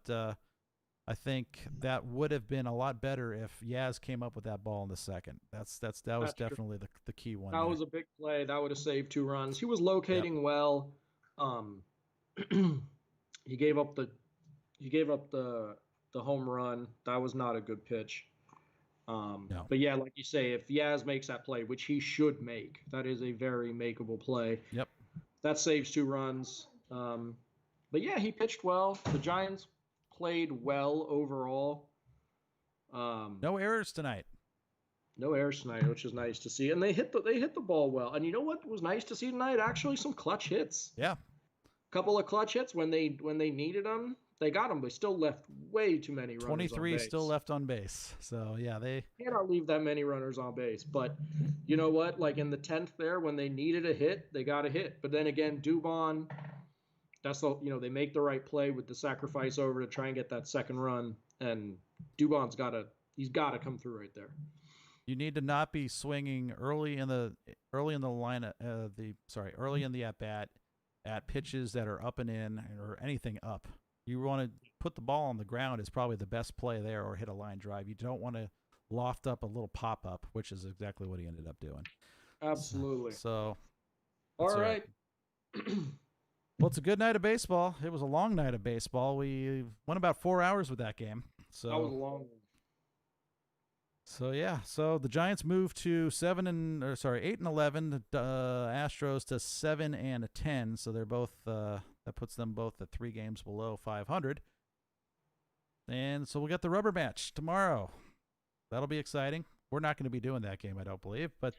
I think that would have been a lot better if Yaz came up with that ball in the second. That was definitely the key one. That was a big play. That would have saved 2 runs. He was locating well. He gave up the home run. That was not a good pitch. No. But yeah, like you say, if Yaz makes that play, which he should make, that is a very makeable play. Yep. That saves 2 runs. But yeah, he pitched well. The Giants played well overall. No errors tonight. No errors tonight, which is nice to see. And they hit the ball well. And you know what was nice to see tonight? Actually, some clutch hits. Yeah. A couple of clutch hits when they needed them. They got them. They still left way too many runners 23 on base. still left on base. So yeah, they cannot leave that many runners on base. But you know what? Like in the 10th there, when they needed a hit, they got a hit. But then again, Dubon, they make the right play with the sacrifice over to try and get that second run, and Dubon's got to come through right there. You need to not be swinging early in the line early in the at bat at pitches that are up and in or anything up. You want to put the ball on the ground is probably the best play there, or hit a line drive. You don't want to loft up a little pop up, which is exactly what he ended up doing. Absolutely. So all right. Well, it's a good night of baseball. It was a long night of baseball. We went about 4 hours with that game. So that was a long one. So yeah, so the Giants moved to 8 and 11. The Astros to 7 and 10. So they're both that puts them both at 3 games below 500. And so we'll get the rubber match tomorrow. That'll be exciting. We're not going to be doing that game, I don't believe, but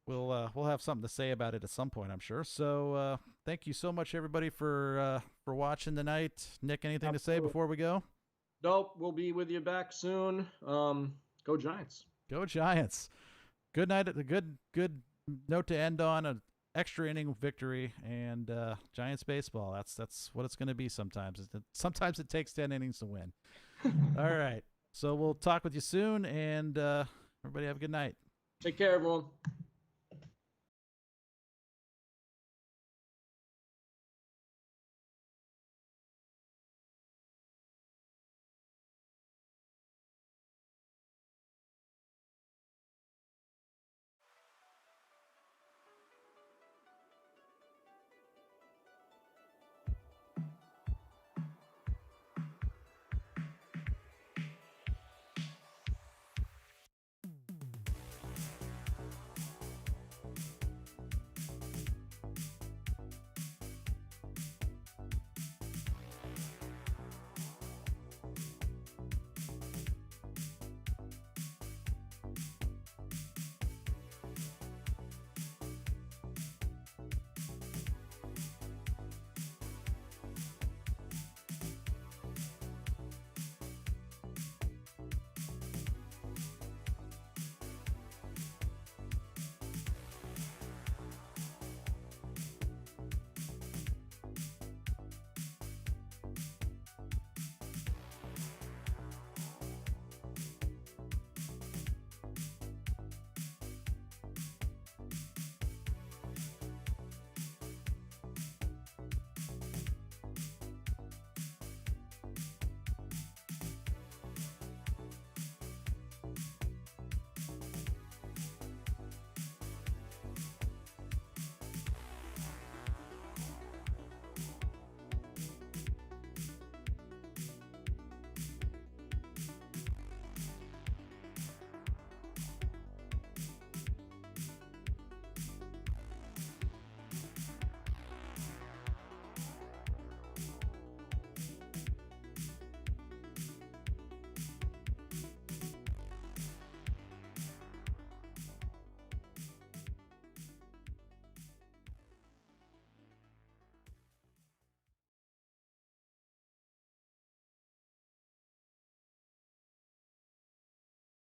we'll have something to say about it at some point, I'm sure. So thank you so much, everybody, for watching tonight. Nick, anything to say before we go? Nope, we'll be with you back soon. Go Giants. Go Giants. Good night. A good note to end on, an extra inning victory, and Giants baseball. That's what it's going to be sometimes. Sometimes it takes 10 innings to win. All right. So we'll talk with you soon, and everybody have a good night. Take care, everyone.